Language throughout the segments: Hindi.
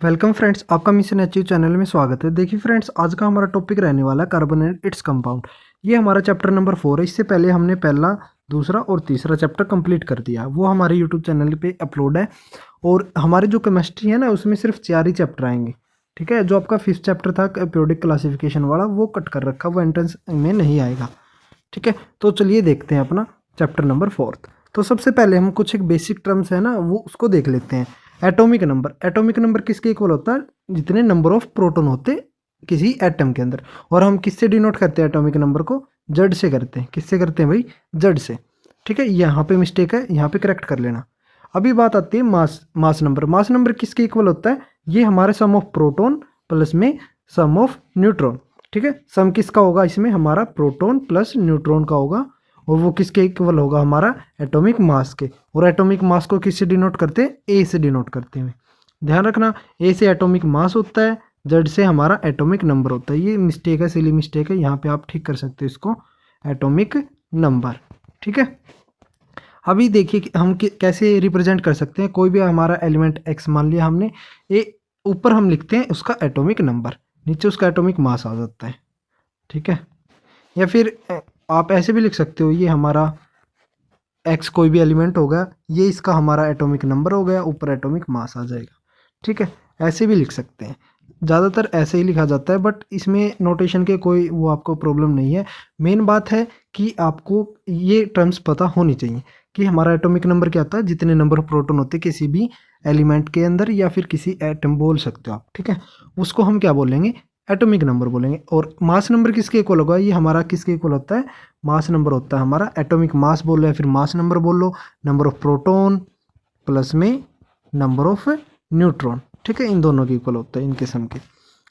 वेलकम फ्रेंड्स, आपका मिशन अचीव चैनल में स्वागत है। देखिए फ्रेंड्स, आज का हमारा टॉपिक रहने वाला है कार्बन एंड इट्स कंपाउंड। ये हमारा चैप्टर नंबर 4 है। इससे पहले हमने पहला, दूसरा और तीसरा चैप्टर कंप्लीट कर दिया। वो हमारे यूट्यूब चैनल पे अपलोड है। और हमारे जो केमिस्ट्री है ना, उसमें सिर्फ 4 ही चैप्टर आएंगे। ठीक है, जो आपका 5th चैप्टर था पीरियोडिक क्लासिफिकेशन वाला, वो कट कर रखा, वो एंट्रेंस में नहीं आएगा। ठीक है, तो चलिए देखते हैं अपना चैप्टर नंबर 4। तो सबसे पहले हम कुछ एक बेसिक टर्म्स है ना, वो उसको देख लेते हैं। एटॉमिक नंबर, एटॉमिक नंबर किसके इक्वल होता है? जितने नंबर ऑफ प्रोटॉन होते किसी एटम के अंदर। और हम किससे डिनोट करते हैं एटॉमिक नंबर को? जेड से करते हैं। किससे करते हैं भाई? जेड से। ठीक है, यहाँ पे मिस्टेक है, यहाँ पे करेक्ट कर लेना। अभी बात आती है मास नंबर। मास नंबर किसके इक्वल होता है? ये हमारे सम ऑफ प्रोटॉन प्लस में सम ऑफ न्यूट्रॉन। ठीक है, सम किसका होगा इसमें? हमारा प्रोटॉन प्लस न्यूट्रॉन का होगा। और वो किसके इक्वल होगा? हमारा एटॉमिक मास के। और एटॉमिक मास को किससे डिनोट करते हैं? ए से डिनोट करते हैं। ध्यान रखना, ए से एटॉमिक मास होता है, जेड से हमारा एटॉमिक नंबर होता है। ये मिस्टेक है, सिली मिस्टेक है, यहाँ पे आप ठीक कर सकते हो इसको, एटॉमिक नंबर। ठीक है, अभी देखिए कि हम कैसे रिप्रेजेंट कर सकते हैं। कोई भी हमारा एलिमेंट एक्स मान लिया हमने, ए ऊपर हम लिखते हैं उसका एटॉमिक नंबर, नीचे उसका एटॉमिक मास आ जाता है। ठीक है, या फिर आप ऐसे भी लिख सकते हो, ये हमारा एक्स कोई भी एलिमेंट होगा, ये इसका हमारा एटॉमिक नंबर हो गया, ऊपर एटॉमिक मास आ जाएगा। ठीक है, ऐसे भी लिख सकते हैं। ज़्यादातर ऐसे ही लिखा जाता है, बट इसमें नोटेशन के कोई वो आपको प्रॉब्लम नहीं है। मेन बात है कि आपको ये टर्म्स पता होनी चाहिए कि हमारा एटॉमिक नंबर क्या होता है, जितने नंबर ऑफ प्रोटॉन होते हैं किसी भी एलिमेंट के अंदर, या फिर किसी एटम बोल सकते हो आप। ठीक है, उसको हम क्या बोलेंगे? एटॉमिक नंबर बोलेंगे। और मास नंबर किसके इक्वल होगा? ये हमारा किसके इक्वल होता है? मास नंबर होता है हमारा। एटॉमिक मास बोल रहे हैं, फिर मास नंबर बोल लो, नंबर ऑफ प्रोटॉन प्लस में नंबर ऑफ न्यूट्रॉन। ठीक है, इन दोनों के इक्वल होता है, इनके सम के।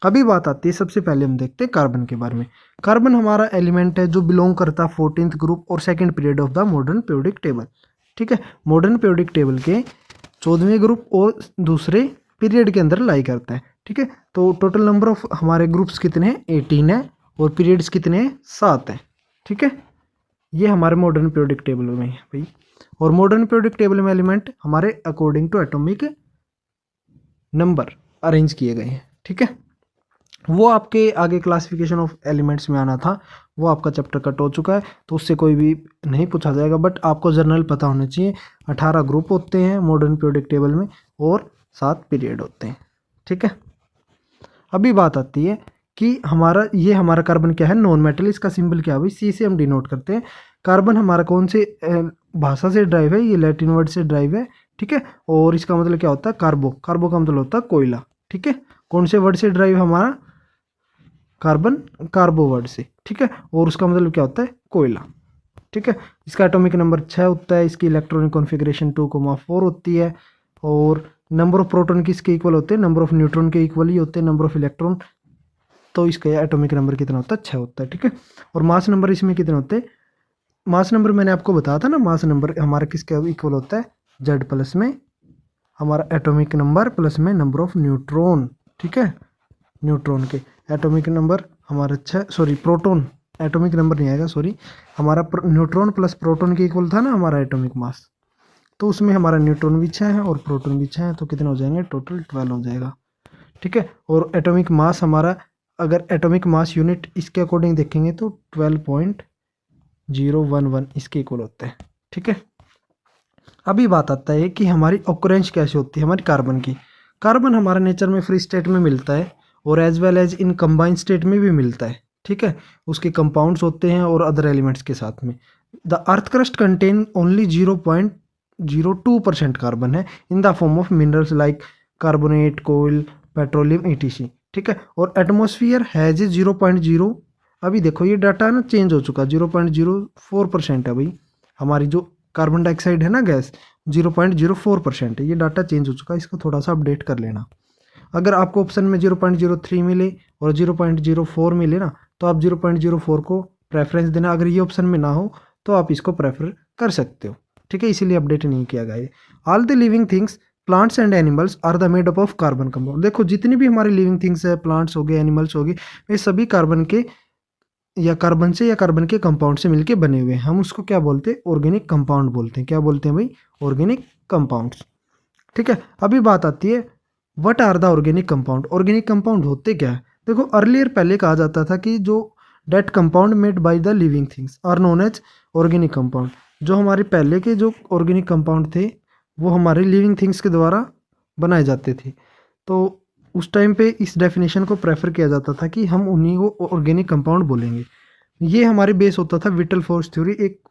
अभी बात आती है, सबसे पहले हम देखते हैं कार्बन के बारे में। कार्बन हमारा एलिमेंट है जो बिलोंग करता है 14th ग्रुप और second period of the modern periodic table. ठीक है, मॉडर्न पीरियोडिक टेबल के 14वें ग्रुप और दूसरे पीरियड के अंदर लाई करता है। ठीक है, तो टोटल नंबर ऑफ हमारे ग्रुप्स कितने हैं? 18 है। और पीरियड्स कितने हैं? 7 है। ठीक है, ये हमारे मॉडर्न पीरियोडिक टेबल में है भाई। और मॉडर्न पीरियोडिक टेबल में एलिमेंट हमारे according to atomic number arrange किए गए हैं। ठीक है, वो आपके आगे क्लासिफिकेशन ऑफ एलिमेंट्स में आना था, वो आपका चैप्टर कट हो चुका है, तो उससे कोई भी नहीं पूछा जाएगा। बट आपको जर्नल पता होना चाहिए। 18 ग्रुप होते हैं मॉडर्न पीरियोडिक टेबल में और 7 पीरियड होते हैं। ठीक है, अभी बात आती है कि हमारा कार्बन क्या है? Non metal. इसका सिंबल क्या है भाई? सी से हम डिनोट करते हैं। कार्बन हमारा कौन से भाषा से ड्राइव है? ये लैटिन वर्ड से ड्राइव है। ठीक है, और इसका मतलब क्या होता है? कार्बो। कार्बो का मतलब होता है कोयला। ठीक है, कौन से वर्ड से ड्राइव हमारा कार्बन? कार्बो वर्ड से। ठीक है, और उसका मतलब क्या होता है? कोयला। ठीक है, इसका एटॉमिक नंबर 6 होता है। इसकी इलेक्ट्रॉनिक कॉन्फ़िगरेशन 2,4 होती है। और नंबर ऑफ प्रोटॉन किसके इक्वल होते हैं? नंबर ऑफ न्यूट्रॉन के इक्वल ही होते हैं, नंबर ऑफ इलेक्ट्रॉन। तो इसका एटॉमिक नंबर कितना होता है? 6 होता है। ठीक है, और मास नंबर इसमें कितने होते हैं? मास नंबर मैंने आपको बताया था ना, मास नंबर हमारा किसके इक्वल होता है? जेड प्लस में हमारा एटॉमिक नंबर प्लस में नंबर ऑफ न्यूट्रॉन। ठीक है, न्यूट्रॉन के एटॉमिक नंबर हमारा 6, सॉरी प्रोटॉन, एटॉमिक नंबर नहीं आएगा, सॉरी। हमारा न्यूट्रॉन प्लस प्रोटॉन के इक्वल था ना हमारा एटॉमिक मास, तो उसमें हमारा न्यूट्रॉन भी 6 है और प्रोटॉन भी 6 है, तो कितने हो जाएंगे? टोटल 12 हो जाएगा। ठीक है, और एटॉमिक मास हमारा, अगर एटॉमिक मास यूनिट इसके अकॉर्डिंग देखेंगे तो 12.011 इसके इक्वल होता है। ठीक है, अभी बात आता है कि हमारी ऑकरेंस कैसे होती है हमारी कार्बन की। कार्बन हमारा नेचर में फ्री स्टेट में मिलता है और as well as in combined state में भी मिलता है। ठीक है, उसके कंपाउंड्स होते हैं और अदर एलिमेंट्स के साथ में। The earth crust contain only 0.02% carbon है in the form of minerals like carbonate, coal, petroleum, etc। ठीक है, और एटमोसफियर हैज 0.0, अभी देखो ये डाटा ना चेंज हो चुका, 0.04% है भाई। हमारी जो कार्बन डाइऑक्साइड है ना गैस, 0.04% है। ये डाटा चेंज हो चुका है, इसको थोड़ा सा अपडेट कर लेना। अगर आपको ऑप्शन में 0.03 मिले और 0.04 मिले ना, तो आप 0.04 को प्रेफरेंस देना। अगर ये ऑप्शन में ना हो तो आप इसको प्रेफर कर सकते हो। ठीक है, इसीलिए अपडेट नहीं किया गया है। All the living things, plants and animals are the made up of carbon compound. देखो जितनी भी हमारी लिविंग थिंग्स है, प्लांट्स हो गए, एनिमल्स हो गए, वे सभी कार्बन के या कार्बन से या कार्बन के कंपाउंड से मिलके बने हुए हैं। हम उसको क्या बोलते हैं? ऑर्गेनिक कंपाउंड बोलते हैं। क्या बोलते हैं भाई? Organic compounds. ठीक है, अभी बात आती है what are the organic compound, organic compound होते क्या है। देखो अर्लियर पहले कहा जाता था कि जो that compound made by the living things are known as organic compound. जो हमारे पहले के जो ऑर्गेनिक कंपाउंड थे वो हमारे लिविंग थिंग्स के द्वारा बनाए जाते थे। तो उस टाइम पे इस डेफिनेशन को प्रेफर किया जाता था कि हम उन्हीं को ऑर्गेनिक कंपाउंड बोलेंगे। ये हमारे बेस होता था विटल फोर्स थ्योरी, एक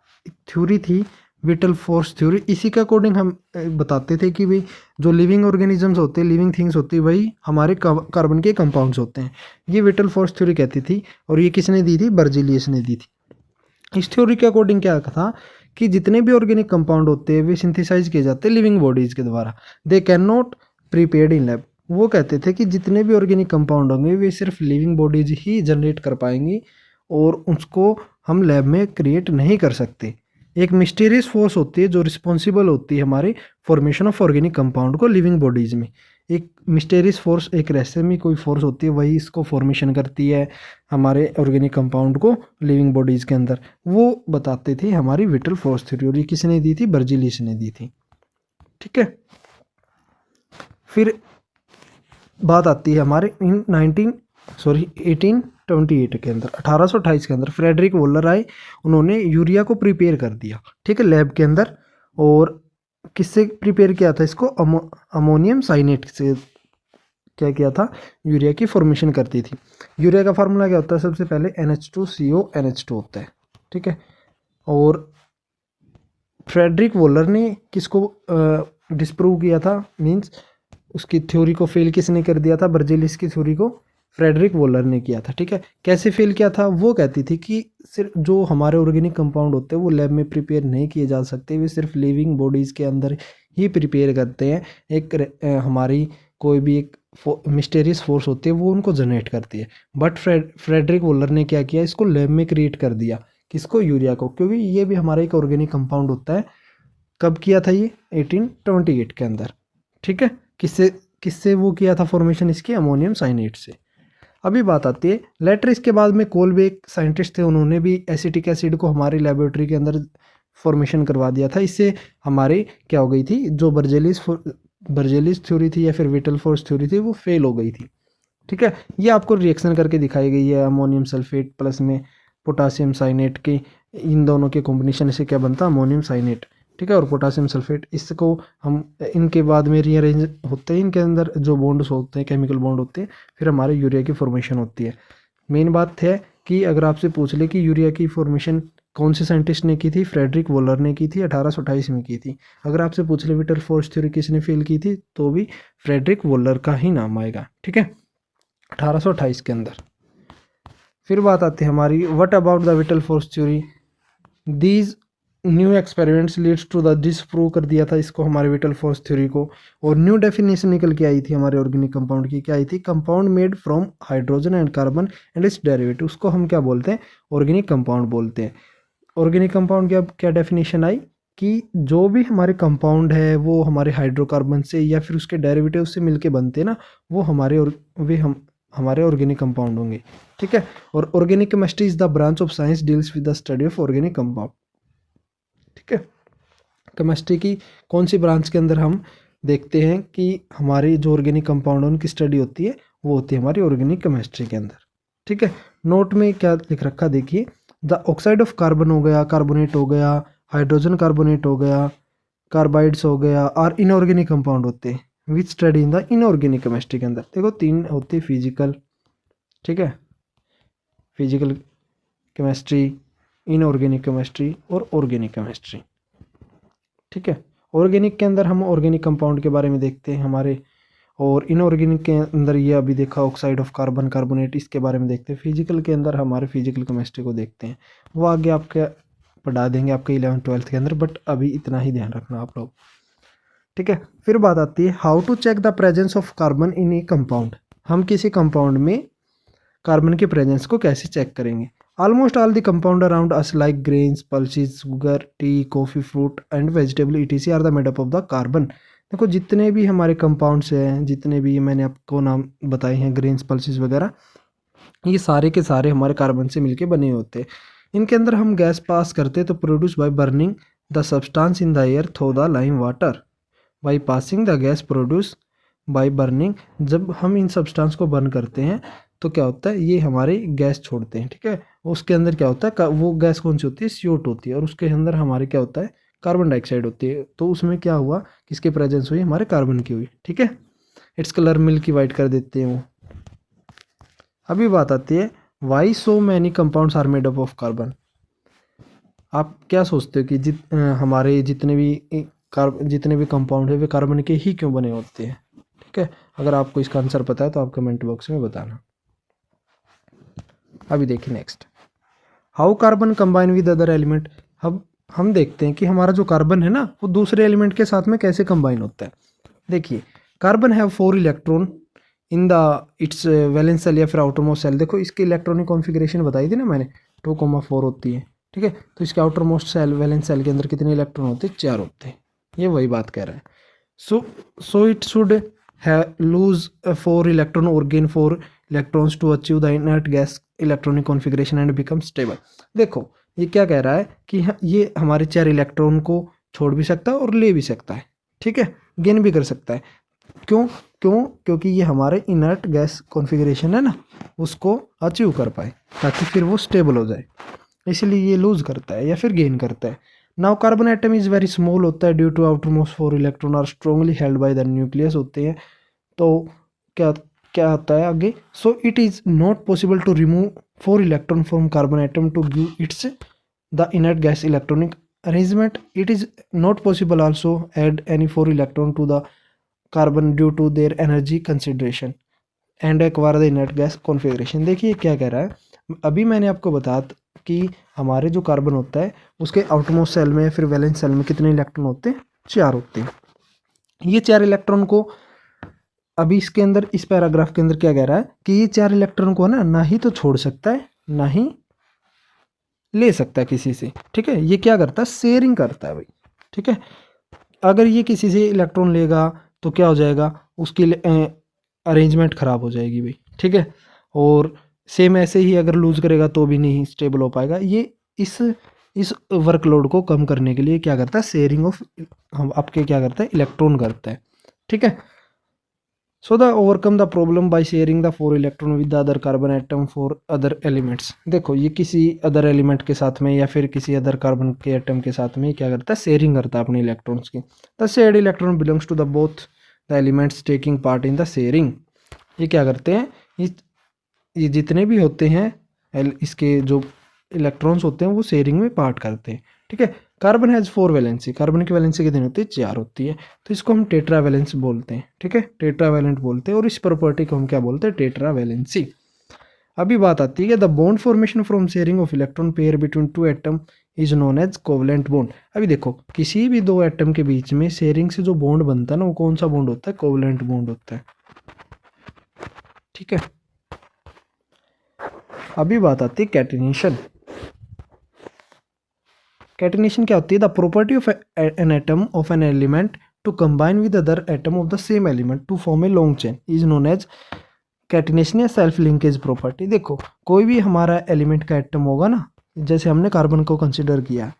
थ्योरी थी विटल फोर्स थ्योरी। इसी के अकॉर्डिंग हम बताते थे कि भाई जो लिविंग ऑर्गेनिजम्स होते हैं, लिविंग थिंग्स होती है, वही हमारे कार्बन के कंपाउंड्स होते हैं। ये विटल फोर्स थ्योरी कहती थी और ये किसने दी थी, बर्जेलियस ने दी थी। इस थ्योरी के अकॉर्डिंग क्या था कि जितने भी ऑर्गेनिक कंपाउंड होते हैं वे सिंथेसाइज किए जाते हैं लिविंग बॉडीज के द्वारा। They can not prepared in lab. वो कहते थे कि जितने भी ऑर्गेनिक कंपाउंड होंगे वे सिर्फ लिविंग बॉडीज ही जनरेट कर पाएंगी और उसको हम लैब में क्रिएट नहीं कर सकते। एक मिस्टीरियस फोर्स होती है जो रिस्पॉन्सिबल होती है हमारे फॉर्मेशन ऑफ ऑर्गेनिक कंपाउंड को लिविंग बॉडीज में। एक मिस्टीरियस फोर्स, एक रहस्य में कोई फोर्स होती है, वही इसको फॉर्मेशन करती है हमारे ऑर्गेनिक कंपाउंड को लिविंग बॉडीज के अंदर। वो बताते थे हमारी विटल फोर्स थ्योरी और ये किसने दी थी, बर्जेलियस ने दी थी। ठीक है, फिर बात आती है हमारे इन 1828 के अंदर, 1828 के अंदर फ्रेडरिक वोलर आए। उन्होंने यूरिया को प्रिपेयर कर दिया, ठीक है, लैब के अंदर। और किससे प्रिपेयर किया था इसको, अमोनियम साइनेट से क्या किया था, यूरिया की फॉर्मेशन करती थी। यूरिया का फार्मूला क्या होता है, सबसे पहले NH2CO NH2 होता है, ठीक है। और फ्रेडरिक वोलर ने किसको डिस्प्रूव किया था, मीन्स उसकी थ्योरी को फेल किसने कर दिया था, बर्जेलियस की थ्योरी को फ्रेडरिक वोलर ने किया था। ठीक है, कैसे फेल किया था, वो कहती थी कि सिर्फ जो हमारे ऑर्गेनिक कंपाउंड होते हैं वो लैब में प्रिपेयर नहीं किए जा सकते, वे सिर्फ लिविंग बॉडीज़ के अंदर ही प्रिपेयर करते हैं। एक हमारी कोई भी एक मिस्टीरियस फोर्स होती है वो उनको जनरेट करती है। बट फ्रेडरिक वोलर ने क्या किया, इसको लैब में क्रिएट कर दिया। किसको, यूरिया को, क्योंकि ये भी हमारा एक ऑर्गेनिक कंपाउंड होता है। कब किया था ये, 1828 के अंदर। ठीक है, किससे किससे वो किया था फॉर्मेशन इसकी, अमोनियम साइनेट से। अभी बात आती है लेटर, इसके बाद में कोल्बे एक साइंटिस्ट थे, उन्होंने भी एसिटिक एसिड को हमारी लेबोरेटरी के अंदर फॉर्मेशन करवा दिया था। इससे हमारे क्या हो गई थी, जो बर्जेलिस थ्योरी थी या फिर विटल फोर्स थ्योरी थी वो फेल हो गई थी। ठीक है, ये आपको रिएक्शन करके दिखाई गई है, अमोनियम सल्फेट प्लस में पोटासियम साइनेट के, इन दोनों के कॉम्बिनेशन से क्या बनता है, अमोनियम साइनेट। ठीक है, और पोटासियम सल्फेट, इसको हम इनके बाद में रीअरेंज होते हैं, इनके अंदर जो बॉन्ड्स होते हैं, केमिकल बॉन्ड होते हैं, फिर हमारे यूरिया की फॉर्मेशन होती है। मेन बात है कि अगर आपसे पूछ ले कि यूरिया की फॉर्मेशन कौन से साइंटिस्ट ने की थी, फ्रेडरिक वोलर ने की थी, 1828 में की थी। अगर आपसे पूछ ले विटल फोर्स थ्योरी किसने फेल की थी, तो भी फ्रेडरिक वोलर का ही नाम आएगा। ठीक है, 1828 के अंदर। फिर बात आती है हमारी, what about the vital force theory, these new experiments leads to the, disprove कर दिया था इसको हमारे विटल फोर्स थ्योरी को। और न्यू डेफिनेशन निकल के आई थी हमारे ऑर्गेनिक कंपाउंड की, क्या आई थी, compound made from hydrogen and carbon and it's derivative. उसको हम क्या बोलते हैं, ऑर्गेनिक कंपाउंड बोलते हैं। ऑर्गेनिक कंपाउंड की अब क्या डेफिनेशन आई कि जो भी हमारे कंपाउंड है वो हमारे हाइड्रोकार्बन से या फिर उसके डेरिवेटिव से मिलके बनते हैं ना, वो हमारे ऑर्गेनिक कंपाउंड होंगे। ठीक है, और organic chemistry is the branch of science deals with the study of organic compound. ठीक है, केमिस्ट्री की कौन सी ब्रांच के अंदर हम देखते हैं कि हमारी जो ऑर्गेनिक कंपाउंड है उनकी स्टडी होती है, वो होती है हमारी ऑर्गेनिक केमिस्ट्री के अंदर। ठीक है, नोट में क्या लिख रखा देखिए, द ऑक्साइड ऑफ कार्बन हो गया, कार्बोनेट हो गया, हाइड्रोजन कार्बोनेट हो गया, कार्बाइड्स हो गया, और इनऑर्गेनिक कंपाउंड होते हैं which study in the inorganic chemistry के अंदर। देखो तीन होती है, फिजिकल, ठीक है, फिजिकल केमिस्ट्री, इनऑर्गेनिक केमिस्ट्री और ऑर्गेनिक केमिस्ट्री। ठीक है, ऑर्गेनिक के अंदर हम ऑर्गेनिक कंपाउंड के बारे में देखते हैं हमारे, और इनऑर्गेनिक के अंदर ये अभी देखा ऑक्साइड ऑफ कार्बन, कार्बोनेट, इसके बारे में देखते हैं। फिजिकल के अंदर हमारे फिजिकल केमिस्ट्री को देखते हैं, वो आगे आपके पढ़ा देंगे आपके 11th-12th के अंदर, बट अभी इतना ही ध्यान रखना आप लोग। ठीक है, फिर बात आती है how to check the presence of carbon in a compound. हम किसी कंपाउंड में कार्बन के प्रेजेंस को कैसे चेक करेंगे। Almost all the compound around us like grains, pulses, sugar, tea, coffee, fruit and vegetable ETC are the made up of the carbon. देखो जितने भी हमारे कंपाउंड्स हैं, जितने भी मैंने आपको नाम बताए हैं, ग्रेन्स, पल्सेस वगैरह, ये सारे के सारे हमारे कार्बन से मिलके बने होते हैं। इनके अंदर हम गैस पास करते हैं तो produce by burning the substance in the air through the lime water. By passing the gas produce by burning, जब हम इन सब्सटेंस को बर्न करते हैं तो क्या होता है, ये हमारे गैस छोड़ते हैं, ठीक है। उसके अंदर क्या होता है, वो गैस कौन सी होती है, CO2 होती है, और उसके अंदर हमारे क्या होता है, कार्बन डाइऑक्साइड होती है। तो उसमें क्या हुआ, किसकी प्रेजेंस हुई, हमारे कार्बन की हुई, ठीक है। इट्स कलर मिल्की वाइट कर देते हैं वो। अभी बात आती है why so many compounds are made up of carbon. आप क्या सोचते हो कि हमारे जितने भी कंपाउंड है वे कार्बन के ही क्यों बने होते हैं, ठीक है। अगर आपको इसका आंसर पता है तो आप कमेंट बॉक्स में बताना। अभी देखिए next, how carbon combine with other element. अब हम देखते हैं कि हमारा जो कार्बन है ना वो दूसरे एलिमेंट के साथ में कैसे कंबाइन होता है। देखिए, carbon have 4 electron in the it's valence shell या फिर आउटरमोस्ट सेल। देखो इसकी इलेक्ट्रॉनिक कॉन्फ़िगरेशन बताई थी ना मैंने, 2,4 होती है, ठीक है। तो इसके आउटरमोस्ट सेल, वैलेंस सेल के अंदर कितने इलेक्ट्रॉन होते हैं, 4 होते हैं। ये वही बात कह रहा है। So it should lose 4 electron और gain 4 electrons to achieve the inert gas electronic configuration and become stable. देखो ये क्या कह रहा है कि ये हमारे 4 इलेक्ट्रॉन को छोड़ भी सकता है और ले भी सकता है, ठीक है, गेन भी कर सकता है। क्यों क्यों क्योंकि ये हमारे इनर्ट गैस कॉन्फ़िगरेशन है ना, उसको अचीव कर पाए, ताकि फिर वो स्टेबल हो जाए, इसलिए ये लूज करता है या फिर गेन करता है। Now carbon atom is very small होता है due to outermost 4 electron are strongly held by the nucleus होते हैं। तो क्या क्या होता है आगे, so it is not possible to remove 4 electron from carbon atom to give its the inert gas electronic arrangement. It is not possible also add any 4 electron to the carbon due to their energy consideration and acquire the inert gas configuration. देखिए क्या कह रहा है, अभी मैंने आपको बताया कि हमारे जो कार्बन होता है उसके आउटरमोस्ट सेल में या फिर वैलेंस सेल में कितने इलेक्ट्रॉन होते हैं, 4 होते हैं। ये 4 इलेक्ट्रॉन को अभी इसके अंदर, इस पैराग्राफ के अंदर क्या कह रहा है कि ये 4 इलेक्ट्रॉन को ना ही तो छोड़ सकता है ना ही ले सकता है किसी से, ठीक है। ये क्या करता है, शेयरिंग करता है भाई, ठीक है। अगर ये किसी से इलेक्ट्रॉन लेगा तो क्या हो जाएगा, उसकी अरेंजमेंट ख़राब हो जाएगी भाई, ठीक है। और सेम ऐसे ही अगर लूज़ करेगा तो भी नहीं स्टेबल हो पाएगा। ये इस वर्कलोड को कम करने के लिए क्या करता है, शेयरिंग ऑफ हम आपके क्या करता है, इलेक्ट्रॉन करता है, ठीक है। So the overcome the problem by sharing the 4 electron with the other carbon atom for other elements. देखो ये किसी अदर एलिमेंट के साथ में या फिर किसी अदर कार्बन के एटम के साथ में क्या करता है, शेयरिंग करता है अपने इलेक्ट्रॉन्स की। The shared electron belongs to the both the elements taking part in the sharing. ये क्या करते हैं, ये जितने भी होते हैं इसके जो इलेक्ट्रॉन्स होते हैं वो शेयरिंग में पार्ट करते हैं, ठीक है। कार्बन हैज़ 4 वैलेंसी, कार्बन की वैलेंसी कितनी होती है, 4 होती है। तो इसको हम टेट्रा वैलेंस बोलते हैं, ठीक है, टेट्रा वैलेंट बोलते हैं। और इस प्रॉपर्टी को हम क्या बोलते हैं, टेट्रा वैलेंसी। अभी बात आती है कि the bond formation from sharing of electron pair between 2 atom is known as covalent bond. अभी देखो किसी भी 2 एटम के बीच में शेयरिंग से जो बॉन्ड बनता है ना, वो कौन सा बॉन्ड होता है, कोवलेंट बॉन्ड होता है, ठीक है। अभी बात आती है कैटिनेशन। कैटिनेशन क्या होती है, the property of an atom of an element to combine with other atom of the same element to form a long chain is known as catenation या सेल्फ लिंकेज प्रॉपर्टी। देखो कोई भी हमारा एलिमेंट का एटम होगा ना, जैसे हमने कार्बन को कंसिडर किया,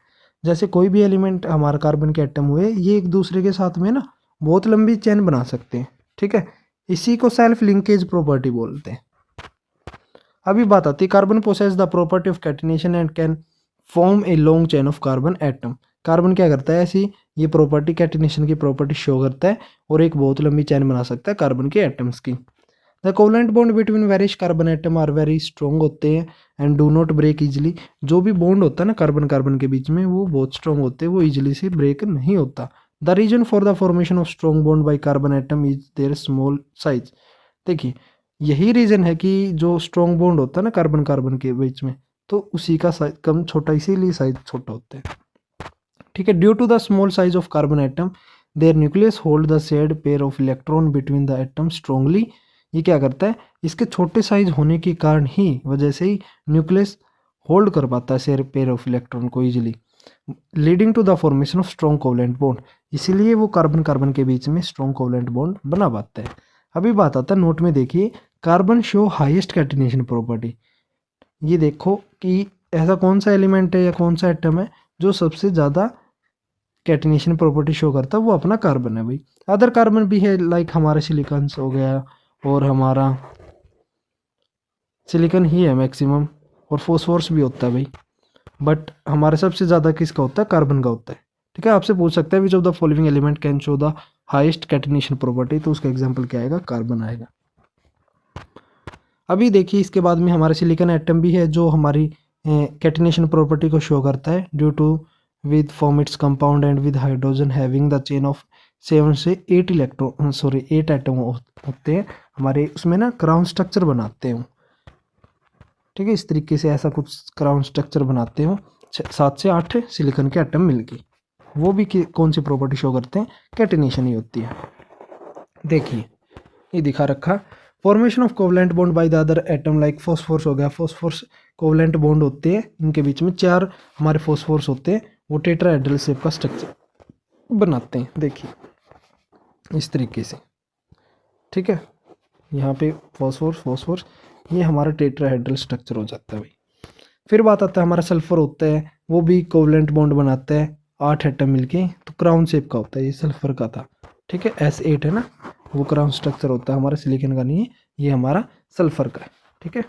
जैसे कोई भी एलिमेंट हमारा कार्बन के एटम हुए, ये एक दूसरे के साथ में ना बहुत लंबी चेन बना सकते हैं, ठीक है। इसी को सेल्फ लिंकेज प्रॉपर्टी बोलते हैं। अभी बात आती है carbon possess the property of catenation and can form a long chain of carbon atom. Carbon क्या करता है, ऐसी ये प्रॉपर्टी कैटिनेशन की प्रॉपर्टी शो करता है और एक बहुत लंबी चेन बना सकता है कार्बन के एटम्स की। The covalent bond between various carbon atom are very strong होते हैं and do not break easily. जो भी बॉन्ड होता है ना कार्बन कार्बन के बीच में, वो बहुत स्ट्रॉन्ग होते हैं, वो इजिली से ब्रेक नहीं होता। The reason for the formation of strong bond by carbon atom is their small size. देखिए यही रीज़न है कि जो स्ट्रॉन्ग बॉन्ड होता है ना कार्बन कार्बन के बीच में, तो उसी का साइज कम छोटा, इसीलिए साइज छोटा होता है, ठीक है। Due to the small size of carbon atom their nucleus hold the shared pair of electron between the atom strongly. ये क्या करता है, इसके छोटे साइज होने के कारण ही वजह से ही न्यूक्लियस होल्ड कर पाता है शेयर पेयर ऑफ इलेक्ट्रॉन को easily, leading to the formation of strong covalent bond. इसीलिए वो कार्बन कार्बन के बीच में स्ट्रॉन्ग कोवलेंट बॉन्ड बना पाता है। अभी बात आता है नोट में, देखिए carbon show highest catenation property. ये देखो कि ऐसा कौन सा एलिमेंट है या कौन सा एटम है जो सबसे ज़्यादा कैटिनेशन प्रॉपर्टी शो करता है वो अपना कार्बन है भाई। अदर कार्बन भी है लाइक हमारा सिलिकॉन्स हो गया और हमारा सिलिकॉन ही है मैक्सिमम, और फॉस्फोरस भी होता है भाई, बट हमारे सबसे ज़्यादा किसका होता है, कार्बन का होता है। ठीक है, आपसे पूछ सकता है which of the following element can show the highest catenation property, तो उसका एग्जांपल क्या आएगा, कार्बन आएगा। अभी देखिए इसके बाद में हमारा सिलिकॉन एटम भी है जो हमारी कैटिनेशन प्रॉपर्टी को शो करता है due to with form its compound and with hydrogen having the chain of 7 से 8 इलेक्ट्रॉन 8 एटम होते हैं हमारे, उसमें ना क्राउन स्ट्रक्चर बनाते हैं। ठीक है, इस तरीके से ऐसा कुछ क्राउन स्ट्रक्चर बनाते हो 7 से 8 सिलिकॉन के एटम मिलके, वो भी कौन सी प्रॉपर्टी शो करते हैं, कैटिनेशन ही होती है। देखिए ये दिखा रखा, formation of covalent bond by the other atom like phosphorus हो गया, फॉस्फोरस कोवलेंट बॉन्ड होते हैं, इनके बीच में 4 हमारे फॉस्फोरस होते हैं, वो टेट्राहेड्रल शेप का स्ट्रक्चर बनाते हैं। देखिए इस तरीके से, ठीक है, यहाँ पे फॉस्फोरस ये हमारा टेट्राहेड्रल स्ट्रक्चर हो जाता है भाई। फिर बात आता है हमारा सल्फर होता है, वो भी कोवलेंट बॉन्ड बनाता है 8 एटम मिलके, तो क्राउन शेप का होता है, ये सल्फर का था। ठीक है, S8 है ना, वो क्राउन स्ट्रक्चर होता है हमारा, सिलिकॉन का नहीं है, ये हमारा सल्फर का है। ठीक है,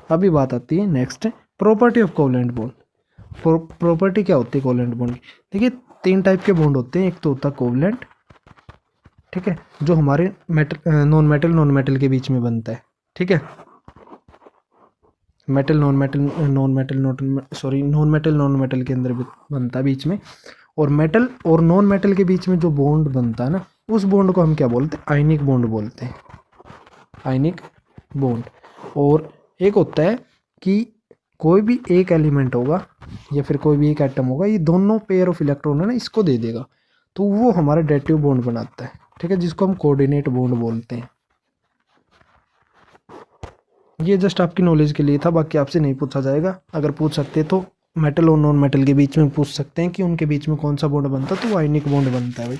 अभी बात आती है next property of covalent bond. Property क्या होती है कोवलेंट बॉन्ड की, देखिए 3 टाइप के बॉन्ड होते हैं, एक तो होता है कोवलेंट, ठीक है, जो हमारे नॉन मेटल के बीच में बनता है। ठीक है, नॉन मेटल के अंदर बनता है बीच में, और मेटल और नॉन मेटल के बीच में जो बॉन्ड बनता है ना, उस बॉन्ड को हम क्या बोलते हैं, आयनिक बॉन्ड बोलते हैं, आयनिक बॉन्ड। और एक होता है कि कोई भी एक एलिमेंट होगा या फिर कोई भी एक एटम होगा, ये दोनों पेयर ऑफ इलेक्ट्रॉन है ना, इसको दे देगा, तो वो हमारा डेटिव बॉन्ड बनाता है। ठीक है, जिसको हम कोऑर्डिनेट बॉन्ड बोलते हैं। ये जस्ट आपकी नॉलेज के लिए था, बाकी आपसे नहीं पूछा जाएगा। अगर पूछ सकते तो मेटल और नॉन मेटल के बीच में पूछ सकते हैं कि उनके बीच में कौन सा बॉन्ड बनता है, तो वो आयनिक बॉन्ड बनता है भाई।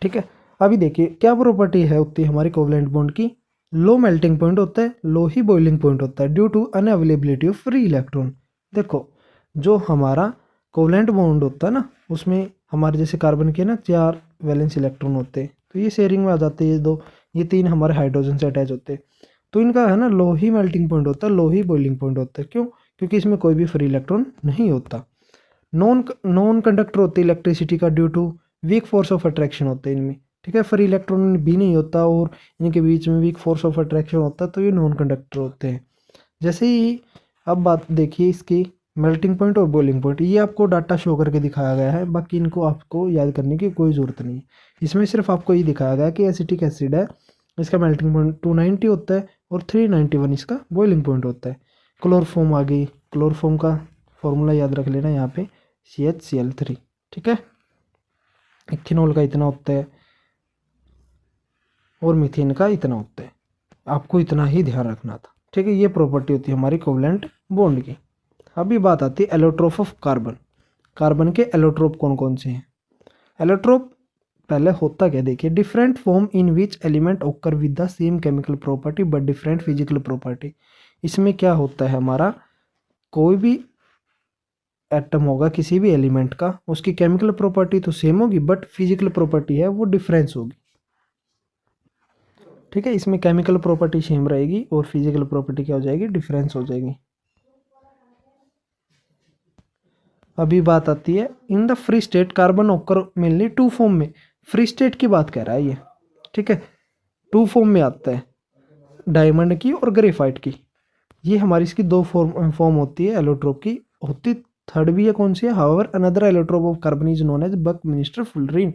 ठीक है, अभी देखिए क्या प्रॉपर्टी है होती है हमारी कोवलेंट बॉन्ड की, लो मेल्टिंग पॉइंट होता है, लो ही बॉइलिंग पॉइंट होता है due to unavailability of free electron. देखो जो हमारा कोवलेंट बॉन्ड होता है ना, उसमें हमारे जैसे कार्बन के ना 4 वैलेंस इलेक्ट्रॉन होते हैं, तो ये शेयरिंग में आ जाते हैं, ये 3 हमारे हाइड्रोजन से अटैच होते हैं, तो इनका है ना लो ही मेल्टिंग पॉइंट होता है, लो ही बॉइलिंग पॉइंट होता है। क्यों, क्योंकि इसमें कोई भी फ्री इलेक्ट्रॉन नहीं होता। नॉन कंडक्टर होते हैं इलेक्ट्रिसिटी का due to weak force of attraction होते हैं इनमें। ठीक है, फ्री इलेक्ट्रॉन भी नहीं होता और इनके बीच में वीक फोर्स ऑफ अट्रैक्शन होता है, तो ये नॉन कंडक्टर होते हैं। जैसे ही अब बात देखिए इसकी मेल्टिंग पॉइंट और बॉइलिंग पॉइंट, ये आपको डाटा शो करके दिखाया गया है, बाकी इनको आपको याद करने की कोई ज़रूरत नहीं है। इसमें सिर्फ आपको ये दिखाया गया है कि एसिटिक एसिड है, इसका मेल्टिंग पॉइंट 290 होता है और 391 इसका बॉइलिंग पॉइंट होता है। क्लोरोफॉर्म आ गई, क्लोरोफॉर्म का फॉर्मूला याद रख लेना यहाँ पे CHCl3। ठीक है, इथेनॉल का इतना होता है और मीथेन का इतना होता है, आपको इतना ही ध्यान रखना था। ठीक है, ये प्रॉपर्टी होती है हमारी कोवलेंट बॉन्ड की। अभी बात आती है एलोट्रोप ऑफ कार्बन। कार्बन के एलोट्रोप कौन कौन से हैं। एलोट्रोप पहले होता क्या, देखिए different form in which element occur with the same chemical property but different physical property. इसमें क्या होता है हमारा, कोई भी एटम होगा किसी भी एलिमेंट का, उसकी केमिकल प्रॉपर्टी तो सेम होगी बट फिजिकल प्रॉपर्टी है वो डिफरेंस होगी। ठीक है, इसमें केमिकल प्रॉपर्टी सेम रहेगी और फिजिकल प्रॉपर्टी क्या हो जाएगी, डिफरेंस हो जाएगी। अभी बात आती है in the free state carbon ओकर मेनली 2 फॉर्म में, फ्री स्टेट की बात कर रहा है ये। ठीक है, 2 फॉर्म में आता है, डायमंड की और ग्रेफाइट की। ये हमारी इसकी 2 फॉर्म होती है एलोट्रोप की, होती थर्ड भी है कौन सी है, however another allotrope of carbon is known as buckminsterfullerene.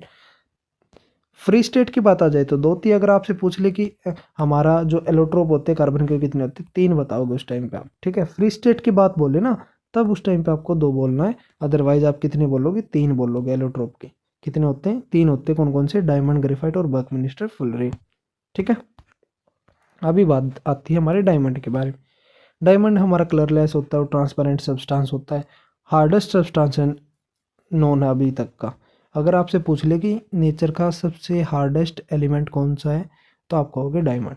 Free state की बात आ जाए तो 2 थी, अगर आपसे पूछ ले कि हमारा जो एलोट्रोप होते हैं कार्बन के कितने होते हैं, 3 बताओगे उस टाइम पे आप। ठीक है, फ्री स्टेट की बात बोले ना, तब उस टाइम पे आपको 2 बोलना है, अदरवाइज आप कितने बोलोगे, 3 बोलोगे। एलोट्रोप के कितने होते हैं, 3 होते हैं। कौन कौन से, डायमंड, ग्रेफाइट और बकमिंस्टर फुलरिन। ठीक है, अभी बात आती है हमारे डायमंड के बारे में। डायमंड हमारा कलरलेस होता है और ट्रांसपेरेंट सब्सटेंस होता है, हार्डेस्ट सब्सटेंस नोन है अभी तक का। अगर आपसे पूछ ले कि नेचर का सबसे हार्डेस्ट एलिमेंट कौन सा है, तो आप कहोगे डायमंड।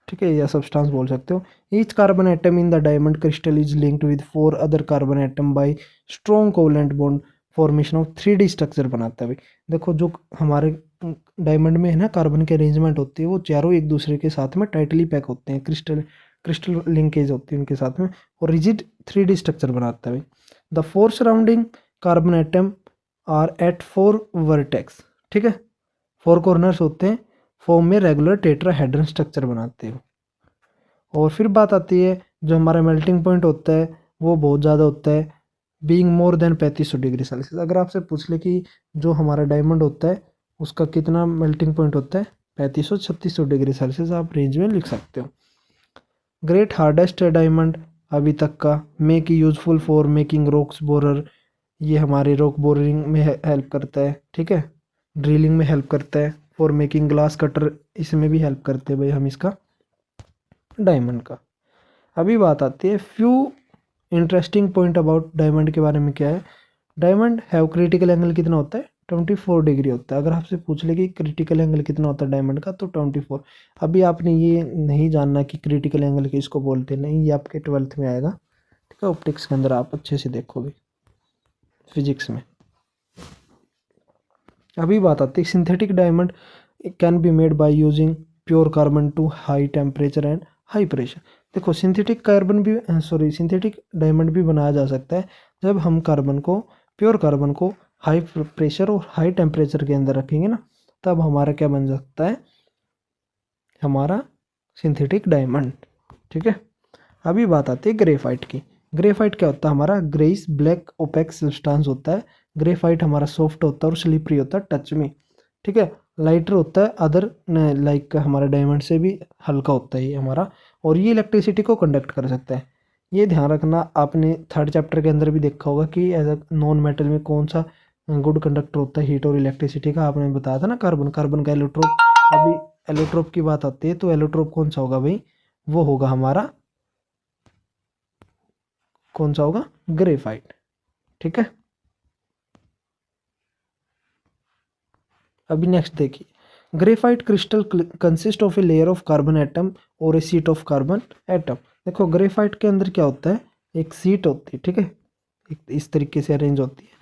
ठीक है, या सब्सटेंस बोल सकते हो। Each carbon atom in the diamond crystal is linked with 4 other carbon atom by strong covalent bond, formation of 3D structure बनाता है भाई। देखो जो हमारे डायमंड में है ना कार्बन की अरेंजमेंट होती है, वो चारों एक दूसरे के साथ में टाइटली पैक होते हैं, क्रिस्टल क्रिस्टल लिंकेज होती है उनके साथ में, और रिजिड 3D स्ट्रक्चर बनाता है भाई। The 4 surrounding carbon atom are at 4 vertex, ठीक है, 4 कॉर्नर्स होते हैं, फॉर्म में रेगुलर टेट्राहेड्रन स्ट्रक्चर बनाते हैं। और फिर बात आती है जो हमारा मेल्टिंग पॉइंट होता है वो बहुत ज़्यादा होता है, being more than 3500 degree Celsius. अगर आपसे पूछ ले कि जो हमारा डायमंड होता है उसका कितना मेल्टिंग पॉइंट होता है, 3500-3600 डिग्री सेल्सियस आप रेंज में लिख सकते हो। ग्रेट हार्डेस्ट डायमंड अभी तक का, make useful for making rocks borer, ये हमारे रॉक बोरिंग में हेल्प करता है, ठीक है, ड्रिलिंग में हेल्प करता है, फॉर मेकिंग ग्लास कटर इसमें भी हेल्प करते हैं भाई हम इसका डायमंड का। अभी बात आती है few interesting point about diamond के बारे में। क्या है, डायमंड हैव क्रिटिकल एंगल कितना होता है, 24 डिग्री होता है। अगर आपसे पूछ ले कि क्रिटिकल एंगल कितना होता है डायमंड का, तो 24। अभी आपने ये नहीं जानना कि क्रिटिकल एंगल किसको बोलते हैं, नहीं, ये आपके 12th में आएगा, ठीक है, ऑप्टिक्स के अंदर आप अच्छे से देखोगे फिजिक्स में। अभी बात आती है synthetic diamond can be made by using pure carbon to high temperature and high pressure. देखो सिंथेटिक कार्बन भी सिंथेटिक डायमंड भी बनाया जा सकता है जब हम कार्बन को, प्योर कार्बन को हाई प्रेशर और हाई टेम्परेचर के अंदर रखेंगे ना, तब हमारा क्या बन सकता है, हमारा सिंथेटिक डायमंड, ठीक है। अभी बात आती है ग्रेफाइट की। ग्रेफाइट क्या होता है, हमारा ग्रेइस ब्लैक ओपेक सब्सटेंस होता है। ग्रेफाइट हमारा सॉफ्ट होता है और स्लिपरी होता है टच में, ठीक है, लाइटर होता है अदर लाइक हमारा डायमंड से भी हल्का होता है ये हमारा, और ये इलेक्ट्रिसिटी को कंडक्ट कर सकता है। ये ध्यान रखना, आपने 3rd चैप्टर के अंदर भी देखा होगा कि एज अ नॉन मेटल में कौन सा गुड कंडक्टर होता है हीट और इलेक्ट्रिसिटी का, आपने बताया था ना कार्बन, कार्बन का एलोट्रोप। अभी एलोट्रोप की बात आती है तो एलोट्रोप कौन सा होगा भाई, वो होगा हमारा, कौन सा होगा, ग्रेफाइट, ठीक है। अभी नेक्स्ट देखिए, graphite crystal consist of a layer of carbon atom और ए सीट ऑफ कार्बन एटम। देखो ग्रेफाइट के अंदर क्या होता है, एक सीट होती है, ठीक है, एक इस तरीके से अरेंज होती है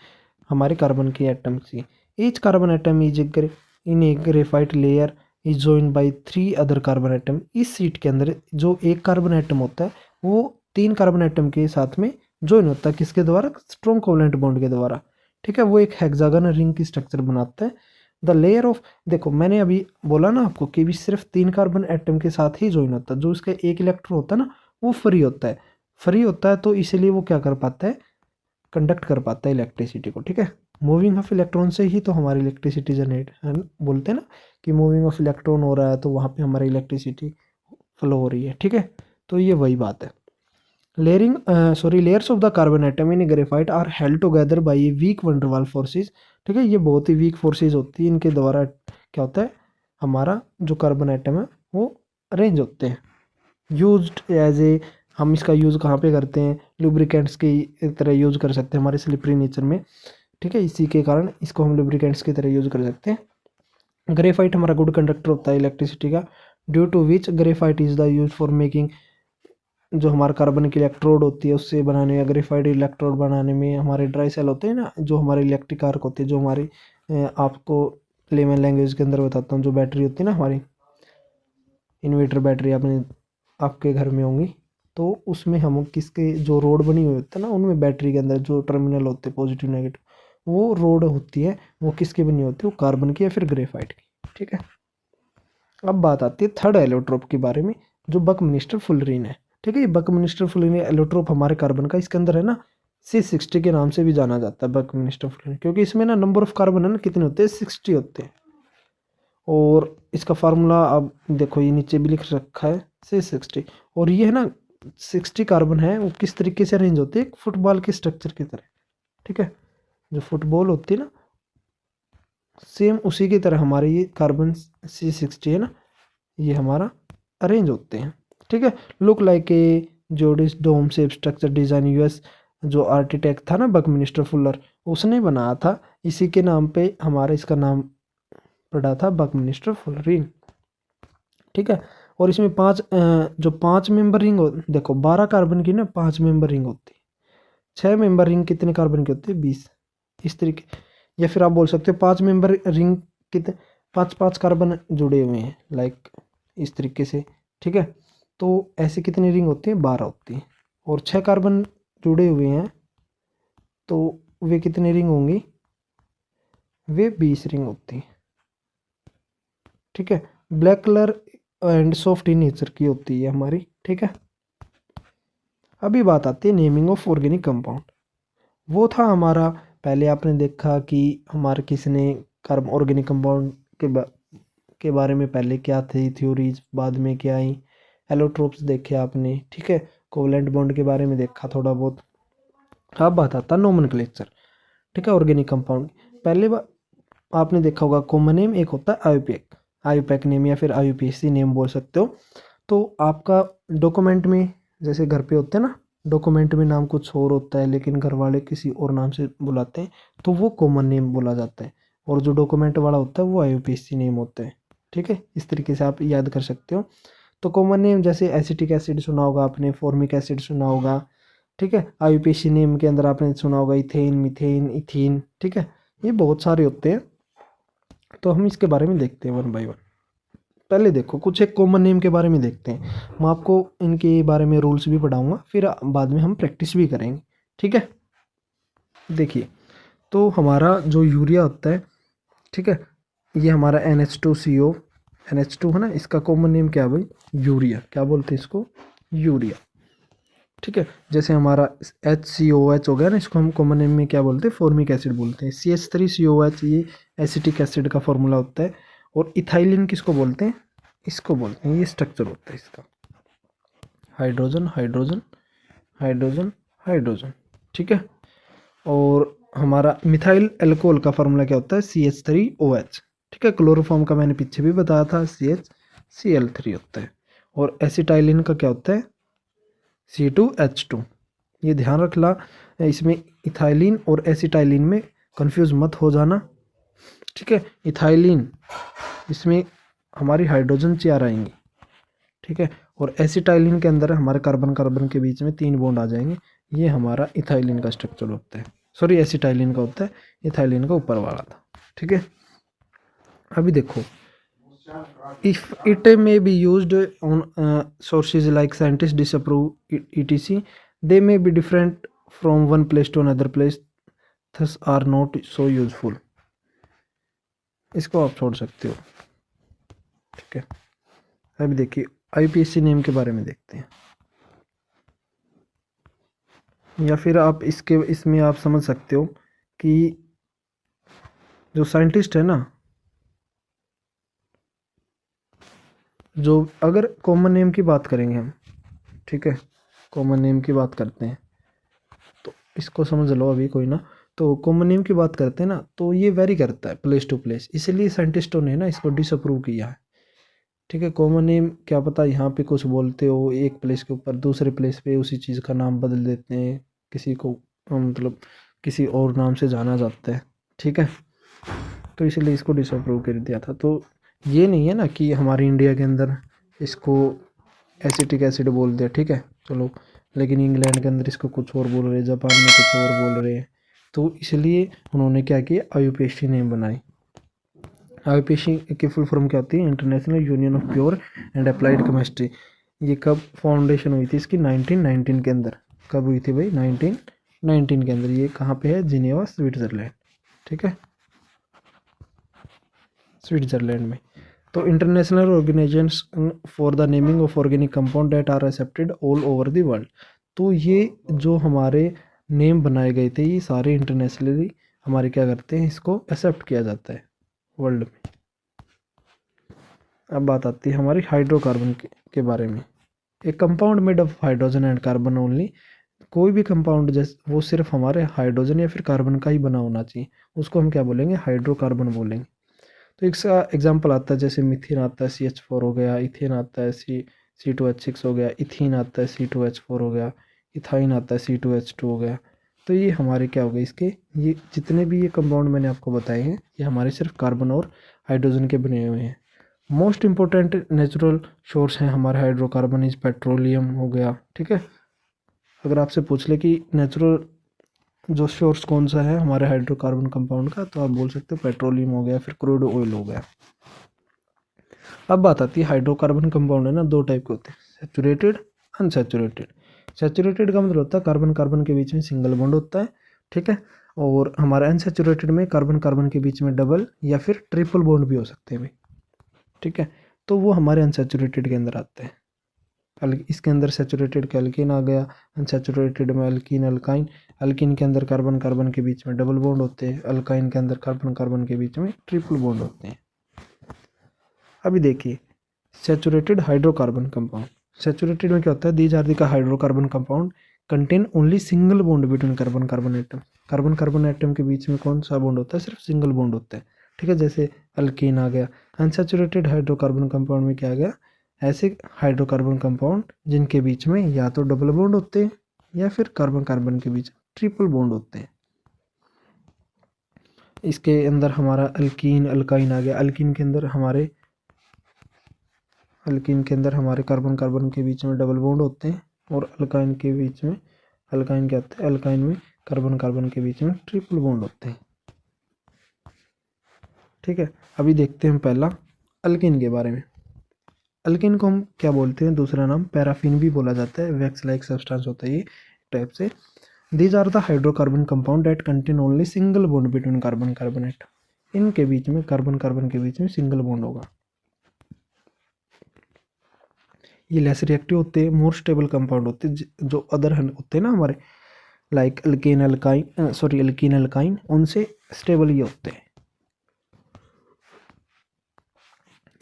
हमारे कार्बन की एटम की। Each carbon atom is in A graphite layer is joined by 3 other carbon atom. इस सीट के अंदर जो एक कार्बन एटम होता है वो 3 कार्बन एटम के साथ में ज्वाइन होता है, किसके द्वारा, स्ट्रॉन्ग कोवलेंट बॉन्ड के द्वारा, ठीक है। वो एक हेक्सागन रिंग की स्ट्रक्चर बनाता है। द लेयर ऑफ, देखो मैंने अभी बोला ना आपको कि भी सिर्फ 3 कार्बन एटम के साथ ही ज्वाइन होता है, जो इसका एक इलेक्ट्रॉन होता है ना वो फ्री होता है, फ्री होता है, तो इसीलिए वो क्या कर पाता है, कंडक्ट कर पाता है इलेक्ट्रिसिटी को, ठीक है। मूविंग ऑफ इलेक्ट्रॉन से ही तो हमारी इलेक्ट्रिसिटी जनरेट बोलते हैं ना कि मूविंग ऑफ इलेक्ट्रॉन हो रहा है तो वहाँ पे हमारी इलेक्ट्रिसिटी फ्लो हो रही है, ठीक है। तो ये वही बात है। Layers of the carbon atom in graphite are held together by a weak van der Waals forces, ठीक है। ये बहुत ही वीक फोर्सेज होती है, इनके द्वारा क्या होता है, हमारा जो कार्बन एटम है वो अरेंज होते हैं। यूज्ड एज ए, हम इसका यूज़ कहाँ पे करते हैं, लुब्रिकेंट्स की तरह यूज़ कर सकते हैं हमारे स्लिपरी नेचर में, ठीक है, इसी के कारण इसको हम लुब्रिकेंट्स की तरह यूज़ कर सकते हैं। ग्रेफाइट हमारा गुड कंडक्टर होता है इलेक्ट्रिसिटी का, due to which graphite is the use for making, जो हमारा कार्बन की इलेक्ट्रोड होती है उससे बनाने में, ग्रेफाइट इलेक्ट्रोड बनाने में, हमारे ड्राई सेल होते हैं ना, जो हमारे इलेक्ट्रिक आर्क होते हैं, जो हमारी आपको लेमन लैंग्वेज के अंदर बताता हूँ, जो बैटरी होती है ना हमारी इन्वर्टर बैटरी, आपने आपके घर में होंगी, तो उसमें हम किसके जो रोड बनी हुई होती है ना, उनमें बैटरी के अंदर जो टर्मिनल होते हैं पॉजिटिव नेगेटिव, वो रोड होती है, वो किसकी बनी होती है, वो कार्बन की या फिर ग्रेफाइट की, ठीक है। अब बात आती है 3rd एलोट्रोप के बारे में, जो बकमिंस्टर फुलरीन है, ठीक है। ये बकमिंस्टर फुलरीन एलोट्रोप हमारे कार्बन का, इसके अंदर है ना C60 के नाम से भी जाना जाता है बकमिंस्टर फुलरीन, क्योंकि इसमें ना नंबर ऑफ कार्बन है ना कितने होते हैं, 60 होते हैं। और इसका फार्मूला अब देखो ये नीचे भी लिख रखा है C60, और ये है ना 60 कार्बन है, वो किस तरीके से अरेंज होती है, एक फुटबॉल के स्ट्रक्चर की तरह, ठीक है, जो फुटबॉल होती है ना सेम उसी की तरह हमारे ये कार्बन C60 है ना, ये हमारा अरेंज होते हैं, ठीक है। Look like a geodesic dome shape structure design, US जो आर्किटेक्ट था ना बकमिंस्टर फुलर, उसने बनाया था, इसी के नाम पे हमारा इसका नाम पड़ा था बकमिंस्टर फुलरीन, ठीक है। और इसमें जो 5 मेंबर रिंग देखो 12 कार्बन की ना 5 मेंबर रिंग होती है, 6 मेंबर रिंग कितने कार्बन की होती है 20, इस तरीके। या फिर आप बोल सकते हो 5 मेंबर रिंग कितने 5 कार्बन जुड़े हुए हैं, लाइक इस तरीके से, ठीक है। तो ऐसे कितनी रिंग होती है 12 होती है, और 6 कार्बन जुड़े हुए हैं तो वे कितनी रिंग होंगी, वे 20 रिंग होती है, ठीक है। Black colour and soft in nature की होती है हमारी, ठीक है। अभी बात आती है नेमिंग ऑफ ऑर्गेनिक कंपाउंड। वो था हमारा, पहले आपने देखा कि हमारे किसने कार्ब ऑर्गेनिक कंपाउंड के बारे में पहले क्या थी थ्योरीज, बाद में क्या आई, एलोट्रोप्स देखे आपने, ठीक है। कोवलेंट बॉन्ड के बारे में देखा थोड़ा बहुत। अब बात आता नोमेनक्लेचर, ठीक है, ऑर्गेनिक कंपाउंड। पहले आपने देखा होगा कॉमन नेम एक होता है आईयूपीएक, आईयूपीएक नेम या फिर आईयूपीएसी नेम बोल सकते हो। तो आपका डॉक्यूमेंट में जैसे घर पे होते हैं ना, डॉक्यूमेंट में नाम कुछ और होता है लेकिन घर वाले किसी और नाम से बुलाते हैं, तो वो कॉमन नेम बोला जाता है। और जो डॉक्यूमेंट वाला होता है वो आईयूपीएसी नेम होता है, ठीक है। इस तरीके से आप याद कर सकते हो। तो कॉमन नेम जैसे एसिटिक एसिड सुना होगा आपने, फॉर्मिक एसिड सुना होगा, ठीक है। आईयूपीएसी नेम के अंदर आपने सुना होगा इथेन, मीथेन, इथीन, ठीक है। ये बहुत सारे होते हैं, तो हम इसके बारे में देखते हैं वन बाय वन। पहले देखो कुछ एक कॉमन नेम के बारे में देखते हैं, मैं आपको इनके बारे में रूल्स भी पढ़ाऊंगा, फिर बाद में हम प्रैक्टिस भी करेंगे, ठीक है। देखिए, तो हमारा जो यूरिया होता है, ठीक है, ये हमारा NH2CO, NH2 है ना, इसका कॉमन नेम क्या है भाई, यूरिया। क्या बोलते हैं इसको, यूरिया, ठीक है। जैसे हमारा HCOH हो गया ना, इसको हम कॉमन नेम में क्या बोलते हैं, फॉर्मिक एसिड बोलते हैं। CH3COH ये एसिटिक एसिड का फॉर्मूला होता है। और इथाइलिन किसको बोलते हैं, इसको बोलते हैं, ये स्ट्रक्चर होता है इसका, हाइड्रोजन हाइड्रोजन हाइड्रोजन हाइड्रोजन, ठीक है। और हमारा मिथाइल एल्कोहल का फॉर्मूला क्या होता है, CH3OH, ठीक है। क्लोरोफॉर्म का मैंने पीछे भी बताया था, CHCl3 होता है। और एसिटाइलिन का क्या होता है, C2H2। ये ध्यान रखना, इसमें इथाइलिन और एसिटाइलिन में कंफ्यूज मत हो जाना, ठीक है। इथाइलिन इसमें हमारी हाइड्रोजन 4 आएंगी, ठीक है। और एसिटाइलिन के अंदर हमारे कार्बन कार्बन के बीच में 3 बॉन्ड आ जाएंगे, ये हमारा इथाइलिन का स्ट्रक्चर होता है, सॉरी एसिटाइलिन का होता है, इथाइलिन का ऊपर वाला था, ठीक है। अभी देखो, if it may be used on sources like scientist disapprove etc, they may be different from one place to another place, thus are not so useful। इसको आप छोड़ सकते हो, ठीक है। अभी देखिए आईपीएससी नेम के बारे में देखते हैं, या फिर आप इसमें आप समझ सकते हो कि जो साइंटिस्ट है ना, जो अगर कॉमन नेम की बात करेंगे हम, ठीक है, कॉमन नेम की बात करते हैं, तो इसको समझ लो अभी कोई ना। तो कॉमन नेम की बात करते हैं ना, तो ये वेरी करता है प्लेस टू प्लेस, इसलिए साइंटिस्टों ने ना इसको डिसअप्रूव किया है, ठीक है। कॉमन नेम क्या पता यहाँ पे कुछ बोलते हो एक प्लेस के ऊपर, दूसरे प्लेस पे उसी चीज़ का नाम बदल देते हैं, किसी को मतलब किसी और नाम से जाना जाता है, ठीक है। तो इसलिए इसको डिसअप्रूव कर दिया था। तो ये नहीं है ना कि हमारे इंडिया के अंदर इसको एसिटिक एसिड बोल दिया, ठीक है, चलो, लेकिन इंग्लैंड के अंदर इसको कुछ और बोल रहे हैं, जापान में कुछ और बोल रहे हैं, तो इसलिए उन्होंने क्या किया, आईयूपीएसी नेम बनाई। आईयूपीएसी की फुल फॉर्म क्या होती है, international union of pure and applied chemistry. ये कब फाउंडेशन हुई थी इसकी, 1919 के अंदर। कब हुई थी भाई, 1919 के अंदर। ये कहाँ पे है, जिनेवा स्विट्ज़रलैंड, ठीक है, स्विट्ज़रलैंड में। तो international organisation for the naming of organic compound that are accepted all over the world. तो ये जो हमारे नेम बनाए गए थे, ये सारे इंटरनेशनली हमारे क्या करते हैं, इसको एक्सेप्ट किया जाता है वर्ल्ड में। अब बात आती है हमारी हाइड्रोकार्बन के बारे में। एक compound made of hydrogen and carbon only. कोई भी कंपाउंड जैसे वो सिर्फ हमारे हाइड्रोजन या फिर कार्बन का ही बना होना चाहिए, उसको हम क्या बोलेंगे, हाइड्रोकार्बन बोलेंगे। तो इसका एग्जांपल आता है, जैसे मिथेन आता है CH4 हो गया, इथेन आता है C2H6 हो गया, इथीन आता है C2H4 हो गया, इथाइन आता है C2H2 हो गया। तो ये हमारे क्या हो गए, इसके ये जितने भी ये कंपाउंड मैंने आपको बताए हैं, ये हमारे सिर्फ कार्बन और हाइड्रोजन के बने हुए हैं। मोस्ट इम्पोर्टेंट नेचुरल सोर्स हैं हमारे हाइड्रोकार्बन इज पेट्रोलियम हो गया, ठीक है। अगर आपसे पूछ ले कि नेचुरल जो सोर्स कौन सा है हमारे हाइड्रोकार्बन कंपाउंड का, तो आप बोल सकते हो पेट्रोलियम हो गया, फिर क्रूड ऑयल हो गया। अब बात आती है हाइड्रोकार्बन कंपाउंड है ना, दो टाइप के होते हैं, सैचुरेटेड, अनसैचुरेटेड। सैचुरेटेड का मतलब होता है कार्बन कार्बन के बीच में सिंगल बॉन्ड होता है, ठीक है। और हमारे अनसैचुरेटेड में कार्बन कार्बन के बीच में डबल या फिर ट्रिपल बॉन्ड भी हो सकते हैं भाई, ठीक है। तो वो हमारे अनसैचुरेटेड के अंदर आते हैं। इसके अंदर सैचुरेटेड का एल्कीन आ गया, अनसैचुरेटेड में एल्कीन अल्काइन। एल्कीन के अंदर कार्बन कार्बन के बीच में डबल बॉन्ड होते हैं, अल्काइन के अंदर कार्बन कार्बन के बीच में ट्रिपल बॉन्ड होते हैं। अभी देखिए सैचुरेटेड हाइड्रोकार्बन कंपाउंड। सैचुरेटेड में क्या होता है, दीज आर दी का hydrocarbon compound contain only single bond between carbon carbon atom. Carbon carbon atom के बीच में कौन सा बॉन्ड होता है, सिर्फ सिंगल बॉन्ड होता है, ठीक है। जैसे अल्कीन आ गया। अनसैचुरेटेड हाइड्रोकार्बन कंपाउंड में क्या आ गया, ऐसे हाइड्रोकार्बन कंपाउंड जिनके बीच में या तो डबल बॉन्ड होते हैं या फिर कार्बन कार्बन के बीच ट्रिपल बॉन्ड होते हैं। इसके अंदर हमारा अल्कीन अल्काइन आ गया। अल्कीन के अंदर हमारे कार्बन कार्बन के बीच में डबल बॉन्ड होते हैं, और अल्काइन के बीच में, अल्काइन क्या होता है, अल्काइन में कार्बन कार्बन के बीच में ट्रिपल बॉन्ड होते हैं, ठीक है। अभी देखते हैं पहला अल्कीन के बारे में। अल्कीन को हम क्या बोलते हैं, दूसरा नाम पैराफिन भी बोला जाता है, वैक्स लाइक सब्सटेंस होता है ये टाइप से। These are the hydrocarbon compound that contain only single bond between carbon carbon atom. इनके बीच में कार्बन कार्बन के बीच में सिंगल बॉन्ड होगा। ये लेस रिएक्टिव होते हैं, मोर स्टेबल कंपाउंड होते हैं, जो अदर होते हैं ना हमारे, लाइक अल्कीन अल्काइन, उनसे स्टेबल ये होते हैं।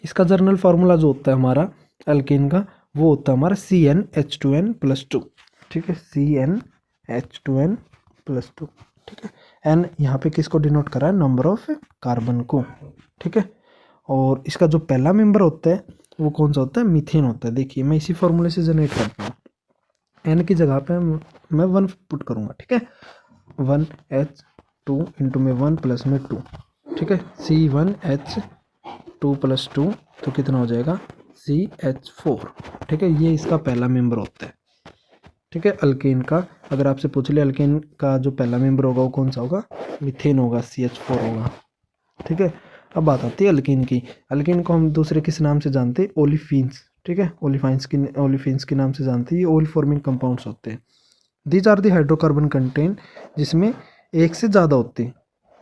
इसका जर्नल फार्मूला जो होता है हमारा अल्कीन का, वो होता है हमारा CnH2n+2, ठीक है, CnH2n+2, ठीक है। एन यहाँ पे किसको डिनोट करा है, नंबर ऑफ कार्बन को, ठीक है। और इसका जो पहला मेंबर होता है वो कौन सा होता है, मीथेन होता है। देखिए मैं इसी फॉर्मूले से जनरेट करता हूँ, एन की जगह पे मैं 1 पुट करूँगा, ठीक है। 1H2 इंटू में 1 प्लस में 2, ठीक है। C1H2+2 तो कितना हो जाएगा, CH4, ठीक है। ये इसका पहला मेंबर होता है, ठीक है। अल्केन का अगर आपसे पूछ ले अल्केन का जो पहला मेंबर होगा वो कौन सा होगा, मीथेन होगा, CH4 होगा, ठीक है। अब बात आती है अल्कीन की। अल्कीन को हम दूसरे किस नाम से जानते हैं, ओलिफिन्स, ठीक है। ओलिफिन्स के नाम से जानते हैं। ये ओल फॉर्मिंग कंपाउंड्स होते हैं। These are the hydrocarbon contain, जिसमें एक से ज़्यादा होते हैं,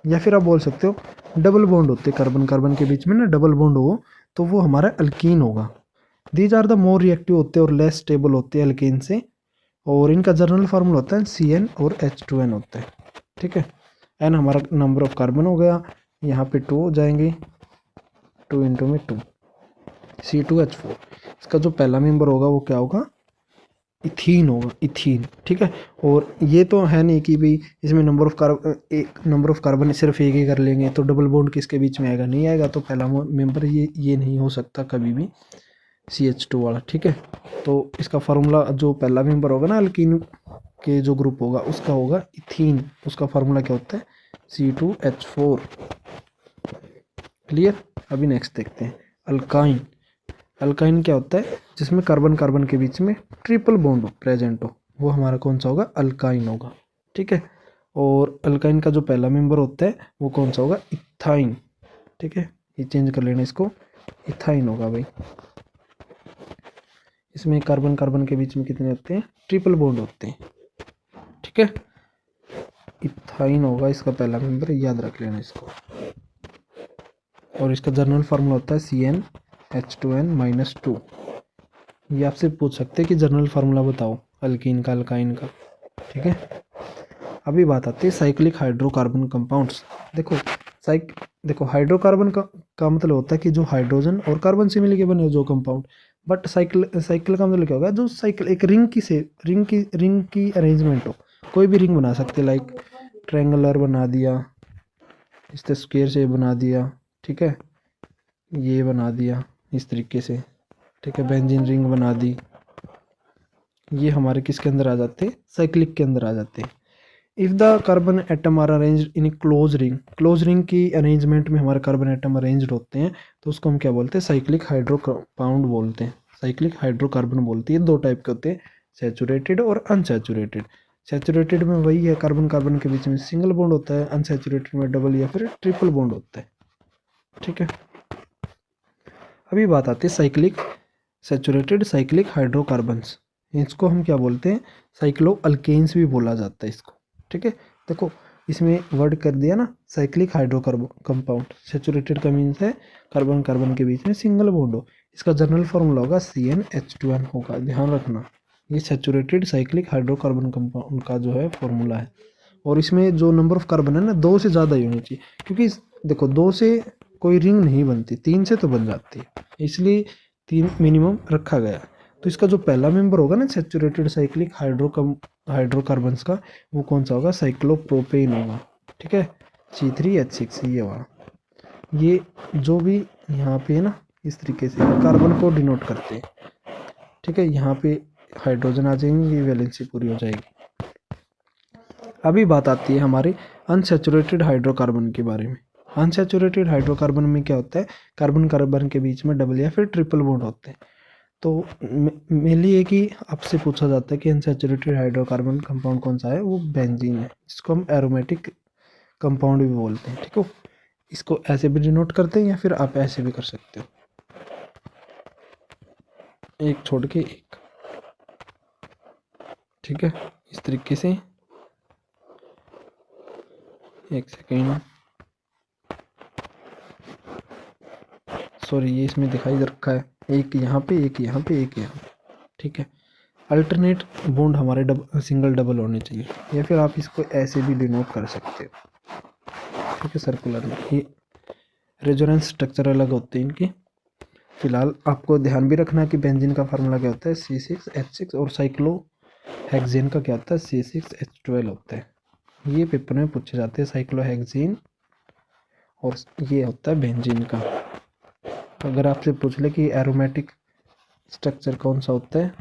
या फिर आप बोल सकते हो डबल बॉन्ड होते हैं, कार्बन कार्बन के बीच में ना डबल बॉन्ड हो तो वो हमारा अल्कीन होगा। These are the more reactive होते हैं और लेस स्टेबल होते हैं अल्कीन से, और इनका जनरल फार्मूला होता है CN और H2n होता है, ठीक है। एन हमारा नंबर ऑफ कार्बन हो गया, यहाँ पे 2 हो जाएंगे, 2 इंटू में 2, C2H4। इसका जो पहला मेंबर होगा वो क्या होगा, इथीन होगा, इथीन, ठीक है। और ये तो है नहीं कि भाई इसमें नंबर ऑफ कार्बन सिर्फ एक ही कर लेंगे तो डबल बॉन्ड किसके बीच में आएगा, नहीं आएगा। तो पहला मेंबर ये नहीं हो सकता कभी भी, CH2 वाला, ठीक है। तो इसका फार्मूला जो पहला मेंबर होगा ना अल्कीन के जो ग्रुप होगा उसका होगा इथीन, उसका फार्मूला क्या होता है, C2H4, क्लियर। अभी नेक्स्ट देखते हैं अल्काइन। अल्काइन क्या होता है, जिसमें कार्बन कार्बन के बीच में ट्रिपल बॉन्ड हो, प्रेजेंट हो, वो हमारा कौन सा होगा, अल्काइन होगा, ठीक है। और अल्काइन का जो पहला मेंबर होता है वो कौन सा होगा, इथाइन, ठीक है। ये चेंज कर लेना इसको, इथाइन होगा भाई। इसमें कार्बन कार्बन के बीच में कितने होते हैं, ट्रिपल बॉन्ड होते हैं, ठीक है। इथाइन होगा इसका पहला मेंबर, याद रख लेना इसको। और इसका जर्नल फार्मूला होता है CnH2n-2। ये आपसे पूछ सकते हैं कि जर्नल फार्मूला बताओ अल्कीन का, अल्काइन का, ठीक है। अभी बात आती है साइक्लिक हाइड्रोकार्बन कंपाउंड्स। देखो हाइड्रोकार्बन का मतलब होता है कि जो हाइड्रोजन और कार्बन से मिलके बने जो कंपाउंड। बट साइकिल का मतलब क्या होगा, जो साइकिल एक रिंग की अरेंजमेंट हो, कोई भी रिंग बना सकते, लाइक ट्रायंगुलर बना दिया, इस तरह स्क्वायर से बना दिया, ठीक है, ये बना दिया इस तरीके से, ठीक है, बेंजीन रिंग बना दी। ये हमारे किसके अंदर आ जाते हैं, साइक्लिक के अंदर आ जाते हैं। If the carbon atom are arranged in close ring की अरेंजमेंट में हमारे कार्बन एटम अरेंज्ड होते हैं तो उसको हम क्या बोलते हैं, साइक्लिक हाइड्रोकंपाउंड बोलते हैं, साइक्लिक हाइड्रोकार्बन बोलते हैं। दो टाइप के होते हैं, सैचुरेटेड और अनसैचुरेटेड। सैचुरेटेड में वही है, कार्बन कार्बन के बीच में सिंगल बॉन्ड होता है, अनसैचुरेटेड में डबल या फिर ट्रिपल बॉन्ड होता है। ठीक है, अभी बात आती है साइक्लिक सैचुरेटेड साइक्लिक हाइड्रोकार्बन्स। इसको हम क्या बोलते हैं, साइक्लो अल्केन्स भी बोला जाता है इसको। ठीक है, देखो इसमें वर्ड कर दिया ना, साइक्लिक हाइड्रोकार्बन कंपाउंड। सैचुरेटेड का मीन्स है कार्बन कार्बन के बीच में सिंगल बॉन्ड हो। इसका जनरल फॉर्मूला होगा CnH2n होगा, ध्यान रखना। ये सैचुरेटेड साइक्लिक हाइड्रोकार्बन कंपाउंड का जो है फॉर्मूला है। और इसमें जो नंबर ऑफ कार्बन है ना, 2 से ज़्यादा ही होनी चाहिए, क्योंकि देखो 2 से कोई रिंग नहीं बनती, 3 से तो बन जाती है, इसलिए 3 मिनिमम रखा गया। तो इसका जो पहला मेंबर होगा ना सैचुरेटेड साइक्लिक हाइड्रोकार्बन्स का, वो कौन सा होगा, साइक्लोप्रोपेन होगा। ठीक है, C3H6 ये वाला। ये जो भी यहाँ पे है ना, इस तरीके से कार्बन को डिनोट करते हैं। ठीक है, यहाँ पे हाइड्रोजन आ जाएंगे, ये वैलेंसी पूरी हो जाएगी। अभी बात आती है हमारे अनसैचुरेटेड हाइड्रोकार्बन के बारे में। अनसैचुरेटेड हाइड्रोकार्बन में क्या होता है, कार्बन कार्बन के बीच में डबल या फिर ट्रिपल बॉन्ड होते हैं। तो मेनली एक ही आपसे पूछा जाता है कि अनसैचुरेटेड हाइड्रोकार्बन कंपाउंड कौन सा है, वो बेंजीन है, जिसको हम एरोमेटिक कंपाउंड भी बोलते हैं। ठीक हो, इसको ऐसे भी डिनोट करते हैं या फिर आप ऐसे भी कर सकते हो, एक छोड़ के एक। ठीक है, इस तरीके से। एक सेकेंड, सॉरी ये इसमें दिखाई रखा है, एक यहाँ पे एक यहाँ पे एक यहाँ पे। ठीक है, अल्टरनेट बॉन्ड हमारे सिंगल डबल होने चाहिए, या फिर आप इसको ऐसे भी डिनोट कर सकते हो। ठीक है, सर्कुलर में ये रेजोनेंस स्ट्रक्चर अलग होते हैं इनके। फिलहाल आपको ध्यान भी रखना है कि बेंजीन का फार्मूला क्या होता है, C6H6, और साइक्लो हेक्सेन का क्या होता है, C6H12 होता है। ये पेपर में पूछे जाते हैं, साइक्लो हेक्सेन, और ये होता है बेंजीन का। अगर आपसे पूछ ले कि एरोमेटिक स्ट्रक्चर कौन सा होता है,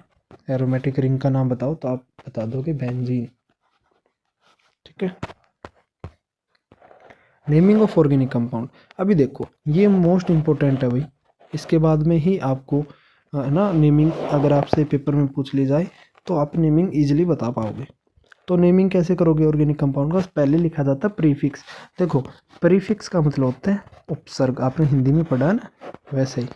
एरोमेटिक रिंग का नाम बताओ, तो आप बता दोगे बेंजीन। ठीक है, नेमिंग ऑफ ऑर्गेनिक कंपाउंड। अभी देखो ये मोस्ट इंपॉर्टेंट है भाई, इसके बाद में ही आपको है ना नेमिंग, अगर आपसे पेपर में पूछ ली जाए तो आप नेमिंग इजीली बता पाओगे। तो नेमिंग कैसे करोगे ऑर्गेनिक कंपाउंड का, पहले लिखा जाता है प्रीफिक्स। देखो प्रीफिक्स का मतलब होता है उपसर्ग, आपने हिंदी में पढ़ा है ना, वैसे ही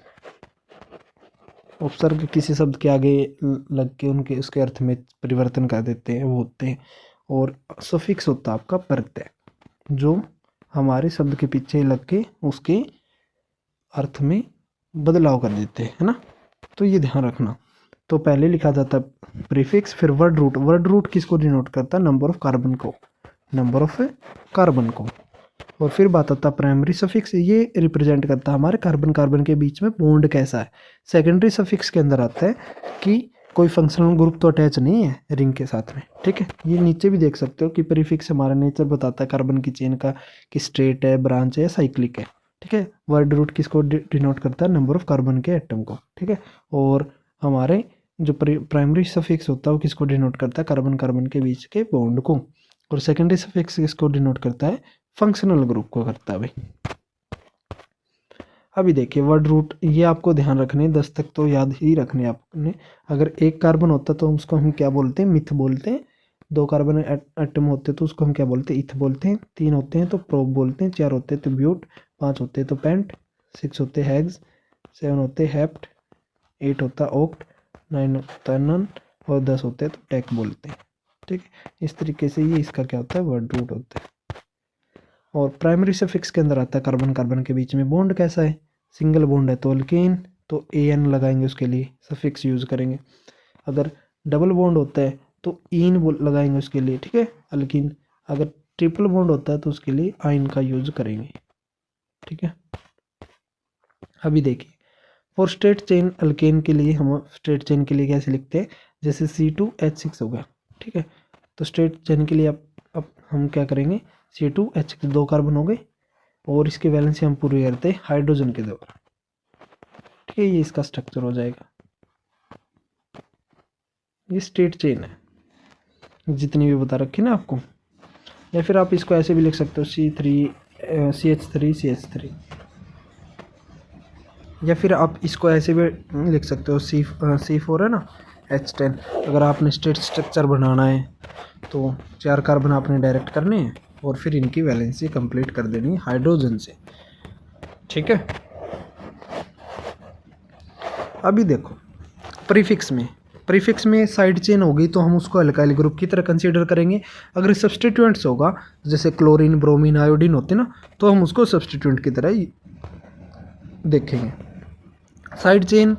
उपसर्ग किसी शब्द के आगे लग के उनके उसके अर्थ में परिवर्तन कर देते हैं, वो होते हैं। और सफिक्स होता है आपका प्रत्यय, जो हमारे शब्द के पीछे लग के उसके अर्थ में बदलाव कर देते हैं, है ना। तो ये ध्यान रखना। तो पहले लिखा जाता है प्रीफिक्स, फिर वर्ड रूट। वर्ड रूट किसको डिनोट करता है, नंबर ऑफ कार्बन को, नंबर ऑफ कार्बन को। और फिर बात आता है प्राइमरी सफिक्स, ये रिप्रेजेंट करता है हमारे कार्बन कार्बन के बीच में बॉन्ड कैसा है। सेकेंडरी सफिक्स के अंदर आता है कि कोई फंक्शनल ग्रुप तो अटैच नहीं है रिंग के साथ में। ठीक है, ये नीचे भी देख सकते हो कि प्रीफिक्स हमारा नेचर बताता है कार्बन की चेन का, कि स्ट्रेट है, ब्रांच है, साइक्लिक है। ठीक है, वर्ड रूट किसको डिनोट करता है, नंबर ऑफ कार्बन के एटम को। ठीक है, और हमारे जो प्राइमरी सफिक्स होता है वो किसको डिनोट करता है, कार्बन कार्बन के बीच के बॉन्ड को। और सेकेंडरी सफिक्स किसको डिनोट करता है, फंक्शनल ग्रुप को करता है भाई। अभी देखिए वर्ड रूट, ये आपको ध्यान रखने, 10 तक तो याद ही रखने आपने। अगर एक कार्बन होता तो उसको हम क्या बोलते हैं, मिथ बोलते हैं। 2 कार्बन एटम होते तो उसको हम क्या बोलते हैं, इथ बोलते हैं। 3 होते हैं तो प्रोप बोलते हैं। 4 होते हैं तो ब्यूट। 5 होते हैं तो पेंट। 6 होते हैं हेक्स। 7 होते हैं हेप्ट। 8 होता है ऑक्ट। 9 होता है नन। और 10 होते हैं तो टेक बोलते हैं। ठीक है, इस तरीके से ये इसका क्या होता है, वर्ड रूट होता है। और प्राइमरी सफिक्स के अंदर आता है कार्बन कार्बन के बीच में बॉन्ड कैसा है, सिंगल बॉन्ड है तो अल्केन, तो एन लगाएंगे उसके लिए, सफिक्स यूज करेंगे। अगर डबल बॉन्ड होता है तो इन लगाएंगे उसके लिए। ठीक है, अल्किन। अगर ट्रिपल बॉन्ड होता है तो उसके लिए आइन का यूज करेंगे। ठीक है, अभी देखिए फॉर स्ट्रेट चेन अल्केन के लिए हम स्ट्रेट चेन के लिए कैसे लिखते हैं, जैसे C2H6 हो गया। ठीक है, तो स्ट्रेट चेन के लिए अब हम क्या करेंगे, C2H6 2 कार्बन हो गए, और इसके वैलेंसी हम पूरी करते हैं हाइड्रोजन के द्वारा। ठीक है, ये इसका स्ट्रक्चर हो जाएगा। ये स्ट्रेट चेन है जितनी भी बता रखी ना आपको। या फिर आप इसको ऐसे भी लिख सकते हो CH3 या फिर आप इसको ऐसे भी लिख सकते हो C4 है ना H10। अगर आपने स्टेट स्ट्रक्चर बनाना है तो 4 कार्बन आपने डायरेक्ट करने हैं और फिर इनकी वैलेंसी कंप्लीट कर देनी है हाइड्रोजन से, ठीक है। अभी देखो प्रीफिक्स में साइड चेन होगी तो हम उसको अल्काइल ग्रुप की तरह कंसीडर करेंगे। अगर सब्स्टिट्यूएंट्स होगा जैसे क्लोरीन, ब्रोमीन, आयोडीन होते ना, तो हम उसको सब्स्टिट्यूएंट की तरह ही देखेंगे। साइड चेन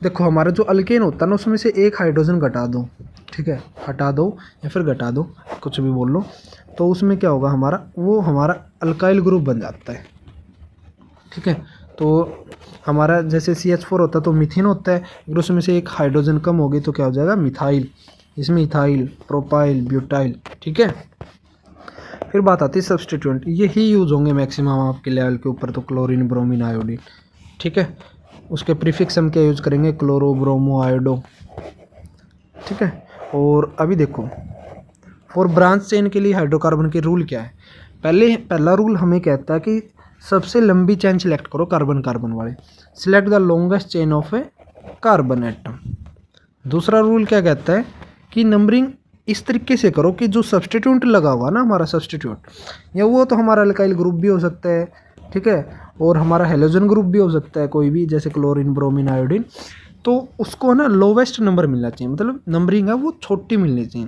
देखो, हमारा जो अल्केन होता है ना उसमें से एक हाइड्रोजन घटा दो, ठीक है, हटा दो या फिर घटा दो, कुछ भी बोल लो, तो उसमें क्या होगा हमारा अल्काइल ग्रुप बन जाता है, ठीक है। तो हमारा जैसे CH4 होता है तो मिथेन होता है, अगर उसमें से एक हाइड्रोजन कम होगी तो क्या हो जाएगा मिथाइल, इसमें इथाइल, प्रोपाइल, ब्यूटाइल, ठीक है। फिर बात आती है सब्स्टिट्यूएंट, यही यूज़ होंगे मैक्सिमम आपके लेवल के ऊपर, तो क्लोरीन, ब्रोमीन, आयोडीन, ठीक है। उसके प्रीफिक्स हम क्या यूज़ करेंगे, क्लोरो, ब्रोमो, आयोडो, ठीक है। और अभी देखो फॉर ब्रांच चेन के लिए हाइड्रोकार्बन के रूल क्या है। पहला रूल हमें कहता है कि सबसे लंबी चेन सिलेक्ट करो कार्बन कार्बन वाले, select the longest chain of a carbon atom. दूसरा रूल क्या कहता है कि नंबरिंग इस तरीके से करो कि जो सब्स्टिट्यूएंट लगा हुआ ना हमारा सब्स्टिट्यूएंट, या वो तो हमारा अल्काइल ग्रुप भी हो सकता है, ठीक है, और हमारा हेलोजन ग्रुप भी हो सकता है कोई भी, जैसे क्लोरीन, ब्रोमीन, आयोडीन, तो उसको ना लोवेस्ट नंबर मिलना चाहिए, मतलब नंबरिंग है वो छोटी मिलनी चाहिए।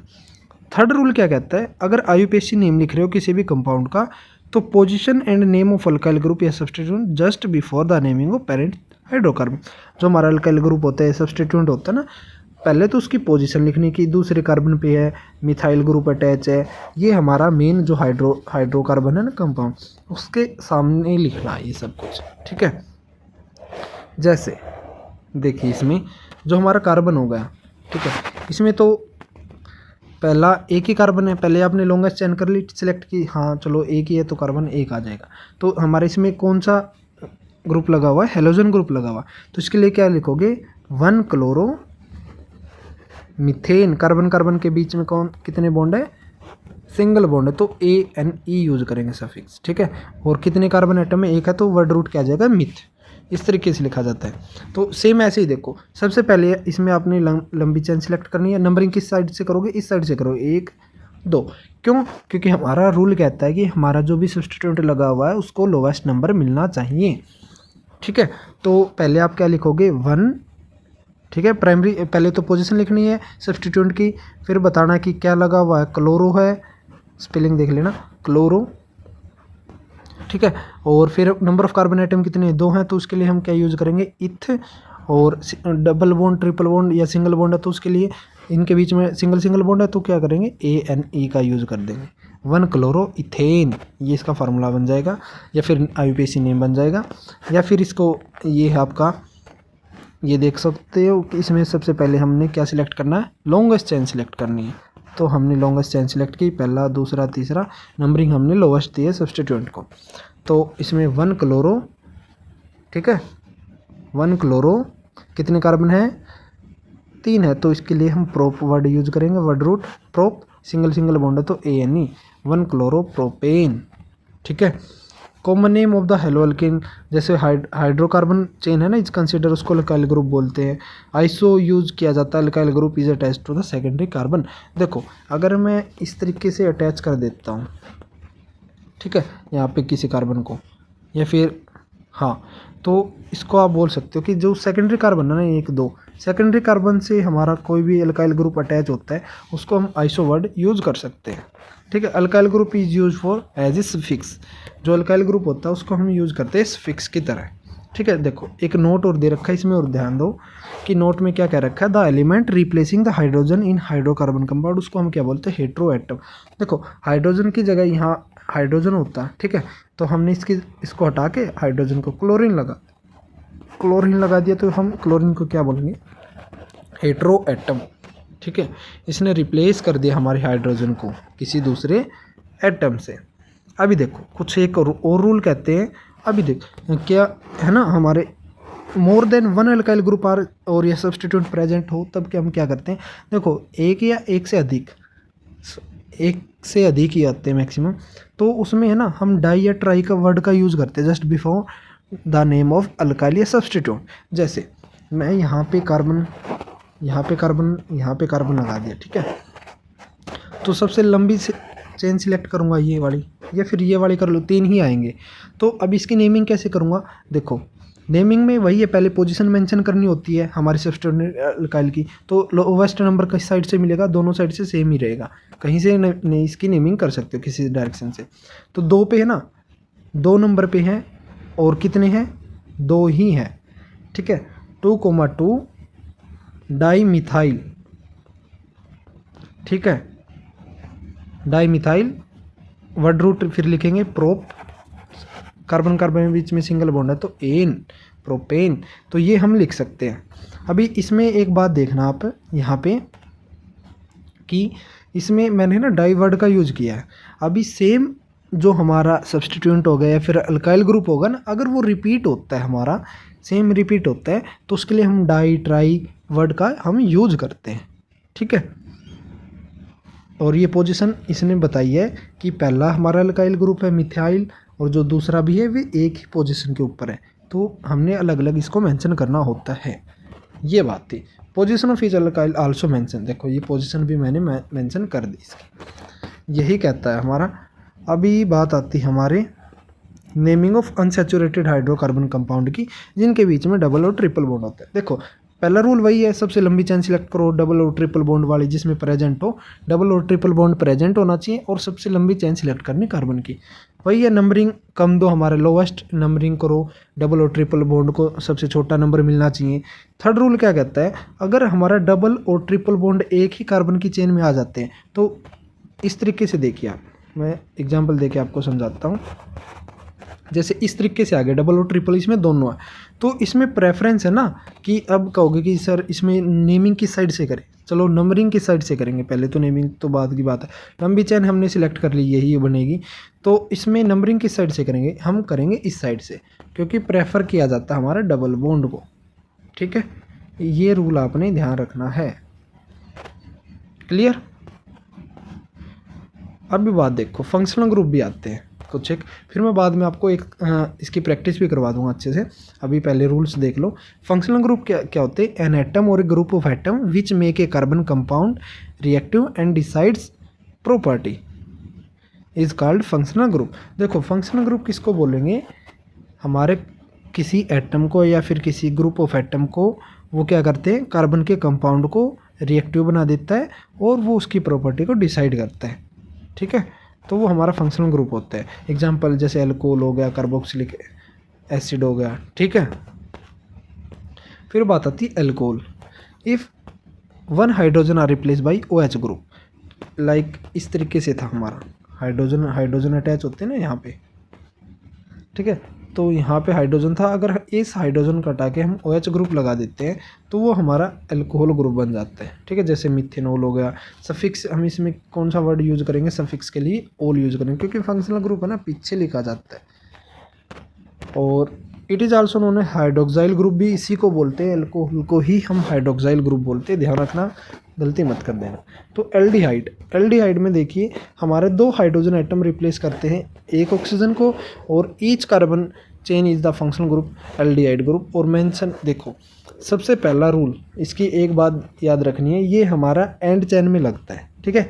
थर्ड रूल क्या कहता है, अगर IUPAC नेम लिख रहे हो किसी भी कंपाउंड का, तो position and name of alkyl group या substituent just before the naming of parent hydrocarbon. जो हमारा अल्काइल ग्रुप होता है, सब्स्टिट्यूएंट होता है ना, पहले तो उसकी पोजीशन लिखनी की, दूसरे कार्बन पे है मिथाइल ग्रुप अटैच है, ये हमारा मेन जो हाइड्रोकार्बन है ना कंपाउंड, उसके सामने लिखना है ये सब कुछ, ठीक है। जैसे देखिए इसमें जो हमारा कार्बन हो गया, ठीक है, इसमें तो पहला एक ही कार्बन है, पहले आपने लॉन्गेस्ट चेन कर ली, सिलेक्ट की, हाँ चलो एक ही है तो कार्बन एक आ जाएगा। तो हमारे इसमें कौन सा ग्रुप लगा हुआ है, हेलोजन ग्रुप लगा हुआ, तो इसके लिए क्या लिखोगे, 1 क्लोरो मीथेन। कार्बन कार्बन के बीच में कितने बॉन्ड है, सिंगल बॉन्ड है, तो ANE यूज करेंगे सफिक्स, ठीक है। और कितने कार्बन एटम में, एक है, तो वर्ड रूट क्या आ जाएगा, मिथ। इस तरीके से लिखा जाता है। तो सेम ऐसे ही देखो, सबसे पहले इसमें आपने लंबी चेन सिलेक्ट करनी है। नंबरिंग किस साइड से करोगे, इस साइड से करोगे, 1 2, क्यों, क्योंकि हमारा रूल कहता है कि हमारा जो भी सब्स्टिट्यूएंट लगा हुआ है उसको लोवेस्ट नंबर मिलना चाहिए, ठीक है। तो पहले आप क्या लिखोगे, 1, ठीक है, प्राइमरी पहले तो पोजीशन लिखनी है सब्स्टिट्यूएंट की, फिर बताना कि क्या लगा हुआ है, क्लोरो है, स्पेलिंग देख लेना, क्लोरो, ठीक है। और फिर नंबर ऑफ कार्बन आइटम कितने, 2 हैं, तो उसके लिए हम क्या यूज़ करेंगे, इथ। और डबल बॉन्ड, ट्रिपल बॉन्ड या सिंगल बॉन्ड है तो उसके लिए इनके बीच में सिंगल बॉन्ड है तो क्या करेंगे, ANE का यूज़ कर देंगे, 1 क्लोरो इथेन, ये इसका फार्मूला बन जाएगा, या फिर IUPAC नेम बन जाएगा। या फिर इसको ये है आपका, ये देख सकते हो कि इसमें सबसे पहले हमने क्या सिलेक्ट करना है, लॉन्गेस्ट चेन सिलेक्ट करनी है, तो हमने लॉन्गेस्ट चेन सिलेक्ट की, पहला, दूसरा, तीसरा, नंबरिंग हमने लोवेस्ट दी है सब्स्टिट्यूएंट को। तो इसमें 1 क्लोरो, ठीक है, 1 क्लोरो, कितने कार्बन है, 3 है, तो इसके लिए हम प्रोप वर्ड यूज करेंगे, word root prop, single bond है तो ANE, 1 क्लोरो प्रोपेन, ठीक है। Common name of the haloalkane, जैसे हाइड्रोकार्बन चेन है ना, इज कंसिडर, उसको अल्काइल ग्रुप बोलते हैं। आइसो यूज किया जाता है, alkyl group is attach to the secondary carbon. देखो अगर मैं इस तरीके से अटैच कर देता हूँ, ठीक है, यहाँ पे किसी कार्बन को, या फिर हाँ, तो इसको आप बोल सकते हो कि जो सेकेंडरी कार्बन है ना, 1 2 सेकेंडरी कार्बन से हमारा कोई भी अल्काइल ग्रुप अटैच होता है उसको हम आइसो वर्ड यूज़ कर सकते हैं, ठीक है। Alkyl group is use for as a suffix, जो अल्काइल ग्रुप होता है उसको हम यूज़ करते हैं सफिक्स की तरह, ठीक है। देखो एक नोट और दे रखा है इसमें, और ध्यान दो कि नोट में क्या कह रखा है, the element replacing the hydrogen in hydrocarbon compound, उसको हम क्या बोलते हैं, हेट्रो एटम। देखो हाइड्रोजन की जगह यहाँ हाइड्रोजन होता है, ठीक है, तो हमने इसको हटा के हाइड्रोजन को क्लोरीन लगा दिया, तो हम क्लोरीन को क्या बोलेंगे, हेट्रो एटम, ठीक है। इसने रिप्लेस कर दिया हमारे हाइड्रोजन को किसी दूसरे एटम से। अभी देखो कुछ एक और रूल कहते हैं, अभी देख क्या है ना, हमारे more than 1 alkyl group are और या सब्स्टिट्यूएंट प्रेजेंट हो, तब क्या हम क्या करते हैं, देखो एक या एक से अधिक, एक से अधिक ही आते हैं मैक्सिमम, तो उसमें है ना हम डाई या ट्राई का वर्ड का यूज़ करते हैं just before the name of alkyl या सब्सटीट्यूट। जैसे मैं यहाँ पे कार्बन लगा दिया, ठीक है, तो सबसे लंबी चेन सिलेक्ट करूँगा ये वाली, या फिर ये वाली कर लो, 3 ही आएंगे। तो अब इसकी नेमिंग कैसे करूँगा, देखो नेमिंग में वही है, पहले पोजीशन मेंशन करनी होती है हमारी सब्स्टिट्यूट अल्काइल की, तो लोवेस्ट नंबर किस साइड से मिलेगा, दोनों साइड से सेम ही रहेगा, कहीं से नहीं इसकी नेमिंग कर सकते हो किसी डायरेक्शन से। तो 2 पे है ना, 2 नंबर पे हैं, और कितने हैं, 2 ही हैं, ठीक है। 2,2 डाई मिथाइल, ठीक है, डाई मिथाइल वर्ड रूट फिर लिखेंगे प्रोप, कार्बन कार्बन के बीच में सिंगल बॉन्ड है तो एन, प्रोपेन, तो ये हम लिख सकते हैं। अभी इसमें एक बात देखना आप यहाँ पे कि इसमें मैंने ना डाई वर्ड का यूज़ किया है। अभी सेम जो हमारा सब्स्टिट्यूएंट होगा या फिर अल्काइल ग्रुप होगा ना, अगर वो रिपीट होता है, हमारा सेम रिपीट होता है, तो उसके लिए हम डाई ट्राई वर्ड का हम यूज करते हैं, ठीक है। और ये पोजीशन इसने बताई है कि पहला हमारा अल्काइल ग्रुप है मिथाइल, और जो दूसरा भी है वे एक ही पोजीशन के ऊपर है, तो हमने अलग अलग इसको मेंशन करना होता है। ये बात थी। Position of each alkyl also mention, देखो ये पोजीशन भी मैंने मेंशन कर दी इसकी, यही कहता है हमारा। अभी बात आती है हमारे naming of unsaturated hydrocarbon compound की, जिनके बीच में डबल और ट्रिपल बॉन्ड होता है। देखो पहला रूल वही है, सबसे लंबी चेन सिलेक्ट करो डबल और ट्रिपल बॉन्ड वाली जिसमें प्रेजेंट हो, डबल और ट्रिपल बॉन्ड प्रेजेंट होना चाहिए, और सबसे लंबी चेन सिलेक्ट करनी कार्बन की। वही है, नंबरिंग कम दो, हमारे लोवेस्ट नंबरिंग करो, डबल और ट्रिपल बॉन्ड को सबसे छोटा नंबर मिलना चाहिए। थर्ड रूल क्या कहता है, अगर हमारा डबल और ट्रिपल बॉन्ड एक ही कार्बन की चेन में आ जाते हैं, तो इस तरीके से देखिए आप, मैं एग्जाम्पल देके आपको समझाता हूँ। जैसे इस तरीके से आ गया डबल और ट्रिपल, इसमें दोनों है, तो इसमें प्रेफरेंस है ना कि अब कहोगे कि सर इसमें नेमिंग किस साइड से करें, चलो नंबरिंग किस साइड से करेंगे, पहले तो नेमिंग तो बाद की बात है। लंबी चेन हमने सिलेक्ट कर ली, यही बनेगी, तो इसमें नंबरिंग किस साइड से करेंगे, हम करेंगे इस साइड से, क्योंकि प्रेफर किया जाता है हमारा डबल बॉन्ड को, ठीक है। ये रूल आपने ध्यान रखना है, क्लियर। अभी बात देखो, फंक्शनल ग्रुप भी आते हैं कुछ एक, फिर मैं बाद में आपको एक इसकी प्रैक्टिस भी करवा दूंगा अच्छे से। अभी पहले रूल्स देख लो। फंक्शनल ग्रुप क्या होते हैं, एन एटम और a group of atom which make a carbon compound reactive and decides property is called functional group. देखो फंक्शनल ग्रुप किसको बोलेंगे, हमारे किसी एटम को या फिर किसी ग्रुप ऑफ एटम को वो क्या करते हैं, कार्बन के कंपाउंड को रिएक्टिव बना देता है और वो उसकी प्रॉपर्टी को डिसाइड करता है, ठीक है, तो वो हमारा फंक्शनल ग्रुप होता है। एग्जांपल जैसे अल्कोहल हो गया, कार्बोक्सिलिक एसिड हो गया, ठीक है। फिर बात आती है alcohol, if 1 hydrogen are replace by OH group, like इस तरीके से था हमारा, हाइड्रोजन अटैच होते हैं ना यहाँ पे, ठीक है, तो यहाँ पे हाइड्रोजन था, अगर इस हाइड्रोजन को हटा के हम OH ग्रुप लगा देते हैं तो वो हमारा अल्कोहल ग्रुप बन जाता है, ठीक है। जैसे मिथेनॉल हो गया, सफिक्स हम इसमें कौन सा वर्ड यूज़ करेंगे, सफिक्स के लिए ओल यूज़ करेंगे, क्योंकि फंक्शनल ग्रुप है ना, पीछे लिखा जाता है। और इट इज़ आल्सो नोन है हाइड्रोक्साइल ग्रुप, भी इसी को बोलते हैं, अल्कोहल को ही हम हाइड्रोक्साइल ग्रुप बोलते हैं, ध्यान रखना, गलती मत कर देना। तो एल्डिहाइड में देखिए हमारे 2 हाइड्रोजन आइटम रिप्लेस करते हैं एक ऑक्सीजन को, और each carbon chain is the functional group aldehyde group. और मेंशन देखो, सबसे पहला रूल, इसकी एक बात याद रखनी है, ये हमारा एंड चेन में लगता है, ठीक है,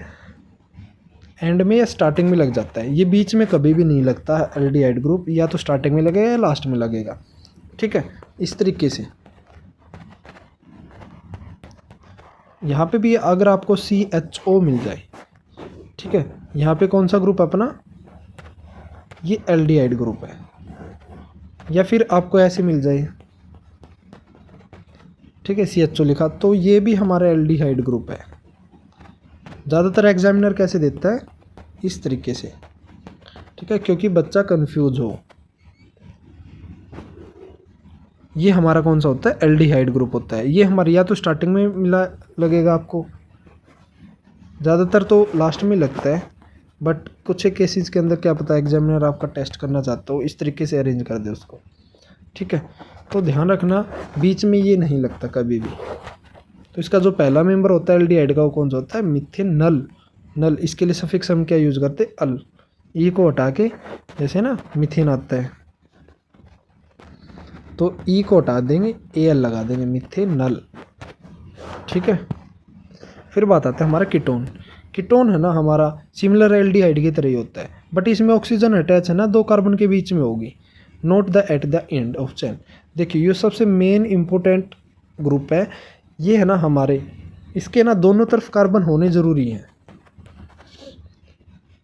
एंड में या स्टार्टिंग में लग जाता है, ये बीच में कभी भी नहीं लगता एल्डिहाइड ग्रुप, या तो स्टार्टिंग में लगेगा या लास्ट में लगेगा, ठीक है। इस तरीके से यहाँ पे भी अगर आपको CHO मिल जाए, ठीक है, यहाँ पे कौन सा ग्रुप अपना, ये एल्डिहाइड ग्रुप है, या फिर आपको ऐसे मिल जाए, ठीक है, CHO लिखा, तो ये भी हमारा एल्डिहाइड ग्रुप है। ज़्यादातर एग्जामिनर कैसे देता है, इस तरीके से, ठीक है, क्योंकि बच्चा कंफ्यूज हो। ये हमारा कौन सा होता है, एल्डिहाइड ग्रुप होता है, ये हमारे या तो स्टार्टिंग में मिला लगेगा आपको, ज़्यादातर तो लास्ट में लगता है, बट कुछ एक केसेस के अंदर क्या पता एग्जामिनर आपका टेस्ट करना चाहता हो, इस तरीके से अरेंज कर दे उसको, ठीक है। तो ध्यान रखना बीच में ये नहीं लगता कभी भी। तो इसका जो पहला मेंबर होता है एल्डिहाइड का, वो कौन सा होता है, मिथेनॉल, नल, इसके लिए सफिक्स हम क्या यूज़ करते हैं, अल। ई को हटा के, जैसे ना मिथेन आता है तो ई को हटा देंगे, ए एल लगा देंगे, मिथेनल। ठीक है। फिर बात आता है हमारा कीटोन। कीटोन है ना हमारा सिमिलर एल्डिहाइड की तरह ही होता है, बट इसमें ऑक्सीजन अटैच है ना 2 कार्बन के बीच में होगी, note the at the end of chain. देखिए ये सबसे मेन इंपॉर्टेंट ग्रुप है, ये है ना हमारे, इसके ना दोनों तरफ कार्बन होने ज़रूरी हैं।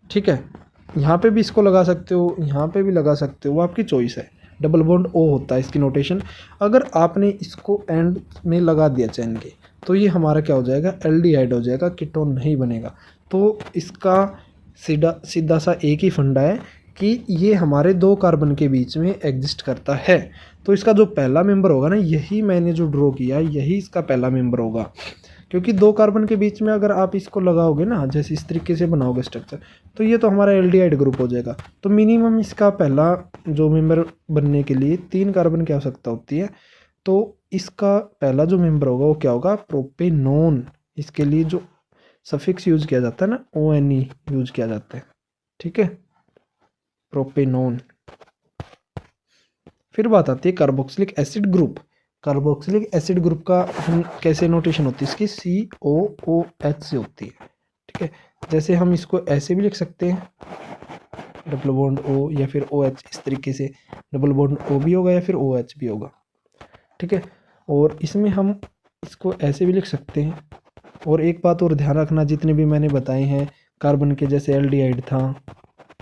ठीक है, यहाँ पे भी इसको लगा सकते हो, यहाँ पे भी लगा सकते हो, वो आपकी चॉइस है। डबल बॉन्ड ओ होता है इसकी नोटेशन। अगर आपने इसको एंड में लगा दिया चैन के, तो ये हमारा क्या हो जाएगा, एल्डिहाइड हो जाएगा, कीटोन नहीं बनेगा। तो इसका सीधा सीधा सा एक ही फंडा है कि ये हमारे 2 कार्बन के बीच में एग्जिस्ट करता है। तो इसका जो पहला मेंबर होगा ना, यही मैंने जो ड्रॉ किया है, यही इसका पहला मेंबर होगा। क्योंकि 2 कार्बन के बीच में अगर आप इसको लगाओगे ना, जैसे इस तरीके से बनाओगे स्ट्रक्चर, तो ये तो हमारा एल्डिहाइड ग्रुप हो जाएगा। तो मिनिमम इसका पहला जो मेंबर बनने के लिए 3 कार्बन की आवश्यकता होती है। तो इसका पहला जो मेंबर होगा वो क्या होगा, प्रोपेनोन। इसके लिए जो सफिक्स यूज किया जाता है ना, ONE यूज किया जाता है। ठीक है, प्रोपेनोन। फिर बात आती है carboxylic acid group. Carboxylic acid group का हम कैसे नोटेशन होती है इसकी, COOH से होती है। ठीक है, जैसे हम इसको ऐसे भी लिख सकते हैं, डबल बॉन्ड O या फिर OH, इस तरीके से डबल बॉन्ड O भी होगा या फिर OH भी होगा। ठीक है, और इसमें हम इसको ऐसे भी लिख सकते हैं। और एक बात और ध्यान रखना, जितने भी मैंने बताए हैं कार्बन के, जैसे एल्डिहाइड था,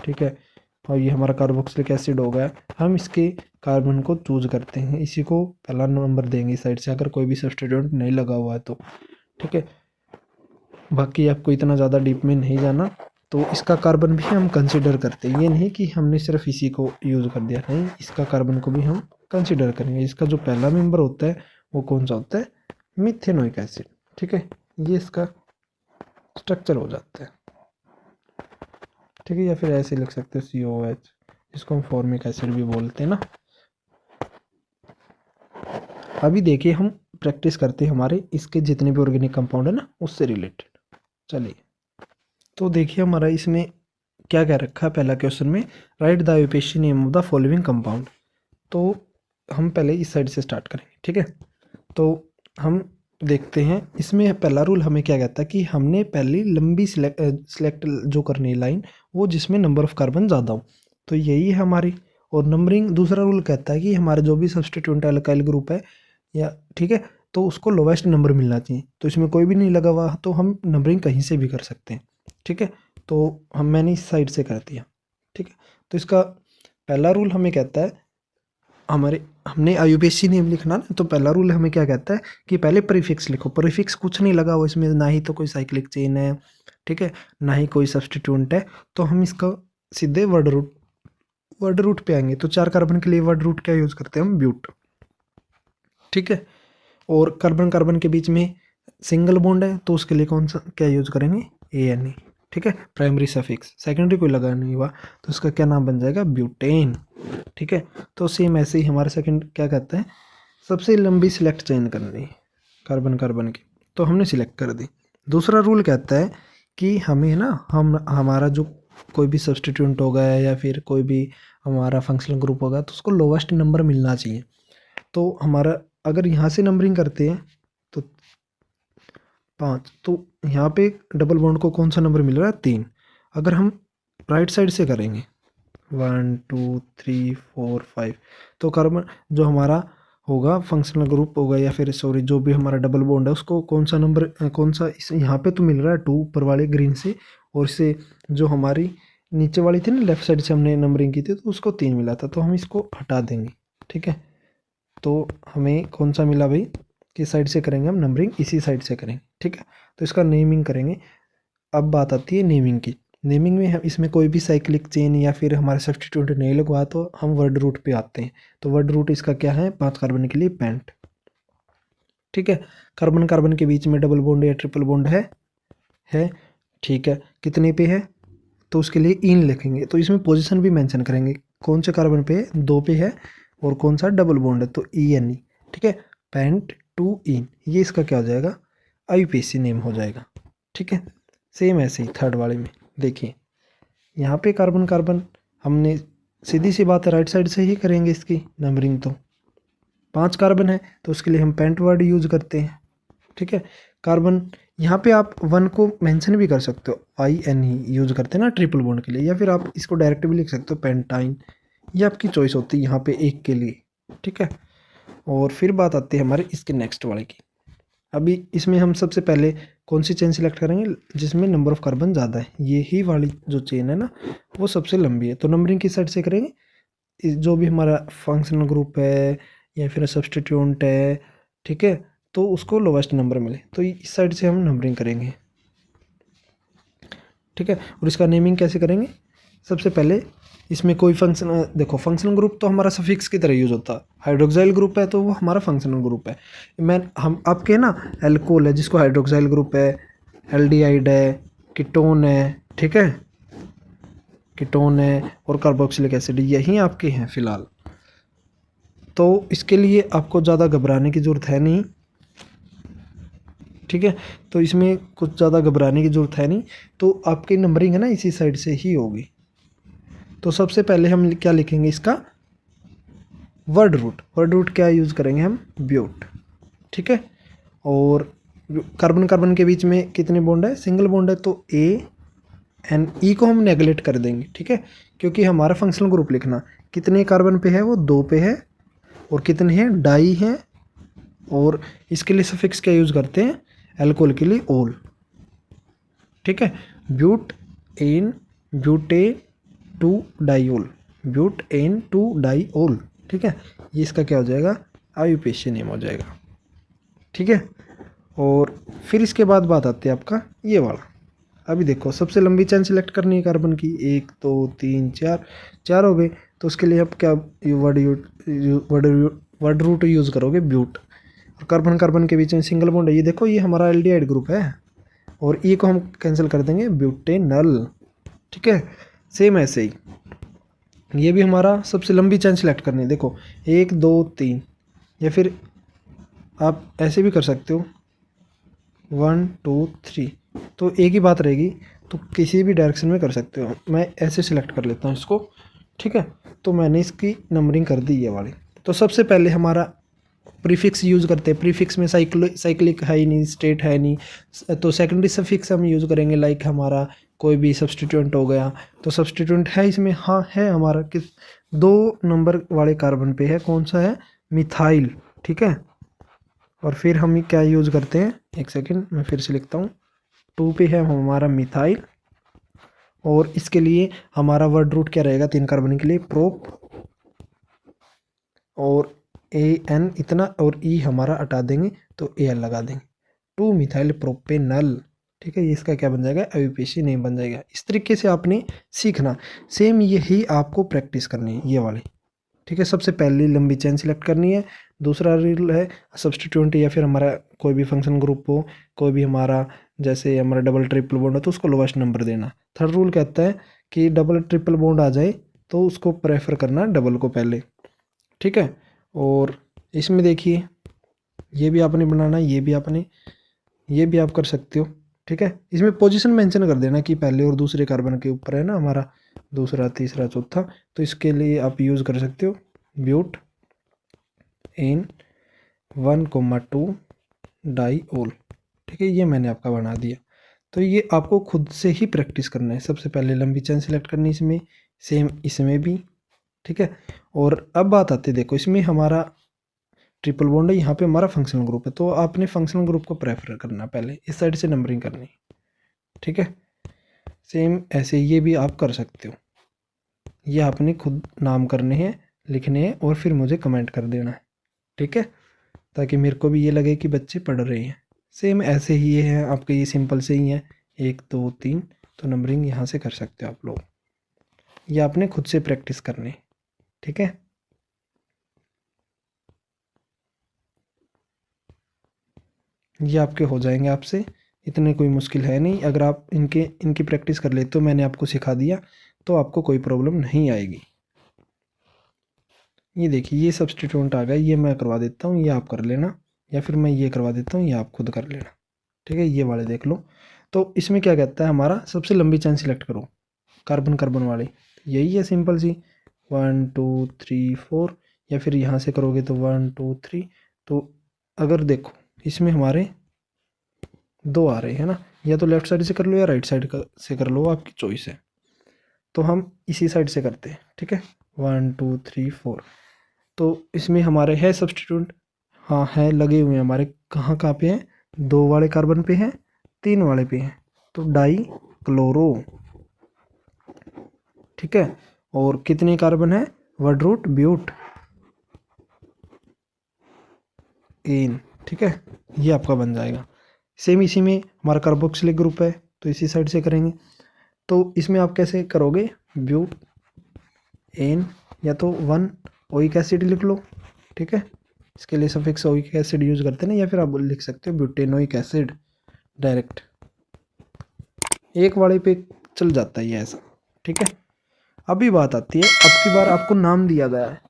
ठीक है, और ये हमारा कार्बोक्सिलिक एसिड हो गया, हम इसके कार्बन को चूज करते हैं, इसी को पहला नंबर देंगे इस साइड से, अगर कोई भी सब्स्टिट्यूएंट नहीं लगा हुआ है तो। ठीक है, बाकी आपको इतना ज़्यादा डीप में नहीं जाना। तो इसका कार्बन भी हम कंसिडर करते हैं, ये नहीं कि हमने सिर्फ इसी को यूज़ कर दिया, नहीं, इसका कार्बन को भी हम कंसिडर करेंगे। इसका जो पहला मेंबर होता है वो कौन सा होता है, मिथेनोइक एसिड। ठीक है, ये इसका स्ट्रक्चर हो जाता है। ठीक है, या फिर ऐसे लिख सकते हैं COH, जिसको हम फॉर्मिक एसिड भी बोलते हैं ना। अभी देखिए हम प्रैक्टिस करते हैं हमारे इसके जितने भी ऑर्गेनिक कंपाउंड है ना उससे रिलेटेड। चलिए, तो देखिए हमारा इसमें क्या क्या रखा है। पहला क्वेश्चन में right the IUPAC name of the following compound. तो हम पहले इस साइड से स्टार्ट करेंगे। ठीक है, तो हम देखते हैं इसमें पहला रूल हमें क्या कहता है कि हमने पहली लंबी सिलेक्ट जो करनी है लाइन, वो जिसमें नंबर ऑफ कार्बन ज़्यादा हो, तो यही है हमारी। और नंबरिंग दूसरा रूल कहता है कि हमारा जो भी सब्स्टिट्यूएंट अल्काइल ग्रुप है या, ठीक है, तो उसको लोवेस्ट नंबर मिलना चाहिए। तो इसमें कोई भी नहीं लगा हुआ, तो हम नंबरिंग कहीं से भी कर सकते हैं। ठीक है, तो मैंने इस साइड से कर दिया। ठीक है, तो इसका पहला रूल हमें कहता है, हमने आईयूपीएसी नेम लिखना ना, तो पहला रूल हमें क्या कहता है कि पहले प्रीफिक्स लिखो। प्रीफिक्स कुछ नहीं लगा हुआ इसमें, ना ही तो कोई साइक्लिक चेन है, ठीक है, ना ही कोई सब्स्टिट्यूएंट है। तो हम इसका सीधे वर्ड रूट पे आएंगे। तो 4 कार्बन के लिए वर्ड रूट क्या यूज़ करते हैं हम, ब्यूट। ठीक है, और कार्बन कार्बन के बीच में सिंगल बॉन्ड है, तो उसके लिए कौन सा क्या यूज़ करेंगे, ANE। ठीक है, प्राइमरी सफिक्स, सेकेंडरी कोई लगा नहीं हुआ, तो उसका क्या नाम बन जाएगा, ब्यूटेन। ठीक है, तो सेम ऐसे ही हमारा सेकंड क्या कहता है, सबसे लंबी सिलेक्ट चेन करनी है कार्बन कार्बन की, तो हमने सिलेक्ट कर दी। दूसरा रूल कहता है कि हमें ना हमारा जो कोई भी सब्स्टिट्यूएंट होगा या फिर कोई भी हमारा फंक्शनल ग्रुप होगा, तो उसको लोवेस्ट नंबर मिलना चाहिए। तो हमारा अगर यहाँ से नंबरिंग करते हैं तो 5, तो यहाँ पे डबल बॉन्ड को कौन सा नंबर मिल रहा है, 3। अगर हम राइट साइड से करेंगे 1 2 3 4 5, तो कार्बन जो हमारा होगा फंक्शनल ग्रुप होगा, या फिर सॉरी जो भी हमारा डबल बॉन्ड है उसको कौन सा नंबर, कौन सा इस यहाँ पे तो मिल रहा है 2 ऊपर वाले ग्रीन से, और इससे जो हमारी नीचे वाली थी ना लेफ्ट साइड से हमने नंबरिंग की थी, तो उसको 3 मिला था, तो हम इसको हटा देंगे। ठीक है, तो हमें कौन सा मिला भाई, किस साइड से करेंगे हम नंबरिंग, इसी साइड से करेंगे। ठीक है, तो इसका नेमिंग करेंगे। अब बात आती है नेमिंग की। नेमिंग में हम इसमें कोई भी साइक्लिक चेन या फिर हमारे सब्स्टिट्यूएंट नहीं लगवा, तो हम वर्ड रूट पे आते हैं। तो वर्ड रूट इसका क्या है, 5 कार्बन के लिए पेंट। ठीक है, कार्बन कार्बन के बीच में डबल बॉन्ड या ट्रिपल बॉन्ड है। ठीक है, कितने पे है, तो उसके लिए इन लिखेंगे। तो इसमें पोजीशन भी मेंशन करेंगे, कौन से कार्बन पे है, 2 पे है, और कौन सा डबल बॉन्ड है, तो ENE। ठीक है, पेंट टू इन, ये इसका क्या हो जाएगा, आईयूपीएसी नेम हो जाएगा। ठीक है, सेम ऐसे ही थर्ड वाले में देखिए, यहाँ पे कार्बन कार्बन हमने सीधी सी बात है राइट साइड से ही करेंगे इसकी नंबरिंग। तो 5 कार्बन है तो उसके लिए हम पेंट वर्ड यूज करते हैं, ठीक है। कार्बन यहाँ पे आप 1 को मेंशन भी कर सकते हो, INE यूज करते हैं ना ट्रिपल बॉन्ड के लिए, या फिर आप इसको डायरेक्ट भी लिख सकते हो पेंटाइन, ये आपकी चॉइस होती है यहाँ पे एक के लिए, ठीक है। और फिर बात आती है हमारे इसके नेक्स्ट वाले की। अभी इसमें हम सबसे पहले कौन सी चेन सिलेक्ट करेंगे जिसमें नंबर ऑफ कार्बन ज़्यादा है, ये ही वाली जो चेन है ना वो सबसे लंबी है। तो नंबरिंग किस साइड से करेंगे, जो भी हमारा फंक्शनल ग्रुप है या फिर सब्स्टिट्यूएंट है, ठीक है, तो उसको लोवेस्ट नंबर मिले तो इस साइड से हम नंबरिंग करेंगे, ठीक है। और इसका नेमिंग कैसे करेंगे, सबसे पहले इसमें कोई फंक्शन, देखो फंक्शनल ग्रुप तो हमारा सफिक्स की तरह यूज होता है, हाइड्रोक्साइल ग्रुप है तो वो हमारा फंक्शनल ग्रुप है। हम आपके ना एल्कोहल है जिसको हाइड्रोक्साइल ग्रुप है, एल्डिहाइड है, कीटोन है, ठीक है, कीटोन है और कार्बोक्सिलिक एसिड, यही आपके हैं फिलहाल। तो इसके लिए आपको ज़्यादा घबराने की ज़रूरत है नहीं, ठीक है। तो इसमें कुछ ज़्यादा घबराने की ज़रूरत है नहीं, तो आपकी नंबरिंग है ना इसी साइड से ही होगी। तो सबसे पहले हम क्या लिखेंगे, इसका वर्ड रूट क्या यूज़ करेंगे हम, ब्यूट, ठीक है। और कार्बन कार्बन के बीच में कितने बॉन्ड है, सिंगल बॉन्ड है, तो ANE को हम नेगलेक्ट कर देंगे, ठीक है, क्योंकि हमारा फंक्शनल ग्रुप लिखना कितने कार्बन पे है, वो 2 पे है, और कितने हैं, डाई हैं, और इसके लिए सफिक्स क्या यूज़ करते हैं, अल्कोहल के लिए ओल, ठीक है, butane butane 2 diol, butane 2 diol, ठीक है। ये इसका क्या हो जाएगा, आयुपेशीय नेम हो जाएगा, ठीक है। और फिर इसके बाद बात आती है आपका ये वाला। अभी देखो सबसे लंबी चेन सिलेक्ट करनी है कार्बन की, 1 2 3 4 हो गए, तो उसके लिए आप क्या वर्ड रूट यूज़ करोगे, ब्यूट। और कार्बन कार्बन के बीच में सिंगल बॉन्ड है, ये देखो ये हमारा एल्डिहाइड ग्रुप है, और E को हम कैंसिल कर देंगे, ब्यूटेनल, ठीक है। सेम ऐसे ही ये भी हमारा सबसे लंबी चेन सिलेक्ट करनी है, देखो 1 2 3, या फिर आप ऐसे भी कर सकते हो 1 2 3, तो एक ही बात रहेगी, तो किसी भी डायरेक्शन में कर सकते हो। मैं ऐसे सिलेक्ट कर लेता हूँ इसको, ठीक है। तो मैंने इसकी नंबरिंग कर दी ये वाली। तो सबसे पहले हमारा प्रीफिक्स यूज़ करते हैं, प्रीफिक्स में साइक्लिक है ही नहीं, स्टेट है नहीं, तो सेकेंडरी सफिक्स हम यूज़ करेंगे, लाइक हमारा कोई भी सब्स्टिट्यूएंट हो गया, तो सब्स्टिट्यूएंट है इसमें, हाँ है हमारा किस 2 नंबर वाले कार्बन पे है, कौन सा है, मिथाइल, ठीक है। और फिर हम क्या यूज़ करते हैं, एक सेकेंड मैं फिर से लिखता हूँ, 2 पे है हमारा मिथाइल, और इसके लिए हमारा वर्ड रूट क्या रहेगा 3 कार्बन के लिए, प्रोप, और AN इतना, और E हमारा हटा देंगे तो AL लगा देंगे, 2 मिथाइल प्रोपेनल, ठीक है। ये इसका क्या बन जाएगा, अविपेशी नेम बन जाएगा। इस तरीके से आपने सीखना, सेम यही आपको प्रैक्टिस करनी है ये वाली, ठीक है। सबसे पहले लंबी चेन सिलेक्ट करनी है, दूसरा रूल है सब्स्टिट्यूएंट या फिर हमारा कोई भी फंक्शन ग्रुप हो, कोई भी हमारा जैसे हमारा डबल ट्रिपल बॉन्ड हो तो उसको लोवेस्ट नंबर देना। थर्ड रूल कहता है कि डबल ट्रिपल बॉन्ड आ जाए तो उसको प्रेफर करना डबल को पहले, ठीक है। और इसमें देखिए ये भी आपने बनाना, ये भी आप कर सकते हो, ठीक है। इसमें पोजीशन मेंशन कर देना कि पहले और दूसरे कार्बन के ऊपर है ना हमारा दूसरा तीसरा चौथा, तो इसके लिए आप यूज़ कर सकते हो ब्यूट इन 1,2 डाइओल, ठीक है। ये मैंने आपका बना दिया। तो ये आपको खुद से ही प्रैक्टिस करना है। सबसे पहले लंबी चेन सिलेक्ट करनी इसमें, सेम इसमें भी, ठीक है। और अब बात आती है, देखो इसमें हमारा ट्रिपल बॉन्ड है, यहाँ पे हमारा फंक्शनल ग्रुप है, तो आपने फंक्शनल ग्रुप को प्रेफर करना, पहले इस साइड से नंबरिंग करनी, ठीक है। सेम ऐसे ये भी आप कर सकते हो, ये आपने खुद नाम करने हैं, लिखने हैं, और फिर मुझे कमेंट कर देना है, ठीक है, ताकि मेरे को भी ये लगे कि बच्चे पढ़ रहे हैं। सेम ऐसे ही ये है आपके, ये सिंपल से ही है 1 2 3, तो नंबरिंग यहाँ से कर सकते हो आप लोग, ये आपने खुद से प्रैक्टिस करनी, ठीक है। ये आपके हो जाएंगे आपसे, इतने कोई मुश्किल है नहीं। अगर आप इनकी प्रैक्टिस कर लेते हो, मैंने आपको सिखा दिया, तो आपको कोई प्रॉब्लम नहीं आएगी। ये देखिए ये सब्स्टिट्यूएंट आ गया, ये मैं करवा देता हूँ, ये आप कर लेना, या फिर मैं ये करवा देता हूँ, ये आप खुद कर लेना, ठीक है। ये वाले देख लो। तो इसमें क्या कहता है हमारा, सबसे लंबी चेन सिलेक्ट करो कार्बन कार्बन वाली, यही है सिंपल सी 1 2 3 4, या फिर यहाँ से करोगे तो 1 2 3। तो अगर देखो इसमें हमारे 2 आ रहे हैं ना, या तो लेफ्ट साइड से कर लो या राइट साइड से कर लो, आपकी चॉइस है। तो हम इसी साइड से करते हैं, ठीक है। 1 2 3 4। तो इसमें हमारे है सब्स्टिट्यूट, हाँ है, लगे हुए हैं हमारे, कहाँ कहाँ पे हैं, 2 वाले कार्बन पे हैं, 3 वाले पे हैं, तो डाई क्लोरो, ठीक है। और कितने कार्बन है, वर्ड रूट ब्यूट एन, ठीक है, ये आपका बन जाएगा। सेम इसी में हमारा कार्बोक्सिलिक ग्रुप है, तो इसी साइड से करेंगे। तो इसमें आप कैसे करोगे, ब्यूट एन, या तो 1 ओइक एसिड लिख लो, ठीक है, इसके लिए सफिक्स ओइक एसिड यूज करते हैं ना, या फिर आप लिख सकते हो ब्यूटेनोइक एसिड डायरेक्ट, एक वाले पे चल जाता है ये ऐसा, ठीक है। अभी बात आती है, अब की बार आपको नाम दिया गया है,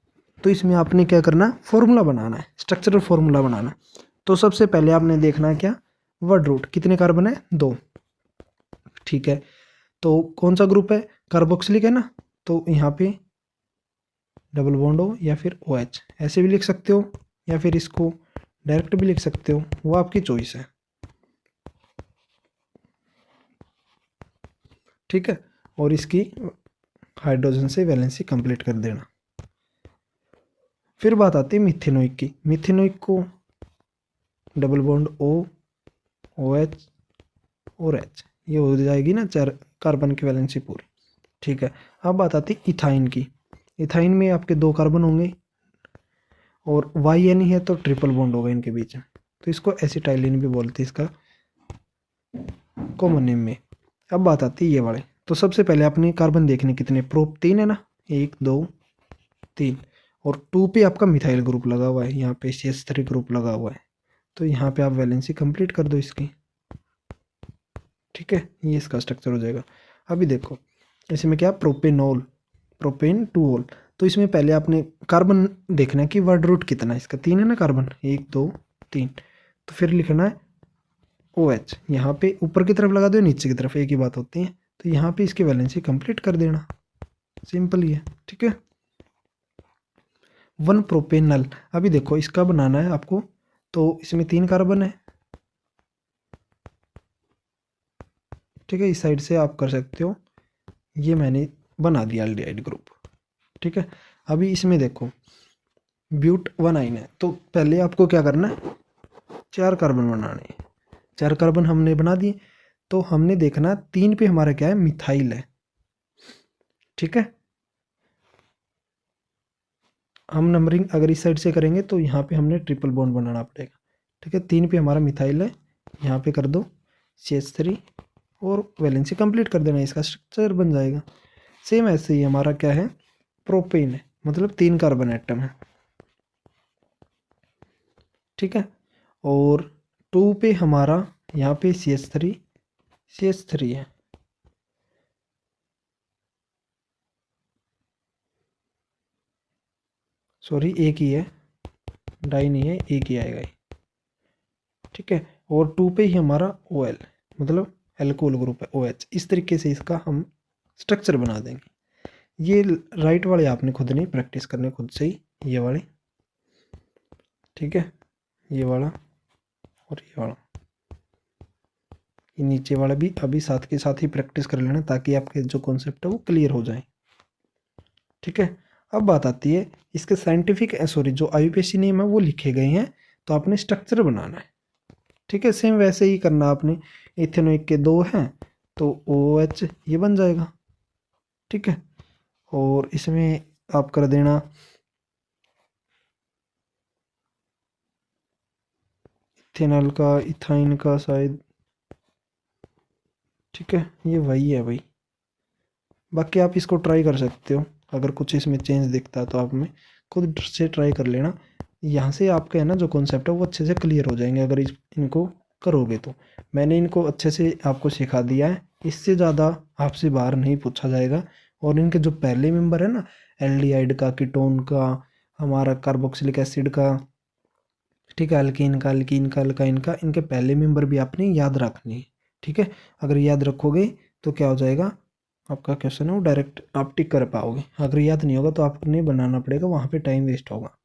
तो इसमें आपने क्या करना है, फॉर्मूला बनाना है, स्ट्रक्चरल फॉर्मूला बनाना है। तो सबसे पहले आपने देखना है क्या, वर्ड रूट, कितने कार्बन है, 2, ठीक है। तो कौन सा ग्रुप है, कार्बोक्सिलिक है ना, तो यहाँ पे डबल बॉन्ड हो या फिर OH, ऐसे भी लिख सकते हो, या फिर इसको डायरेक्ट भी लिख सकते हो, वो आपकी चॉइस है, ठीक है। और इसकी हाइड्रोजन से वैलेंसी कंप्लीट कर देना। फिर बात आती है मिथेनोइक की, मिथेनोइक को डबल बॉन्ड OH और H, ये हो जाएगी ना 4 कार्बन की वैलेंसी पूरी, ठीक है। अब बात आती है इथाइन की, इथाइन में आपके 2 कार्बन होंगे और YN है तो ट्रिपल बॉन्ड होगा इनके बीच में, तो इसको एसिटाइलिन भी बोलते हैं इसका कॉमन नेम में। अब बात आती है ये वाले, तो सबसे पहले अपने कार्बन देखने कितने, प्रोप 3 है ना, 1 2 3, और 2 पे आपका मिथाइल ग्रुप लगा हुआ है, यहाँ पे CH3 ग्रुप लगा हुआ है, तो यहाँ पे आप वैलेंसी कंप्लीट कर दो इसकी, ठीक है, ये इसका स्ट्रक्चर हो जाएगा। अभी देखो इसमें क्या, प्रोपेनॉल, प्रोपेन 2 ओल, तो इसमें पहले आपने कार्बन देखना है कि वर्ड रूट कितना है इसका, 3 है ना कार्बन, 1 2 3, तो फिर लिखना है OH, यहाँ पे ऊपर की तरफ लगा दो, नीचे की तरफ एक ही बात होती है, तो यहाँ पे इसकी वैलेंसी कंप्लीट कर देना, सिंपल ही है, ठीक है। 1 प्रोपेनल, अभी देखो इसका बनाना है आपको, तो इसमें 3 कार्बन है, ठीक है, इस साइड से आप कर सकते हो, ये मैंने बना दिया एल्डिहाइड ग्रुप, ठीक है। अभी इसमें देखो ब्यूट 1 आइन है, तो पहले आपको क्या करना है, 4 कार्बन बनाने हैं, 4 कार्बन हमने बना दिए, तो हमने देखना 3 पे हमारा क्या है, मिथाइल है, ठीक है। हम नंबरिंग अगर इस साइड से करेंगे तो यहाँ पे हमने ट्रिपल बॉन्ड बनाना पड़ेगा, ठीक है। 3 पे हमारा मिथाइल है, यहाँ पे कर दो CH3 और वैलेंसी कंप्लीट कर देना, इसका स्ट्रक्चर बन जाएगा। सेम ऐसे ही हमारा क्या है, प्रोपेन है, मतलब 3 कार्बन एटम है, ठीक है। और 2 पे हमारा यहाँ पे CH3 है, सॉरी एक ही है, डाई नहीं है, एक ही आएगा ये, ठीक है। और 2 पे ही हमारा OL, मतलब एल्कोहल ग्रुप है OH, इस तरीके से इसका हम स्ट्रक्चर बना देंगे। ये राइट वाले आपने खुद नहीं प्रैक्टिस करने, खुद से ही, ये वाले, ठीक है, ये वाला और ये वाला, ये नीचे वाला भी अभी साथ के साथ ही प्रैक्टिस कर लेना, ताकि आपके जो कॉन्सेप्ट है वो क्लियर हो जाए, ठीक है। अब बात आती है इसके साइंटिफिक सॉरी जो IUPAC नेम है वो लिखे गए हैं, तो आपने स्ट्रक्चर बनाना है, ठीक है। सेम वैसे ही करना आपने, इथेनोइक के 2 हैं तो OH ये बन जाएगा, ठीक है। और इसमें आप कर देना इथेनॉल का, इथाइन का शायद, ठीक है, ये वही है भाई। बाकी आप इसको ट्राई कर सकते हो, अगर कुछ इसमें चेंज दिखता है तो आप में खुद से ट्राई कर लेना, यहाँ से आपका है ना जो कॉन्सेप्ट है वो अच्छे से क्लियर हो जाएंगे अगर इनको करोगे तो। मैंने इनको अच्छे से आपको सिखा दिया है, इससे ज़्यादा आपसे बाहर नहीं पूछा जाएगा। और इनके जो पहले मेंबर है ना, एल्डिहाइड का, कीटोन का, हमारा कार्बोक्सिलिक एसिड का, ठीक है, अल्कीन का, अल्कीन का, अल्काइन का, इनके पहले मेंबर भी आपने याद रखने हैं, ठीक है, अगर याद रखोगे तो क्या हो जाएगा, आपका क्वेश्चन है वो डायरेक्ट आप टिक कर पाओगे। अगर याद नहीं होगा तो आपने बनाना पड़ेगा, वहाँ पे टाइम वेस्ट होगा।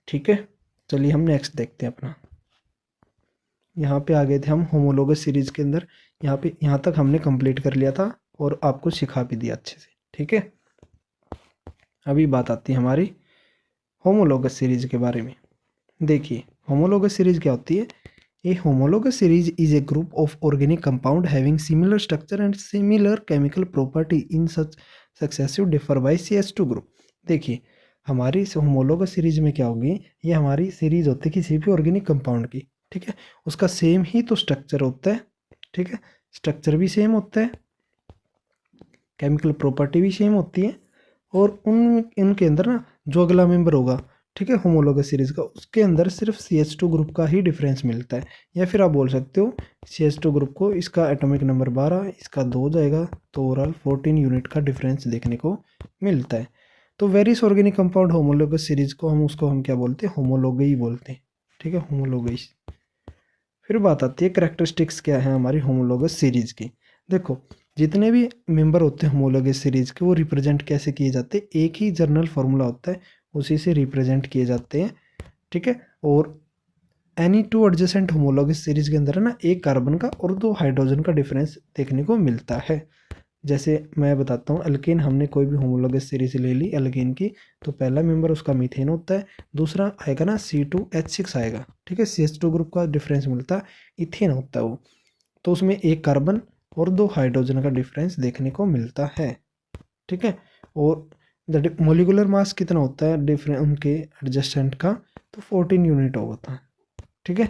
ठीक है, चलिए हम नेक्स्ट देखते हैं अपना। यहाँ पे आ गए थे हम होमोलोगस सीरीज के अंदर। यहाँ तक हमने कंप्लीट कर लिया था और आपको सिखा भी दिया अच्छे से। ठीक है, अभी बात आती है हमारी होमोलोगस सीरीज के बारे में। देखिए होमोलोगस सीरीज क्या होती है। A homologous series is a group of organic compound having similar structure and similar chemical property in such successive differ by CH2 group. देखिए हमारी इस होमोलोगस सीरीज में क्या होगी, ये हमारी सीरीज होती है किसी भी ऑर्गेनिक कंपाउंड की। ठीक है, उसका सेम ही तो स्ट्रक्चर होता है। ठीक है, स्ट्रक्चर भी सेम होता है, केमिकल प्रॉपर्टी भी सेम होती है, और इनके अंदर ना जो अगला मेंबर होगा, ठीक है, होमोलोगस सीरीज का, उसके अंदर सिर्फ CH2 ग्रुप का ही डिफरेंस मिलता है। या फिर आप बोल सकते हो CH2 ग्रुप को इसका एटॉमिक नंबर 12, इसका 2 हो जाएगा, तो ओवरऑल 14 यूनिट का डिफरेंस देखने को मिलता है। तो various organic compound homologous series को हम क्या बोलते हैं, होमोलोगई बोलते हैं। ठीक है, होमोलोगई। फिर बात आती है कैरेक्टरिस्टिक्स क्या है हमारी होमोलोगस सीरीज की। देखो जितने भी मेंबर होते हैं होमोलोगस सीरीज के, वो रिप्रेजेंट कैसे किए जाते हैं, एक ही जर्नल फार्मूला होता है, उसी से रिप्रेजेंट किए जाते हैं। ठीक है, और any two adjacent homologous series के अंदर है ना, एक कार्बन का और 2 हाइड्रोजन का डिफरेंस देखने को मिलता है। जैसे मैं बताता हूँ, अल्केन हमने कोई भी होमोलोगस सीरीज ले ली अल्केन की, तो पहला मेंबर उसका मीथेन होता है, दूसरा आएगा ना C2H6 आएगा। ठीक है, CH2 ग्रुप का डिफरेंस मिलता है, इथेन होता है वो, तो उसमें एक कार्बन और 2 हाइड्रोजन का डिफरेंस देखने को मिलता है। ठीक है, और मोलिकुलर मास कितना होता है डिफरेंट उनके एडजस्टेंट का, तो 14 यूनिट होता है। ठीक है,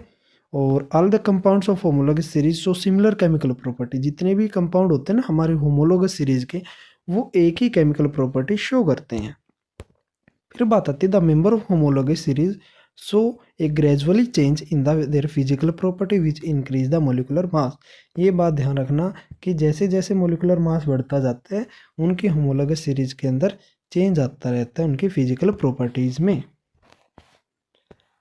और all the compounds of homologous series show similar chemical property. जितने भी कंपाउंड होते हैं ना हमारे होमोलोगस सीरीज के, वो एक ही केमिकल प्रॉपर्टी शो करते हैं। फिर बात आती है the member of homologous series so A gradually change in their physical property which increase the molecular mass. ये बात ध्यान रखना कि जैसे जैसे मोलिकुलर मास बढ़ता जाता है, उनकी होमोलोगस सीरीज के अंदर चेंज आता रहता है उनकी फिजिकल प्रॉपर्टीज में।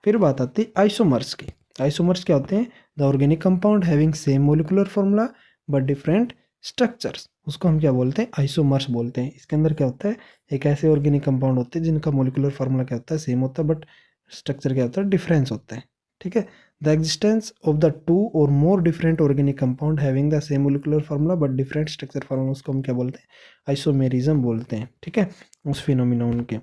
फिर बात आती है आइसोमर्स की। आइसोमर्स क्या होते हैं, the organic compound having same molecular formula but different structures, उसको हम क्या बोलते हैं, आइसोमर्स बोलते हैं। इसके अंदर क्या होता है, एक ऐसे ऑर्गेनिक कंपाउंड होते हैं जिनका मोलिकुलर फार्मूला क्या होता है, सेम होता है, बट स्ट्रक्चर क्या होता है, डिफरेंस होता है। ठीक है, द एग्जिस्टेंस ऑफ द 2 और more different organic compound having the same molecular formula but different structure formula, उसको हम क्या बोलते हैं, आइसोमेरिज्म बोलते हैं। ठीक है, उस फिनोमिनन के।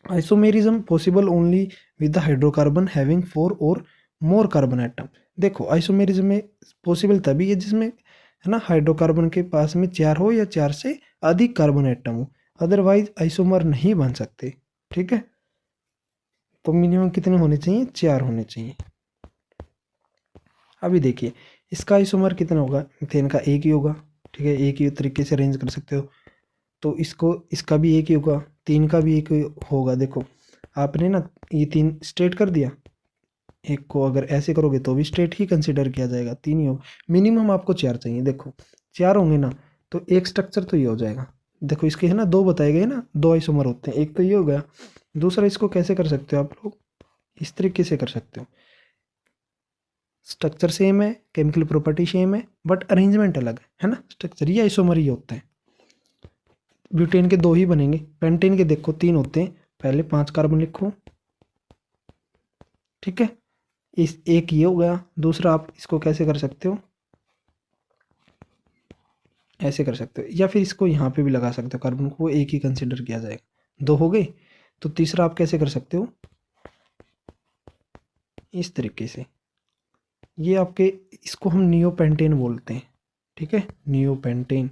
Isomerism possible only with the hydrocarbon having 4 और मोर कार्बन एटम। देखो आइसोमेरिज्म में पॉसिबल तभी है जिसमें है ना हाइड्रोकार्बन के पास में 4 हो या 4 से अधिक कार्बन एटम हो, अदरवाइज आइसोमर नहीं बन सकते। ठीक है, तो मिनिमम कितने होने चाहिए, 4 होने चाहिए। अभी देखिए इसका आइसोमर कितना होगा, मीथेन का एक ही होगा। ठीक है, एक ही तरीके से अरेंज कर सकते हो, तो इसका भी एक ही होगा, 3 का भी एक ही होगा। देखो आपने ना ये 3 स्ट्रेट कर दिया, एक को अगर ऐसे करोगे तो भी स्ट्रेट ही कंसिडर किया जाएगा, 3 ही होगा। मिनिमम आपको 4 चाहिए। देखो 4 होंगे ना तो एक स्ट्रक्चर तो ये हो जाएगा। देखो इसके है ना 2 बताए गए ना, 2 आइसोमर होते हैं, एक तो ये हो गया, दूसरा इसको कैसे कर सकते हो आप लोग, इस तरीके से कर सकते हो, स्ट्रक्चर सेम है, केमिकल प्रॉपर्टी सेम है, बट अरेंजमेंट अलग है ना, स्ट्रक्चर ये आइसोमर ही होता है। ब्यूटेन के 2 ही बनेंगे, पेंटेन के देखो 3 होते हैं, पहले 5 कार्बन लिखो। ठीक है, इस एक ये हो गया, दूसरा आप इसको कैसे कर सकते हो, ऐसे कर सकते हो, या फिर इसको यहाँ पे भी लगा सकते हो, कार्बन को एक ही कंसिडर किया जाएगा। 2 हो गए, तो तीसरा आप कैसे कर सकते हो, इस तरीके से, ये आपके, इसको हम नियोपेंटेन बोलते हैं। ठीक है, नियोपेंटेन,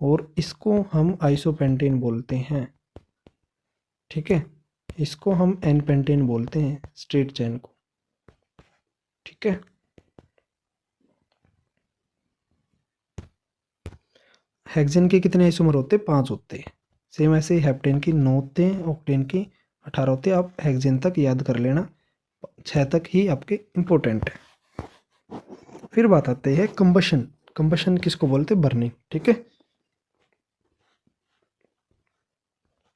और इसको हम आइसोपेंटेन बोलते हैं। ठीक है, इसको हम एन पेंटेन बोलते हैं, स्ट्रेट चेन को। ठीक है, हेक्सेन के कितने आइसोमर होते हैं, 5 होते हैं। सेम ऐसे हेप्टेन की 9 होते हैं, ऑक्टेन की 18 होते हैं। आप हेक्सेन तक याद कर लेना, 6 तक ही आपके इम्पोर्टेंट है। फिर बात आते हैं कंबशन। कंबशन किसको बोलते हैं, बर्निंग। ठीक है,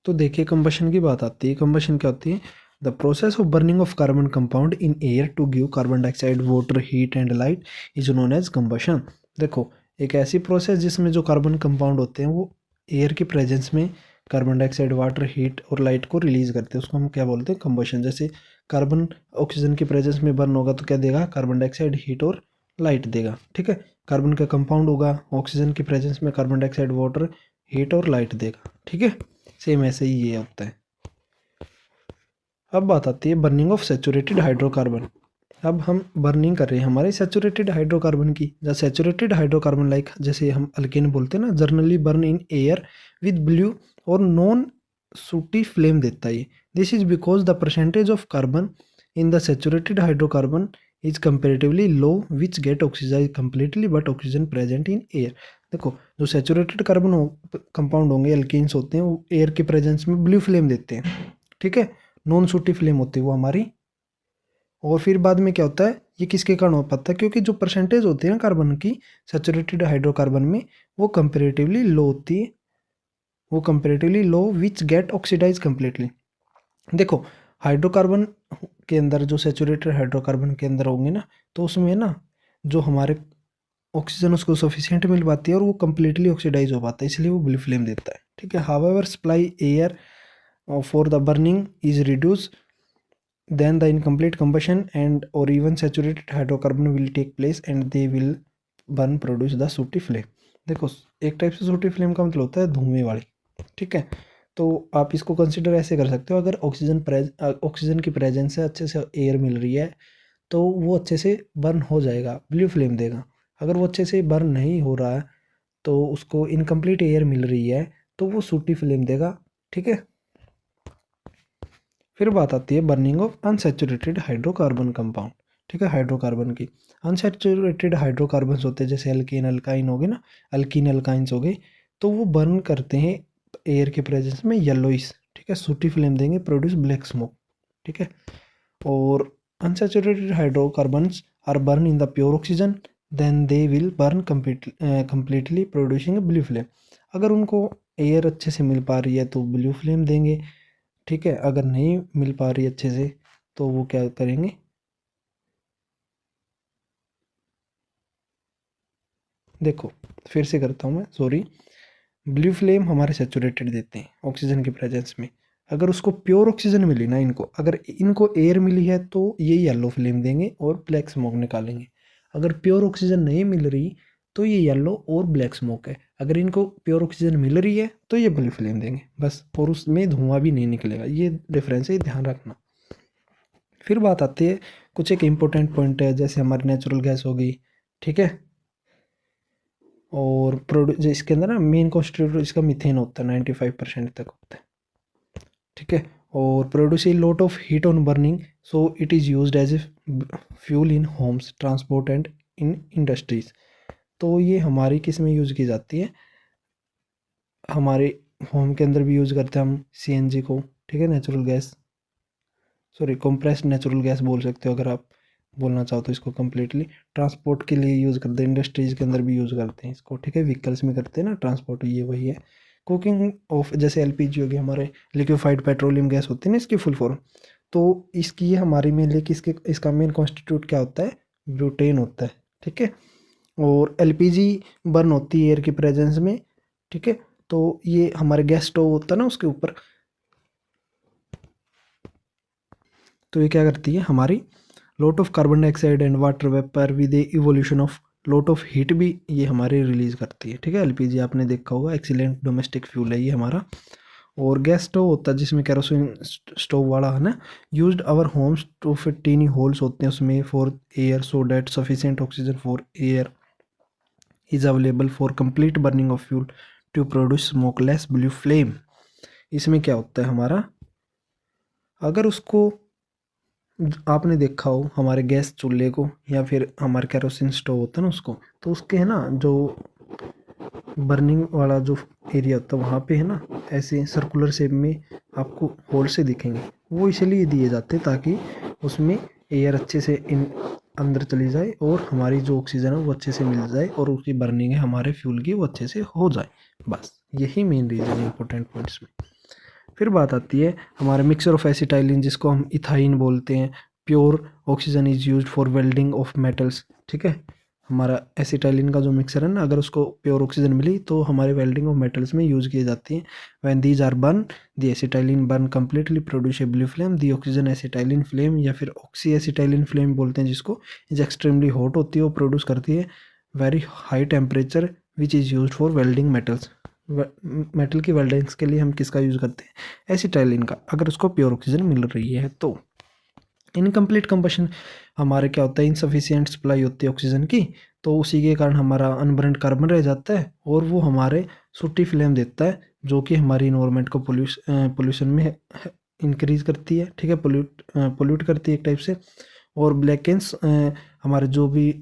तो देखिए कंबशन की बात आती है। कंबशन क्या होती है, the process of burning of carbon compound in air to give carbon dioxide water heat and light is known as combustion. देखो, एक ऐसी प्रोसेस जिसमें जो कार्बन कंपाउंड होते हैं वो एयर के प्रेजेंस में कार्बन डाइऑक्साइड, वाटर, हीट और लाइट को रिलीज करते हैं, उसको हम क्या बोलते हैं? कंबशन। जैसे कार्बन ऑक्सीजन के प्रेजेंस में बर्न होगा तो क्या देगा? कार्बन डाइऑक्साइड, हीट और लाइट देगा। ठीक है, कार्बन का कंपाउंड होगा, ऑक्सीजन के प्रेजेंस में कार्बन डाइऑक्साइड, वाटर, हीट और लाइट देगा। ठीक है, सेम ऐसे ही ये होता है। अब बात आती है बर्निंग ऑफ सैचुरेटेड हाइड्रोकार्बन। अब हम बर्निंग कर रहे हैं हमारे सैचुरेटेड हाइड्रोकार्बन की। द सैचुरेटेड हाइड्रोकार्बन लाइक, जैसे हम अल्केन बोलते हैं ना, generally burn in air with blue और नॉन सूटी फ्लेम देता है। This is because the percentage of carbon in the saturated hydrocarbon is comparatively low which get oxidize completely but oxygen present in air. देखो, जो सैचुरेटेड कार्बन कंपाउंड होंगे, अल्केन्स होते हैं, वो एयर के प्रेजेंस में ब्लू फ्लेम देते हैं। ठीक है, नॉन सूटी फ्लेम होती है वो हमारी। और फिर बाद में क्या होता है, ये किसके कारण हो पाता है? क्योंकि जो परसेंटेज होती है ना कार्बन की सैचुरेटेड हाइड्रोकार्बन में, वो कंपेरेटिवली लो होती है, वो comparatively low which gate oxidise completely. देखो, हाइड्रोकार्बन के अंदर जो सैचुरेटेड हाइड्रोकार्बन के अंदर होंगे ना, तो उसमें ना जो हमारे ऑक्सीजन उसको सफिशिएंट मिल पाती है और वो कंप्लीटली ऑक्सीडाइज हो पाता है, इसलिए वो ब्लू फ्लेम देता है। ठीक है, however supply air for the burning is reduce, then the incomplete combustion and or even saturated hydrocarbon will take place and they will burn produce the sooty flame। देखो, एक टाइप से सूटी फ्लेम का मतलब होता है धुएं वाली। ठीक है, तो आप इसको कंसिडर ऐसे कर सकते हो, अगर ऑक्सीजन की प्रेजेंस से अच्छे से एयर मिल रही है तो वो अच्छे से बर्न हो जाएगा, ब्लू फ्लेम देगा। अगर वो अच्छे से बर्न नहीं हो रहा है तो उसको इनकम्प्लीट एयर मिल रही है तो वो सूटी फ्लेम देगा। ठीक है, फिर बात आती है burning of unsaturated hydrocarbon compound. ठीक है, हाइड्रोकार्बन की अनसैचुरेटेड हाइड्रोकार्बन होते हैं, जैसे अल्कीन अल्काइन हो गए ना, अल्कीन अल्काइंस हो गए, तो वो बर्न करते हैं एयर के प्रेजेंस में येलोइस। ठीक है, सूटी फ्लेम देंगे, प्रोड्यूस ब्लैक स्मोक। ठीक है, और unsaturated hydrocarbons are burn in the pure oxygen, then they will burn completely producing blue flame. अगर उनको एयर अच्छे से मिल पा रही है तो ब्लू फ्लेम देंगे। ठीक है, अगर नहीं मिल पा रही अच्छे से तो वो क्या करेंगे? देखो, फिर से करता हूँ मैं, सॉरी। ब्लू फ्लेम हमारे सैचुरेटेड देते हैं ऑक्सीजन के प्रेजेंस में। अगर उसको प्योर ऑक्सीजन मिली ना, इनको अगर इनको एयर मिली है तो ये येलो फ्लेम देंगे और ब्लैक स्मोक निकालेंगे। अगर प्योर ऑक्सीजन नहीं मिल रही तो ये येलो और ब्लैक स्मोक है। अगर इनको प्योर ऑक्सीजन मिल रही है तो ये ब्लू फ्लेम देंगे बस, और उसमें धुआं भी नहीं निकलेगा। ये डिफरेंस है, ध्यान रखना। फिर बात आती है कुछ एक इम्पोर्टेंट पॉइंट है, जैसे हमारी नेचुरल गैस हो गई। ठीक है, और प्रोड्यूस इसके अंदर ना मेन कॉन्स्टिट्यूट इसका मीथेन होता है, 95% तक होता है। ठीक है, और produce a lot of heat on burning, so it is used as a fuel in homes, transport and in industries. तो ये हमारी किस में यूज़ की जाती है? हमारे होम के अंदर भी यूज़ करते हैं हम सीएनजी को। ठीक है, natural gas, sorry compressed natural gas बोल सकते हो अगर आप बोलना चाहो तो इसको। कम्प्लीटली ट्रांसपोर्ट के लिए यूज़ करते हैं, इंडस्ट्रीज़ के अंदर भी यूज़ करते हैं इसको। ठीक है, व्हीकल्स में करते हैं ना ट्रांसपोर्ट, ये वही है। कुकिंग ऑफ, जैसे एलपीजी हो गई, हमारे लिक्विफाइड पेट्रोलियम गैस होती है ना इसकी फुल फॉर्म, तो इसकी ये हमारी मेनली किसके, इसका मेन कॉन्स्टिट्यूट क्या होता है? ब्यूटेन होता है। ठीक है, और एलपीजी बर्न होती है एयर की प्रेजेंस में। ठीक है, तो ये हमारे गैस स्टोव होता है ना उसके ऊपर, तो ये क्या करती है हमारी lot of carbon dioxide and water vapour with evolution of lot of heat भी ये हमारे रिलीज करती है। ठीक है, एलपीजी आपने देखा होगा, एक्सीलेंट डोमेस्टिक फ्यूल है ये हमारा। और गैस स्टोव होता है जिसमें कैरोसिन स्टोव वाला है ना, used our homes to fit tiny holes होते हैं उसमें for air, so that sufficient oxygen for air is available for complete burning of fuel to produce smokeless blue flame. इसमें क्या होता है हमारा, अगर उसको आपने देखा हो हमारे गैस चूल्हे को या फिर हमारे कैरोसिन स्टोव होता है ना उसको, तो उसके है ना जो बर्निंग वाला जो एरिया होता है वहाँ पे है ना ऐसे सर्कुलर शेप में आपको होल से दिखेंगे। वो इसलिए दिए जाते हैं ताकि उसमें एयर अच्छे से इन अंदर चली जाए और हमारी जो ऑक्सीजन है वो अच्छे से मिल जाए और उसकी बर्निंग है हमारे फ्यूल की वो अच्छे से हो जाए। बस यही मेन रीज़न है इंपॉर्टेंट पॉइंट्स में। फिर बात आती है हमारे मिक्सचर ऑफ एसिटाइलिन, जिसको हम इथाइन बोलते हैं। Pure oxygen is used for welding of metals. ठीक है, हमारा एसिटाइलिन का जो मिक्सचर है ना, अगर उसको प्योर ऑक्सीजन मिली तो हमारे वेल्डिंग ऑफ मेटल्स में यूज किए जाती हैं। When these are burn the acetylene burn completely produce a blue flame. The oxygen acetylene flame या फिर ऑक्सी एसिटाइलिन फ्लेम बोलते हैं जिसको, इज एक्सट्रीमली हॉट होती है, वो प्रोड्यूस करती है very high temperature which is use for welding metals. Metal की वेल्डिंग्स के लिए हम किसका यूज़ करते हैं? एसिटाइलिन का, अगर उसको प्योर ऑक्सीजन मिल रही है तो। इनकम्प्लीट कंबशन हमारे क्या होता है, इनसफिशियंट सप्लाई होती है ऑक्सीजन की, तो उसी के कारण हमारा अनबर्न्ड कार्बन रह जाता है और वो हमारे सूटी फ्लेम देता है, जो कि हमारी इन्वायरमेंट को पोल्यूशन में इंक्रीज करती है। ठीक है, पोल्यूट करती है एक टाइप से। और ब्लैकेंस हमारे जो भी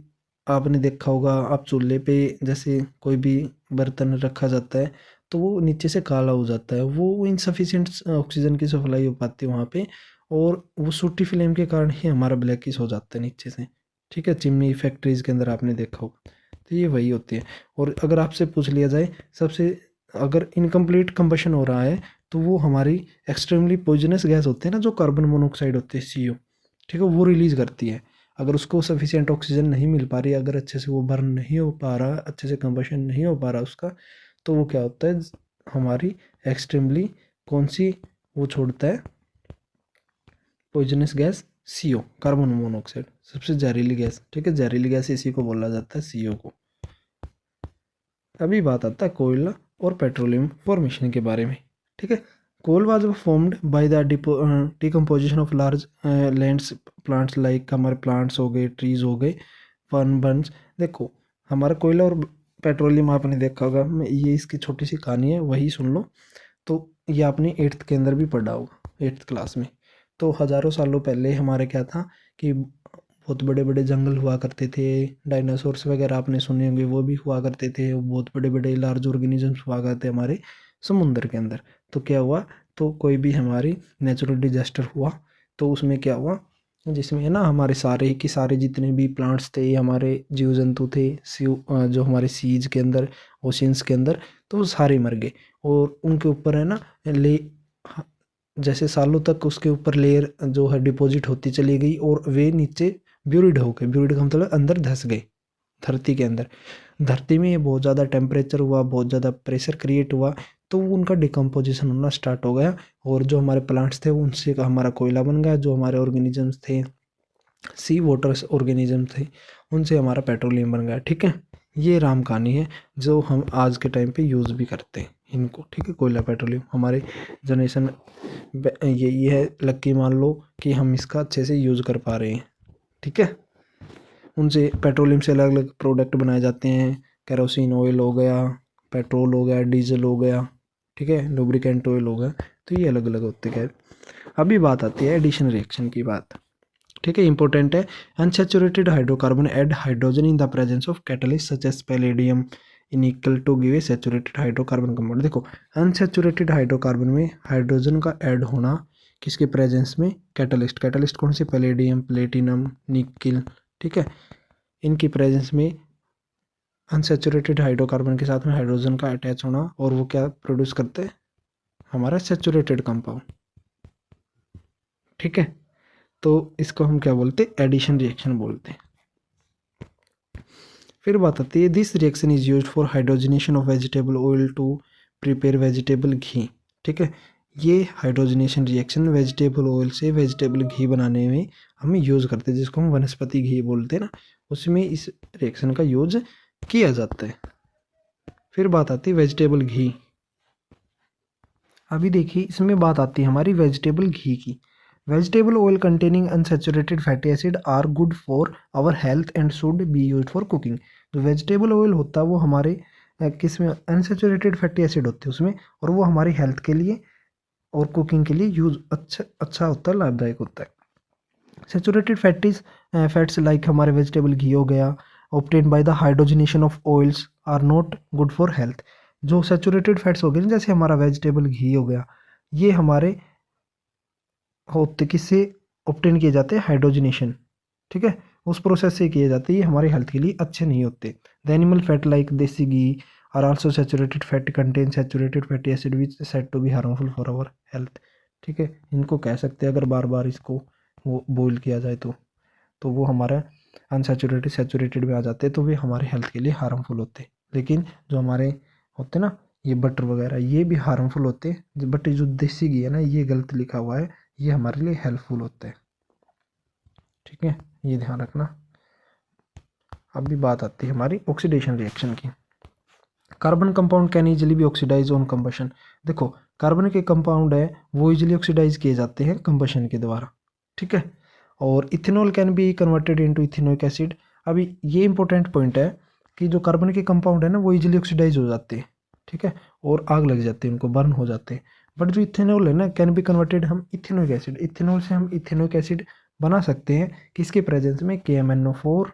आपने देखा होगा, आप चूल्हे पे जैसे कोई भी बर्तन रखा जाता है तो वो नीचे से काला हो जाता है, वो इनसफिशियंट ऑक्सीजन की सप्लाई हो पाती है वहाँ पे, और वो सूटी फ्लेम के कारण ही हमारा ब्लैकिश हो जाता है नीचे से। ठीक है, चिमनी फैक्ट्रीज के अंदर आपने देखा होगा, तो ये वही होती है। और अगर आपसे पूछ लिया जाए सबसे, अगर इनकम्प्लीट कंबशन हो रहा है तो वो हमारी एक्सट्रीमली पॉइजनस गैस होती है ना, जो कार्बन मोनोऑक्साइड होती है CO, ठीक है, वो रिलीज करती है। अगर उसको सफिशिएंट ऑक्सीजन नहीं मिल पा रही, अगर अच्छे से वो बर्न नहीं हो पा रहा, अच्छे से कंबशन नहीं हो पा रहा उसका, तो वो क्या होता है, हमारी एक्सट्रीमली कौन सी वो छोड़ता है, poisonous gas CO, carbon monoxide, सबसे जहरीली गैस। ठीक है, जहरीली गैस इसी को बोला जाता है, CO को। अभी बात आता है कोयला और पेट्रोलियम फॉर्मेशन के बारे में। ठीक है, coal was formed by the decomposition of large lands plants, like हमारे प्लांट्स हो गए, ट्रीज हो गए, फर्न बर्न्स। देखो, हमारा कोयला और पेट्रोलियम आपने देखा होगा, मैं ये इसकी छोटी सी कहानी है, वही सुन लो। तो ये आपने 8th के अंदर भी पढ़ा होगा, 8th क्लास में। तो हज़ारों सालों पहले हमारे क्या था कि बहुत बड़े बड़े जंगल हुआ करते थे, डायनासोर्स वगैरह आपने सुने होंगे, वो भी हुआ करते थे, बहुत बड़े बड़े लार्ज ऑर्गेनिजम्स हुआ करते हमारे समुद्र के अंदर। तो क्या हुआ, तो कोई भी हमारी नेचुरल डिजास्टर हुआ तो उसमें क्या हुआ, जिसमें है ना हमारे सारे के सारे जितने भी प्लांट्स थे, हमारे जीव जंतु थे, जो हमारे सीज के अंदर, ओशियंस के अंदर, तो वो सारे मर गए। और उनके ऊपर है ना ले जैसे सालों तक उसके ऊपर लेयर जो है डिपॉजिट होती चली गई, और वे नीचे ब्यूरिड हो गए। ब्यूरिड का मतलब अंदर धंस गए धरती के अंदर। धरती में बहुत ज़्यादा टेम्परेचर हुआ, बहुत ज़्यादा प्रेशर क्रिएट हुआ, तो उनका डिकम्पोजिशन होना स्टार्ट हो गया, और जो हमारे प्लांट्स थे उनसे हमारा कोयला बन गया, जो हमारे ऑर्गेनिजम्स थे, सी वाटर ऑर्गेनिज्म थे, उनसे हमारा पेट्रोलियम बन गया। ठीक है, ये राम कहानी है जो हम आज के टाइम पे यूज़ भी करते हैं इनको। ठीक है, कोयला पेट्रोलियम हमारे जनरेशन ये है, लक्की मान लो कि हम इसका अच्छे से यूज़ कर पा रहे हैं। ठीक है, उनसे पेट्रोलियम से अलग अलग प्रोडक्ट बनाए जाते हैं, केरोसिन ऑयल हो गया, पेट्रोल हो गया, डीजल हो गया, ठीक है, लुब्रिकेंट ऑयल हो गया, तो ये अलग अलग होते हैं। अभी बात आती है एडिशन रिएक्शन की बात। ठीक है, इंपॉर्टेंट है। Unsaturated hydrocarbon add hydrogen in the presence of catalyst such as palladium in equal to give a saturated hydrocarbon compound. देखो, अनसैचुरेटेड हाइड्रोकार्बन में हाइड्रोजन का ऐड होना किसके प्रेजेंस में, कैटलिस्ट। कैटलिस्ट कौन से, पैलेडियम, प्लेटिनम, निकिल। ठीक है, इनकी प्रेजेंस में अनसैचुरेटेड हाइड्रोकार्बन के साथ में हाइड्रोजन का अटैच होना, और वो क्या प्रोड्यूस करते हैं, हमारा सैचुरेटेड कंपाउंड। ठीक है, तो इसको हम क्या बोलते हैं, एडिशन रिएक्शन बोलते हैं। फिर बात आती है, this reaction is used for hydrogenation of vegetable oil to prepare vegetable ghee. ठीक है, ये हाइड्रोजनेशन रिएक्शन वेजिटेबल ऑयल से वेजिटेबल घी बनाने में हम यूज़ करते हैं, जिसको हम वनस्पति घी बोलते हैं ना, उसमें इस रिएक्शन का यूज किया जाता है। फिर बात आती है वेजिटेबल घी। अभी देखिए, इसमें बात आती है हमारी वेजिटेबल घी की। Vegetable oil containing unsaturated fatty acid are good for our health and should be use for cooking. जो वेजिटेबल ऑयल होता है वो हमारे किस में, अनसैचुरेटेड फैटी एसिड होते हैं उसमें, और वो हमारी हेल्थ के लिए और कुकिंग के लिए यूज अच्छा होता है, लाभदायक होता है। सैचुरेटेड फैट्स लाइक हमारे वेजिटेबल घी हो गया, obtain by the hydrogenation of oils are not good for health. जो सैचुरेटेड फैट्स हो गए, जैसे हमारा वेजिटेबल घी हो गया, ये हमारे होते किससे ऑब्टेन किए जाते हैं, हाइड्रोजनेशन। ठीक है, उस प्रोसेस से किए जाते हैं, ये हमारे हेल्थ के लिए अच्छे नहीं होते। The animal fat like desi ghee are also saturated fat contain saturated fatty acid which said to be harmful for our health. ठीक है, इनको कह सकते हैं अगर बार बार इसको वो बॉईल किया जाए तो वो हमारा अनसैचुरेटेड सैचुरेटेड में आ जाते हैं, तो वे हमारे हेल्थ के लिए हार्मफुल होते हैं। लेकिन जो हमारे होते ना ये बटर वगैरह ये भी हार्मफुल होते हैं, बट जो देसी घी है ना ये गलत लिखा हुआ है, ये हमारे लिए हेल्पफुल होता है। ठीक है, ये ध्यान रखना। अभी बात आती है हमारी ऑक्सीडेशन रिएक्शन की। Carbon compound can easily be oxidise on combustion. देखो कार्बन के कंपाउंड है वो इजिली ऑक्सीडाइज किए जाते हैं कंबशन के द्वारा। ठीक है, और ethanol can be converted into ethanoic acid. अभी ये इंपॉर्टेंट पॉइंट है कि जो कार्बन के कंपाउंड है ना वो इजिली ऑक्सीडाइज हो जाते हैं। ठीक है, और आग लग जाती है, उनको बर्न हो जाते हैं। बट जो इथेनॉल है ना कैन बी कन्वर्टेड, हम इथेनोइक एसिड, इथेनॉल से हम इथेनोइक एसिड बना सकते हैं किसके प्रेजेंस में, KMnO4।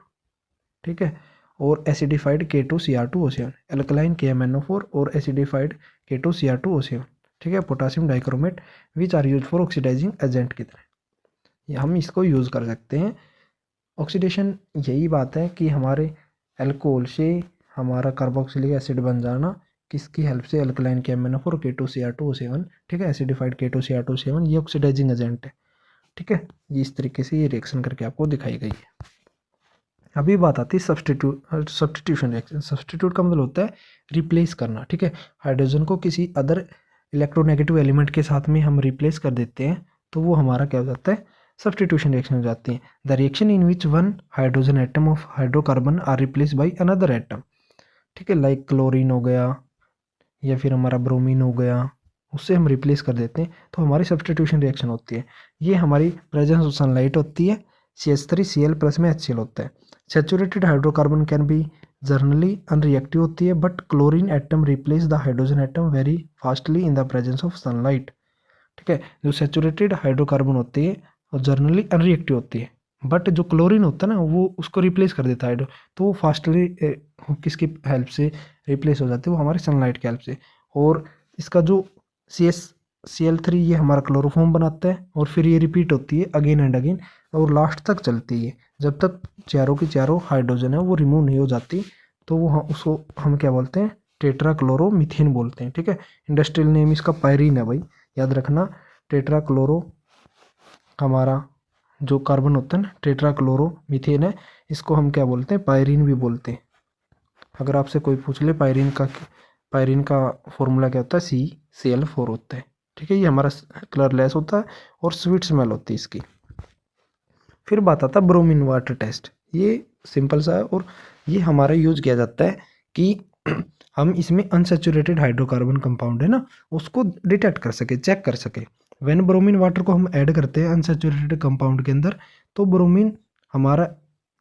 ठीक है, और एसिडिफाइड K2Cr2O7, एल्कलाइन KMnO4 और एसिडिफाइड K2Cr2O7। ठीक है, potassium dichromate which are use for oxidising agent की तरह हम इसको यूज़ कर सकते हैं। ऑक्सीडेशन यही बात है कि हमारे अल्कोहल से हमारा कार्बोक्सिलिक एसिड बन जाना किसकी हेल्प से, एल्कलाइन KMnO4 K2Cr2O7। ठीक है, एसिडिफाइड K2Cr2O7 ये ऑक्सीडाइजिंग एजेंट है। ठीक है, ये इस तरीके से ये रिएक्शन करके आपको दिखाई गई है। अभी बात आती है सब्स्टिट्यूशन रिएक्शन। सब्स्टिट्यूट का मतलब होता है रिप्लेस करना। ठीक है, हाइड्रोजन को किसी अदर इलेक्ट्रोनेगेटिव एलिमेंट के साथ में हम रिप्लेस कर देते हैं तो वो हमारा क्या हो जाता है, सब्स्टिट्यूशन रिएक्शन हो जाती है। The reaction in which one hydrogen atom of hydrocarbon are replace by another atom. ठीक है, लाइक क्लोरीन हो गया या फिर हमारा ब्रोमीन हो गया, उससे हम रिप्लेस कर देते हैं तो हमारी सब्स्टिट्यूशन रिएक्शन होती है। ये हमारी प्रेजेंस ऑफ सनलाइट होती है, CH3Cl प्लस में HCl होता है। Saturated hydrocarbon can be generally unreactive होती है, but chlorine atom replace the hydrogen atom very fastly in the presence of sunlight. ठीक है, जो सैचुरेटेड हाइड्रोकार्बन होती है वो जर्नली अनरिएक्टिव होती है, बट जो क्लोरीन होता है ना वो उसको रिप्लेस कर देता है, तो वो फास्टली किसकी हेल्प से रिप्लेस हो जाती है, वो हमारे सनलाइट की हेल्प से। और इसका जो CH Cl3 ये हमारा क्लोरोफॉर्म बनाता है और फिर ये रिपीट होती है अगेन एंड अगेन और लास्ट तक चलती है जब तक चारों की चारों हाइड्रोजन है वो रिमूव नहीं हो जाती, तो वो उसको हम क्या बोलते हैं, टेट्राक्लोरोमीथेन बोलते हैं। ठीक है, इंडस्ट्रियल नेम इसका पायरीन है भाई, याद रखना। टेट्राक्लोरो हमारा जो कार्बन होता है ना टेट्राक्लोरोमीथेन है, इसको हम क्या बोलते हैं, पायरीन भी बोलते हैं। अगर आपसे कोई पूछ ले पायरीन का फॉर्मूला क्या होता है, CCl4 होता है। ठीक है, ये हमारा कलरलेस होता है और स्वीट स्मेल होती है इसकी। फिर बात आता है ब्रोमीन वाटर टेस्ट। ये सिंपल सा है और ये हमारा यूज किया जाता है कि हम इसमें अनसैचुरेटेड हाइड्रोकार्बन कंपाउंड है ना उसको डिटेक्ट कर सके, चेक कर सके। व्हेन ब्रोमीन वाटर को हम ऐड करते हैं अनसैचुरेटेड कंपाउंड के अंदर, तो ब्रोमीन हमारा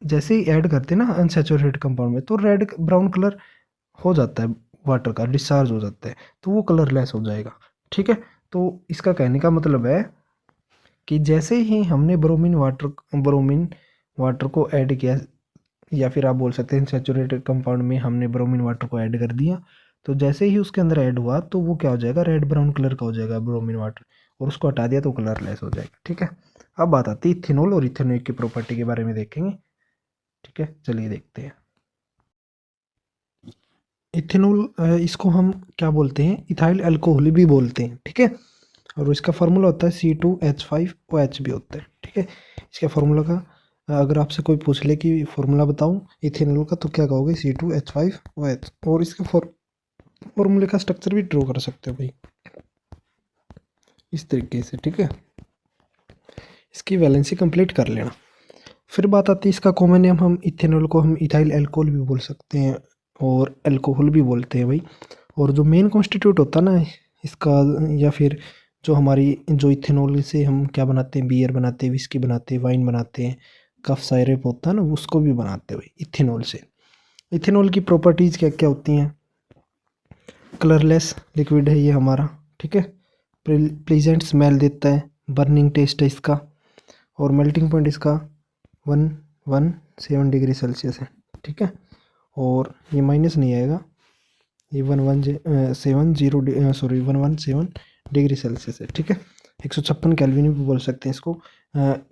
जैसे ही ऐड करते हैं ना अनसैचुरेटेड कंपाउंड में, तो रेड ब्राउन कलर हो जाता है, वाटर का डिस्चार्ज हो जाता है, तो वो कलरलेस हो जाएगा। ठीक है, तो इसका कहने का मतलब है कि जैसे ही हमने ब्रोमीन वाटर को ऐड किया, या फिर आप बोल सकते हैं सैचुरेटेड कंपाउंड में हमने ब्रोमीन वाटर को ऐड कर दिया, तो जैसे ही उसके अंदर ऐड हुआ तो वो क्या हो जाएगा, रेड ब्राउन कलर का हो जाएगा ब्रोमीन वाटर, और उसको हटा दिया तो कलरलेस हो जाएगा। ठीक है, अब बात आती है इथेनॉल और इथेनोइक की प्रॉपर्टी के बारे में देखेंगे। ठीक है, चलिए देखते हैं। इथेनॉल इसको हम क्या बोलते हैं, इथाइल अल्कोहल भी बोलते हैं। ठीक है, और इसका फार्मूला होता है C2H5OH भी होता है। ठीक है, इसके फार्मूला का अगर आपसे कोई पूछ ले कि फार्मूला बताऊं इथेनॉल का, तो क्या कहोगे, C2H5OH। और इसके फार्मूले का स्ट्रक्चर भी ड्रॉ कर सकते हो भाई इस तरीके से। ठीक है, इसकी वैलेंसी कंप्लीट कर लेना। फिर बात आती है इसका कॉमन नेम, हम इथेनॉल को हम इथाइल अल्कोहल भी बोल सकते हैं और अल्कोहल भी बोलते हैं भाई। और जो मेन कॉन्स्टिट्यूट होता है ना इसका, या फिर जो हमारी जो इथेनॉल से हम क्या बनाते हैं, बियर बनाते हैं, विस्की बनाते हैं, वाइन बनाते हैं, कफ साइरप होता है ना उसको भी बनाते हैं भाई इथेनॉल से। इथेनॉल की प्रॉपर्टीज़ क्या क्या होती हैं, कलरलेस लिक्विड है ये हमारा। ठीक है, प्लीजेंट स्मेल देता है, बर्निंग टेस्ट है इसका, और मेल्टिंग पॉइंट इसका 117 डिग्री सेल्सियस है। ठीक है, और ये माइनस नहीं आएगा, ये 117 डिग्री सेल्सियस है। ठीक है, 156 केल्विन भी बोल सकते हैं इसको,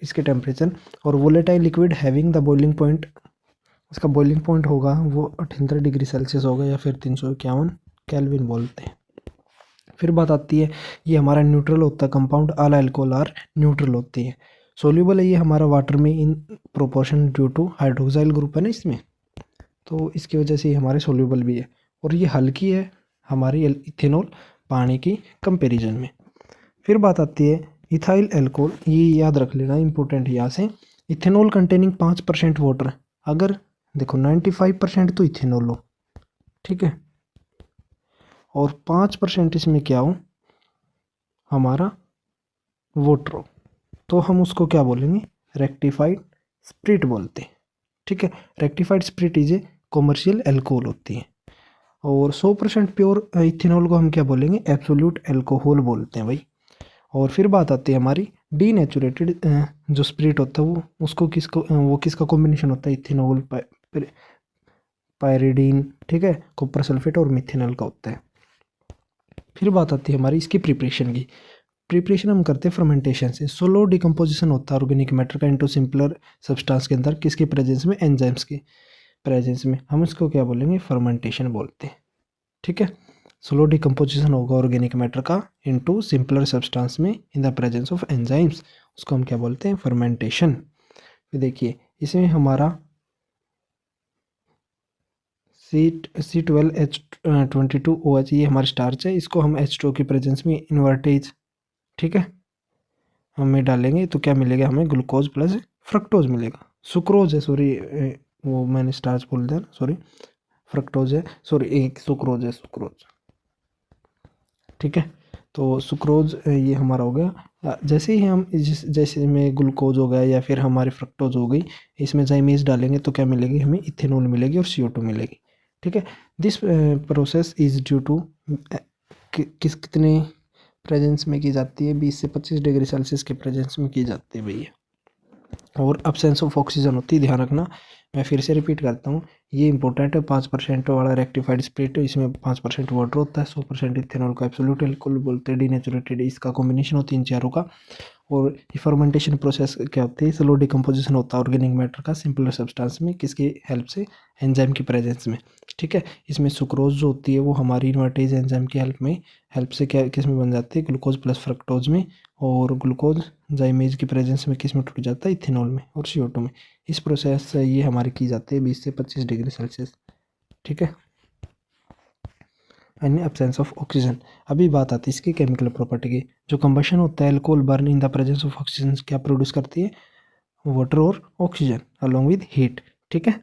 इसके टेम्परेचर। और volatile liquid having the boiling point इसका बॉइलिंग पॉइंट होगा वो 78 डिग्री सेल्सियस होगा या फिर 351 केल्विन बोलते हैं। फिर बात आती है ये हमारा न्यूट्रल होता है compound, all alcohol are neutral होती है। सोल्यूबल है ये हमारा वाटर में in proportion due to hydroxyl group है ना इसमें, तो इसकी वजह से ये हमारे सोल्यूबल भी है। और ये हल्की है हमारी इथेनॉल पानी की कंपैरिजन में। फिर बात आती है इथाइल एल्कोहल, ये याद रख लेना इंपॉर्टेंट यहाँ से। इथेनॉल कंटेनिंग 5% वाटर, अगर देखो 95% तो इथेनॉल हो, ठीक है, और 5% इसमें क्या हो हमारा वाटर हो, तो हम उसको क्या बोलेंगे, रेक्टिफाइड स्प्रिट बोलते हैं, ठीक है। Rectified spirit is a commercial alcohol होती है। और 100% प्योर इथेनॉल को हम क्या बोलेंगे, एब्सोल्यूट एल्कोहल बोलते हैं भाई। और फिर बात आती है हमारी डीनेचुरेटेड जो स्प्रिट होता है वो उसको किसका कॉम्बिनेशन होता है, इथेनॉल पायरिडीन, ठीक है, कॉपर सल्फेट और मिथेनॉल का होता है। फिर बात आती है हमारी इसकी प्रिपरेशन की। प्रिपरेशन हम करते हैं फर्मेंटेशन से। स्लो डिकम्पोजिशन होता है ऑर्गेनिक मैटर का इनटू सिंपलर सब्सटेंस के अंदर, किसके प्रेजेंस में, एंजाइम्स के प्रेजेंस में। हम इसको क्या बोलेंगे, फर्मेंटेशन बोलते हैं, ठीक है। स्लो डिकम्पोजिशन होगा ऑर्गेनिक मैटर का इनटू सिंपलर सब्सटेंस में इन द प्रेजेंस ऑफ एंजाइम्स, उसको हम क्या बोलते हैं, फर्मेंटेशन। फिर देखिए इसमें हमारा C12H22OH ये हमारी स्टार्च है, इसको हम H2 की प्रेजेंस में इन्वर्टेज, ठीक है, हमें डालेंगे तो क्या मिलेगा, हमें ग्लूकोज प्लस फ्रक्टोज मिलेगा। सुक्रोज है, सॉरी वो मैंने स्टार्च बोल दिया, सॉरी फ्रक्टोज है, सॉरी एक सुक्रोज है, सुक्रोज, ठीक है। तो सुक्रोज ये हमारा हो गया। जैसे ही हम जैसे में ग्लूकोज हो गया या फिर हमारी फ्रक्टोज हो गई, इसमें जाइमेज डालेंगे तो क्या मिलेगी, हमें इथेनॉल मिलेगी और CO2 मिलेगी, ठीक है। This process is due to कितने प्रेजेंस में की जाती है, 20 से 25 डिग्री सेल्सियस के प्रेजेंस में की जाती है भैया। और अब्सेंस ऑफ ऑक्सीजन होती है, ध्यान रखना, मैं फिर से रिपीट करता हूँ, ये इंपॉर्टेंट है। 5% वाला रेक्टिफाइड स्प्रिट, इसमें 5% वाटर होता है, 100% इथेनॉल का एब्सोल्यूट एल्कोहल बोलते हैं, डीनेचुरेटेड इसका कॉम्बिनेशन होता है इन चारों का। और ये फर्मेंटेशन प्रोसेस क्या होती है, स्लो डिकम्पोजिशन होता है ऑर्गेनिक मैटर का सिंपलर सब्सटेंस में, किसकी हेल्प से, एंजाइम की प्रेजेंस में, ठीक है। इसमें सुक्रोज जो होती है वो हमारी इन्वर्टेज एंजाइम की हेल्प से क्या किस में बन जाती है, ग्लूकोज प्लस फ्रक्टोज में, और ग्लूकोज जाइमेज की प्रेजेंस में किस में टूट जाता है, इथेनॉल में और CO2 में। इस प्रोसेस से ये हमारी की जाती है 20 से 25 डिग्री सेल्सियस, ठीक है, एंड एब्सेंस ऑफ ऑक्सीजन। अभी बात आती है इसकी केमिकल प्रॉपर्टी की। जो कंबशन होता है alcohol burn in the presence of oxygen क्या प्रोड्यूस करती है, वाटर और ऑक्सीजन अलोंग विद हीट, ठीक है।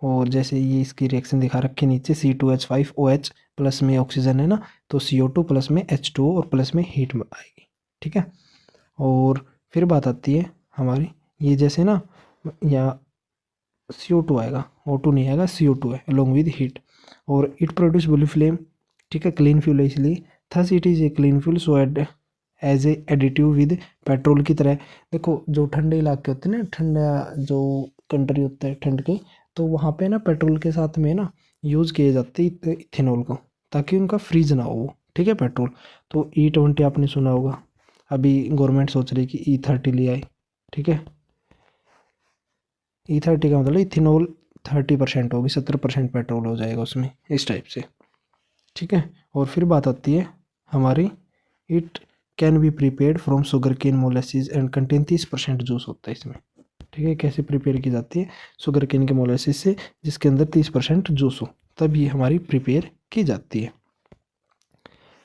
और जैसे ये इसकी रिएक्शन दिखा रखे नीचे, C2H5OH प्लस में ऑक्सीजन है ना, तो CO2 प्लस में H2O और प्लस में हीट आएगी, ठीक है। और फिर बात आती है हमारी ये जैसे ना, या CO2 आएगा, O2 नहीं आएगा, CO2 है अलोंग विद हीट, और इट प्रोड्यूस ब्लू फ्लेम, ठीक है, क्लीन फ्यूल है इसलिए, thus it is a clean fuel so as a additive with petrol की तरह। देखो जो ठंडे इलाके होते हैं ना, ठंडा जो कंट्री होता है ठंड के, तो वहाँ पे ना पेट्रोल के साथ में ना यूज़ किए जाते हैं इथेनॉल को, ताकि उनका फ्रीज ना हो, ठीक है, पेट्रोल। तो E20 आपने सुना होगा, अभी गवर्नमेंट सोच रही है कि E30 ले आए, ठीक है। E30 का मतलब इथेनॉल 30% होगी, 70% पेट्रोल हो जाएगा उसमें, इस टाइप से, ठीक है। और फिर बात आती है हमारी, it can be prepared from sugar cane molasses and contain 30% juice होता है इसमें, ठीक है। कैसे प्रिपेयर की जाती है, शुगर केन के मोलेसिस से जिसके अंदर 30% जूस हो, तब ये हमारी प्रिपेयर की जाती है।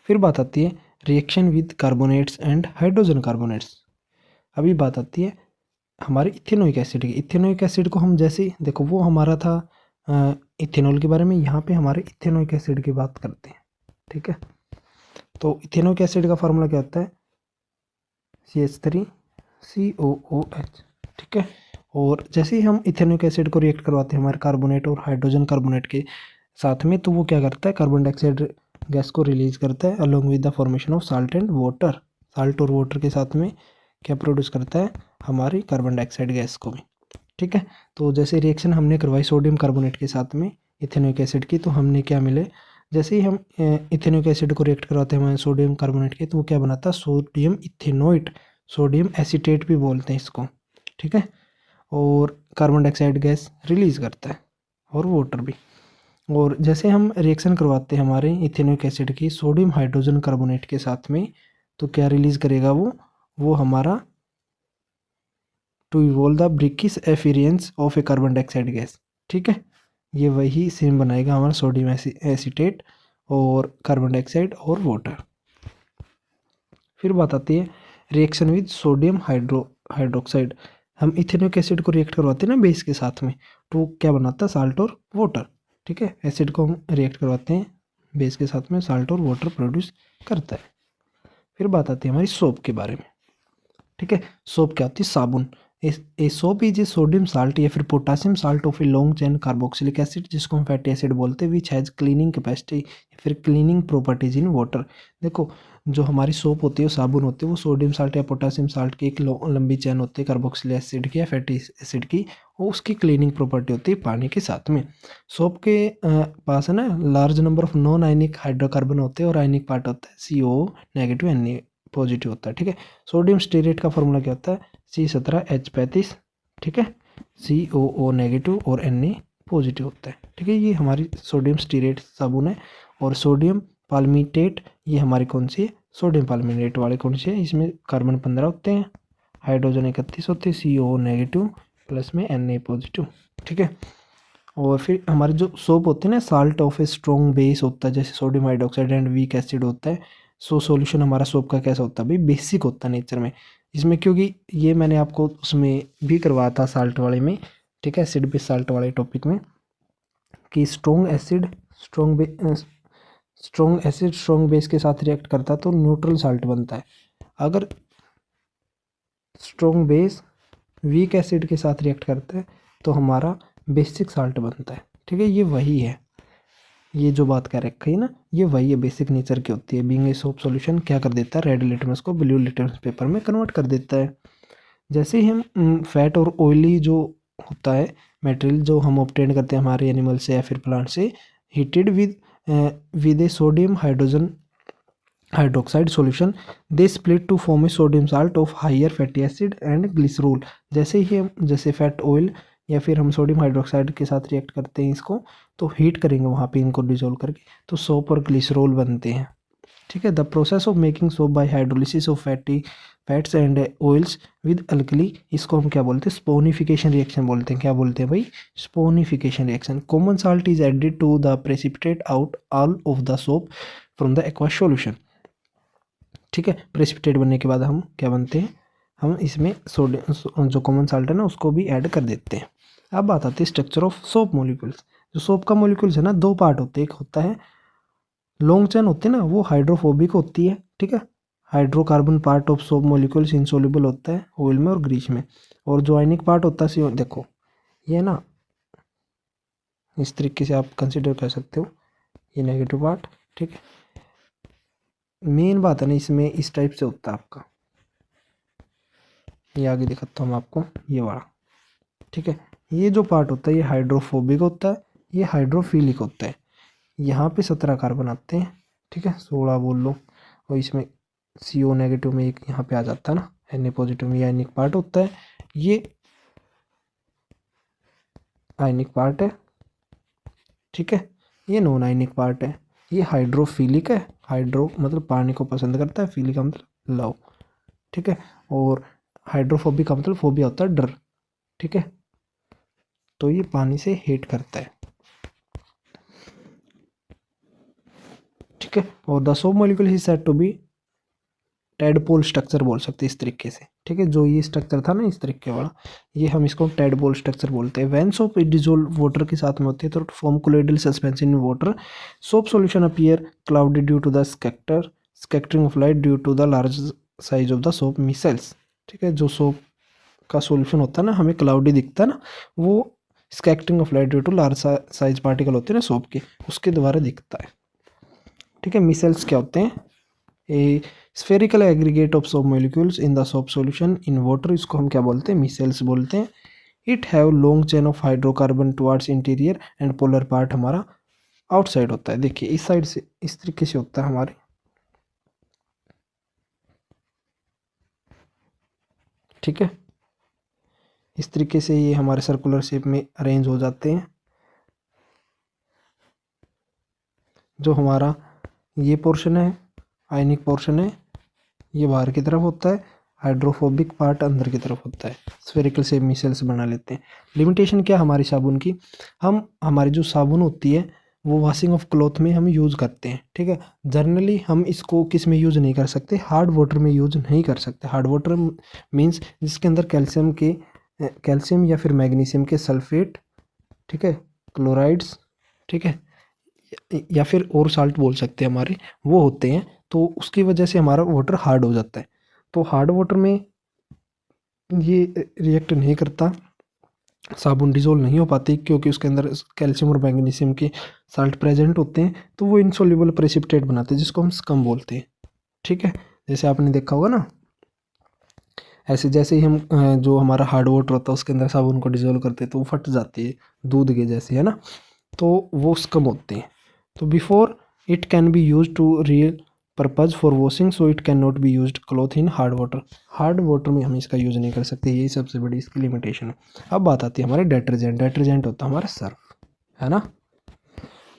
फिर बात आती है reaction with carbonates and hydrogen carbonates. अभी बात आती है हमारे इथेनोइक एसिड की। इथेनोइक एसिड को हम जैसे देखो वो हमारा था इथेनॉल के बारे में, यहाँ पे हमारे इथेनोइक एसिड की बात करते हैं, ठीक है। तो इथेनोइक एसिड का फार्मूला क्या होता है, CH3COOH, ठीक है। और जैसे ही हम इथेनोइक एसिड को रिएक्ट करवाते हैं हमारे कार्बोनेट और हाइड्रोजन कार्बोनेट के साथ में, तो वो क्या करता है, कार्बन डाइऑक्साइड गैस को रिलीज करता है along with the formation of salt and water. Salt और वाटर के साथ में क्या प्रोड्यूस करता है, हमारी कार्बन डाइऑक्साइड गैस को भी, ठीक है। तो जैसे रिएक्शन हमने करवाई सोडियम कार्बोनेट के साथ में इथेनोइक एसिड की, तो हमने क्या मिले, जैसे ही हम इथेनोइक एसिड को रिएक्ट करवाते हैं हमारे सोडियम कार्बोनेट के, तो वो क्या बनाता है, सोडियम इथेनोइट, सोडियम एसीटेट भी बोलते हैं इसको, ठीक है। और कार्बन डाइऑक्साइड गैस रिलीज़ करता है और वाटर भी। और जैसे हम रिएक्शन करवाते हैं हमारे इथेनोइक एसिड की सोडियम हाइड्रोजन कार्बोनेट के साथ में, तो क्या रिलीज़ करेगा वो हमारा to evolve the brisk effervescence of a carbon dioxide gas. ठीक है, ये वही सेम बनाएगा हमारा सोडियम एसीटेट और कार्बन डाइऑक्साइड और वाटर। फिर बात आती है रिएक्शन विद सोडियम हाइड्रोक्साइड। हम इथेनोइक एसिड को रिएक्ट करवाते हैं ना बेस के साथ में, तो क्या बनाता है साल्ट और वाटर। ठीक है, एसिड को हम रिएक्ट करवाते हैं बेस के साथ में, साल्ट और वाटर प्रोड्यूस करता है। फिर बात आती है हमारी सोप के बारे में। ठीक है, सोप क्या होती है, साबुन। A soap is a sodium salt या फिर potassium salt of A long chain carboxylic acid, जिसको हम फैटी एसिड बोलते हैं, विच हैज़ क्लीनिंग कैपेसिटी या फिर क्लीनिंग प्रॉपर्टीज इन वाटर। देखो, जो हमारी सोप होती है, साबुन होती है, वो सोडियम साल्ट या पोटासियम साल्ट की एक लंबी चैन होती है कार्बोक्सिलिक एसिड की या फैटी एसिड की, और उसकी क्लीनिंग प्रॉपर्टी होती है पानी के साथ में। सोप के पास है ना large number of non ionic hydrocarbon होते हैं और आयनिक पार्ट होता है CO नेगेटिव Na पॉजिटिव होता है। ठीक है, सोडियम स्टीरेट का फॉर्मूला क्या होता है, C17H35। ठीक है, COO नेगेटिव और Na पॉजिटिव होता है। ठीक है, ये हमारी सोडियम स्टीरेट साबुन है। और सोडियम पाल्मिटेट, ये हमारी कौन सी है, सोडियम पाल्मिटेट वाले कौन सी है, इसमें कार्बन 15 होते हैं, हाइड्रोजन 31 होते हैं, COO नेगेटिव प्लस में Na पॉजिटिव। ठीक है, और फिर हमारे जो सोप होते हैं ना, salt of a strong base होता है, जैसे sodium hydroxide and weak acid होता है। सो सॉल्यूशन हमारा सोप का कैसा होता है भाई, बेसिक होता है नेचर में। इसमें क्योंकि ये मैंने आपको उसमें भी करवाया था साल्ट वाले में, ठीक है, एसिड बेस साल्ट वाले टॉपिक में, कि स्ट्रॉन्ग एसिड स्ट्रॉन्ग बेस के साथ रिएक्ट करता है तो न्यूट्रल साल्ट बनता है। अगर स्ट्रॉन्ग बेस वीक एसिड के साथ रिएक्ट करता है तो हमारा बेसिक साल्ट बनता है। ठीक है, ये वही है, ये जो बात कह रखी है ना, ये वही है, बेसिक नेचर की होती है। बीइंग ए सोप सॉल्यूशन क्या कर देता है, रेड लिटमस को ब्लू लिटमस पेपर में कन्वर्ट कर देता है। जैसे ही हम फैट और ऑयली जो होता है मटेरियल जो हम ऑब्टेन करते हैं हमारे एनिमल से या फिर प्लांट से, heated with a sodium hydrogen hydroxide solution, they split to form a sodium salt of higher fatty acid and glycerol. जैसे ही हम जैसे फैट ऑयल या फिर हम सोडियम हाइड्रोक्साइड के साथ रिएक्ट करते हैं इसको, तो हीट करेंगे वहाँ पे इनको डिजोल्व करके, तो सोप और ग्लिसरॉल बनते हैं। ठीक है, the process of making soap bye hydrolysis of fats and oils with alkali, इसको हम क्या बोलते हैं, स्पोनिफिकेशन रिएक्शन बोलते हैं। क्या बोलते हैं भाई, saponification reaction. Common salt is added to the precipitate out all of the soap from the aqua solution. ठीक है, प्रेसिपिटेट बनने के बाद हम क्या बनते हैं, हम इसमें सोडियम जो कॉमन साल्ट है ना उसको भी ऐड कर देते हैं। अब बात आती है स्ट्रक्चर ऑफ सोप मॉलिक्यूल्स। जो सोप का मॉलिक्यूल्स है ना, दो पार्ट होते हैं, एक होता है लॉन्ग चेन होती है ना, वो हाइड्रोफोबिक होती है। ठीक है, hydrocarbon part of soap molecules insoluble होता है ऑयल में और ग्रीस में। और जो आयनिक पार्ट होता है, देखो ये ना इस तरीके से आप कंसिडर कर सकते हो, ये नेगेटिव पार्ट। ठीक है, मेन बात है ना इसमें इस टाइप से होता है आपका, ये आगे दिखाता हूँ मैं आपको, ये वाला। ठीक है, ये जो पार्ट होता है ये हाइड्रोफोबिक होता है, ये हाइड्रोफिलिक होता है। यहाँ पे 17 कार्बन आते हैं। ठीक है, 16 बोल लो, और इसमें CO नेगेटिव में एक यहाँ पे आ जाता है ना, Na पॉजिटिव में, ये आयनिक पार्ट होता है, ये आयनिक पार्ट है। ठीक है, ये नॉन आयनिक पार्ट है। ये हाइड्रोफिलिक है, हाइड्रो मतलब पानी को पसंद करता है, फिलिक का मतलब लव। ठीक है, और हाइड्रोफोबिक का मतलब फोबिया होता है डर। ठीक है, तो ये पानी से हेट करता है। ठीक है, और the soap molecule is said to be tadpole structure बोल सकते हैं इस तरीके से। ठीक है, जो ये स्ट्रक्चर था ना इस तरीके वाला, ये हम इसको टेडपोल स्ट्रक्चर बोलते हैं। व्हेन सोप डिजोल्व वाटर के साथ में होती है तो form colloidal suspension in water, soap solution appear cloudy due to the scattering of light due to the large size of the soap micelles. ठीक है, जो सोप का सॉल्यूशन होता है ना हमें क्लाउडी दिखता है ना, वो scattering of light due to large size particle होते हैं ना सोप के, उसके द्वारा दिखता है। ठीक है, मिसेल्स क्या होते हैं, ए spherical aggregate of soap molecules in the soap solution in water, इसको हम क्या बोलते हैं, मिसेल्स बोलते हैं। It have long chain of hydrocarbon towards interior and polar part हमारा आउटसाइड होता है। देखिए इस साइड से इस तरीके से होता है हमारे। ठीक है, इस तरीके से ये हमारे सर्कुलर शेप में अरेंज हो जाते हैं। जो हमारा ये पोर्शन है आयनिक पोर्शन है, ये बाहर की तरफ होता है, हाइड्रोफोबिक पार्ट अंदर की तरफ होता है। स्फेरिकल शेप में सेल्स बना लेते हैं। लिमिटेशन क्या हमारी साबुन की, हम हमारी जो साबुन होती है वो वॉशिंग ऑफ क्लॉथ में हम यूज़ करते हैं, ठीक है। जनरली हम इसको किस में यूज़ नहीं कर सकते, हार्ड वाटर में यूज़ नहीं कर सकते। हार्ड वाटर मीन्स जिसके अंदर कैल्शियम या फिर मैग्नीशियम के सल्फेट, ठीक है, क्लोराइड्स, ठीक है, या फिर और साल्ट बोल सकते हैं हमारे, वो होते हैं। तो उसकी वजह से हमारा वाटर हार्ड हो जाता है। तो हार्ड वाटर में ये रिएक्ट नहीं करता, साबुन डिज़ोल्व नहीं हो पाती, क्योंकि उसके अंदर कैल्शियम और मैग्नीशियम के साल्ट प्रेजेंट होते हैं। तो वो इनसोल्यूबल प्रेसिपिटेट बनाते हैं, जिसको हम स्कम बोलते हैं, ठीक है। जैसे आपने देखा होगा ना, ऐसे जैसे ही हम जो हमारा हार्ड वाटर होता है उसके अंदर साबुन को डिज़ोल्व करते हैं तो वो फट जाती है, दूध के जैसे, है ना। तो वो स्कम होते हैं। तो before it can be use to real purpose for washing, so it can not be use cloth in hard water. Hard water में हम इसका यूज़ नहीं कर सकते, यही सबसे बड़ी इसकी लिमिटेशन है। अब बात आती है हमारे डिटर्जेंट। डिटर्जेंट होता है हमारा सर्फ, है ना।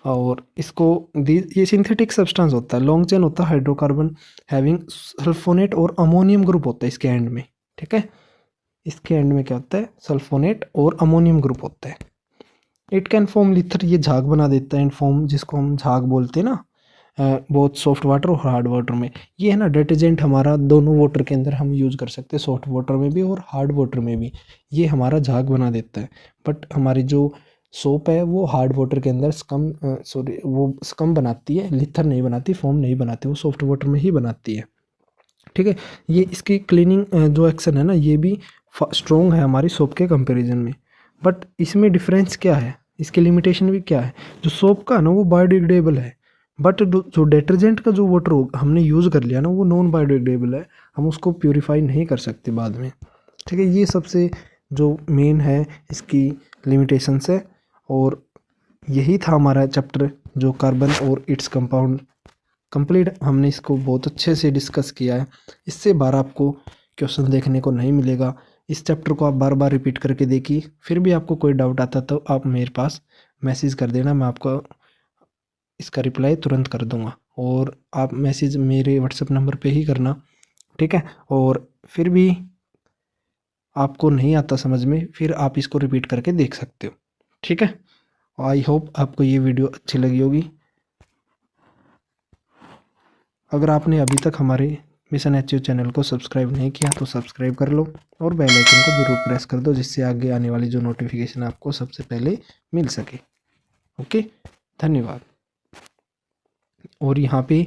और इसको ये सिंथेटिक सब्सटेंस होता है, लॉन्ग चेन होता है, हाइड्रोकार्बन हैविंग सल्फोनेट और अमोनियम ग्रुप होता है इसके एंड में, ठीक है। इसके एंड में क्या होता है, सल्फोनेट और अमोनियम ग्रुप होता है। इट कैन फॉर्म लिथर, ये झाग बना देता है, इन फॉर्म जिसको हम झाग बोलते हैं ना, बहुत सॉफ्ट वाटर और हार्ड वाटर में। ये है ना डिटर्जेंट हमारा दोनों वाटर के अंदर हम यूज़ कर सकते हैं, सॉफ्ट वाटर में भी और हार्ड वाटर में भी। ये हमारा झाग बना देता है। बट हमारी जो सोप है वो हार्ड वाटर के अंदर वो स्कम बनाती है, लिथर नहीं बनाती, फोम नहीं बनाती, वो सॉफ्ट वाटर में ही बनाती है, ठीक है। ये इसकी क्लीनिंग जो एक्शन है ना, ये भी स्ट्रॉन्ग है हमारी सोप के कंपैरिजन में। बट इसमें डिफरेंस क्या है, इसकी लिमिटेशन भी क्या है। जो सोप का है ना वो बायोडिग्रेडेबल है, बट जो डिटर्जेंट का जो वाटर हमने यूज़ कर लिया ना वो नॉन बायोडिग्रेडेबल है, हम उसको प्योरीफाई नहीं कर सकते बाद में, ठीक है। ये सबसे जो मेन है इसकी लिमिटेशंस है। और यही था हमारा चैप्टर जो कार्बन और इट्स कंपाउंड कंप्लीट। हमने इसको बहुत अच्छे से डिस्कस किया है। इससे बार आपको क्वेश्चन देखने को नहीं मिलेगा। इस चैप्टर को आप बार बार रिपीट करके देखिए। फिर भी आपको कोई डाउट आता तो आप मेरे पास मैसेज कर देना, मैं आपको इसका रिप्लाई तुरंत कर दूंगा। और आप मैसेज मेरे व्हाट्सएप नंबर पे ही करना, ठीक है। और फिर भी आपको नहीं आता समझ में, फिर आप इसको रिपीट करके देख सकते हो, ठीक है। आई होप आपको ये वीडियो अच्छी लगी होगी। अगर आपने अभी तक हमारे मिशन अचीव चैनल को सब्सक्राइब नहीं किया तो सब्सक्राइब कर लो और बेल आइकन को ज़रूर प्रेस कर दो, जिससे आगे आने वाली जो नोटिफिकेशन आपको सबसे पहले मिल सके। ओके, धन्यवाद। और यहाँ पे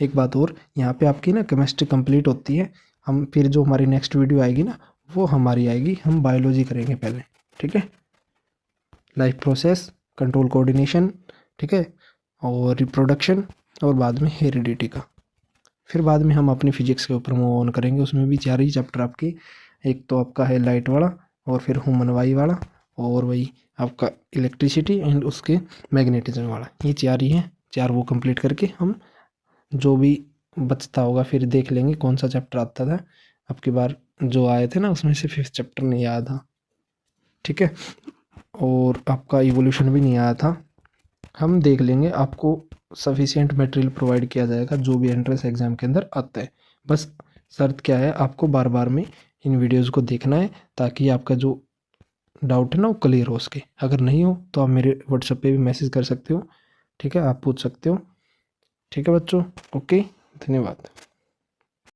एक बात और, यहाँ पे आपकी ना केमिस्ट्री कंप्लीट होती है। हम फिर जो हमारी नेक्स्ट वीडियो आएगी ना वो हमारी आएगी, हम बायोलॉजी करेंगे पहले, ठीक है। लाइफ प्रोसेस, कंट्रोल कोऑर्डिनेशन, ठीक है, और रिप्रोडक्शन, और बाद में हेरिडिटी का। फिर बाद में हम अपनी फिजिक्स के ऊपर मूव ऑन करेंगे। उसमें भी 4 ही चैप्टर आपके, एक तो आपका है लाइट वाला, और फिर ह्यूमन वाई वाला, और वही आपका इलेक्ट्रिसिटी एंड उसके मैग्नेटिज्म वाला। ये 4 ही हैं। 4 वो कंप्लीट करके हम जो भी बचता होगा फिर देख लेंगे कौन सा चैप्टर आता था। अब की बार जो आए थे ना उसमें से 5th चैप्टर नहीं आया था, ठीक है। और आपका इवोल्यूशन भी नहीं आया था। हम देख लेंगे, आपको सफिशिएंट मटेरियल प्रोवाइड किया जाएगा जो भी एंट्रेंस एग्ज़ाम के अंदर आता है। बस शर्त क्या है, आपको बार बार में इन वीडियोज़ को देखना है, ताकि आपका जो डाउट है ना वो क्लियर हो सके। अगर नहीं हो तो आप मेरे व्हाट्सएप पे भी मैसेज कर सकते हो, ठीक है, आप पूछ सकते हो, ठीक है बच्चों। ओके, धन्यवाद।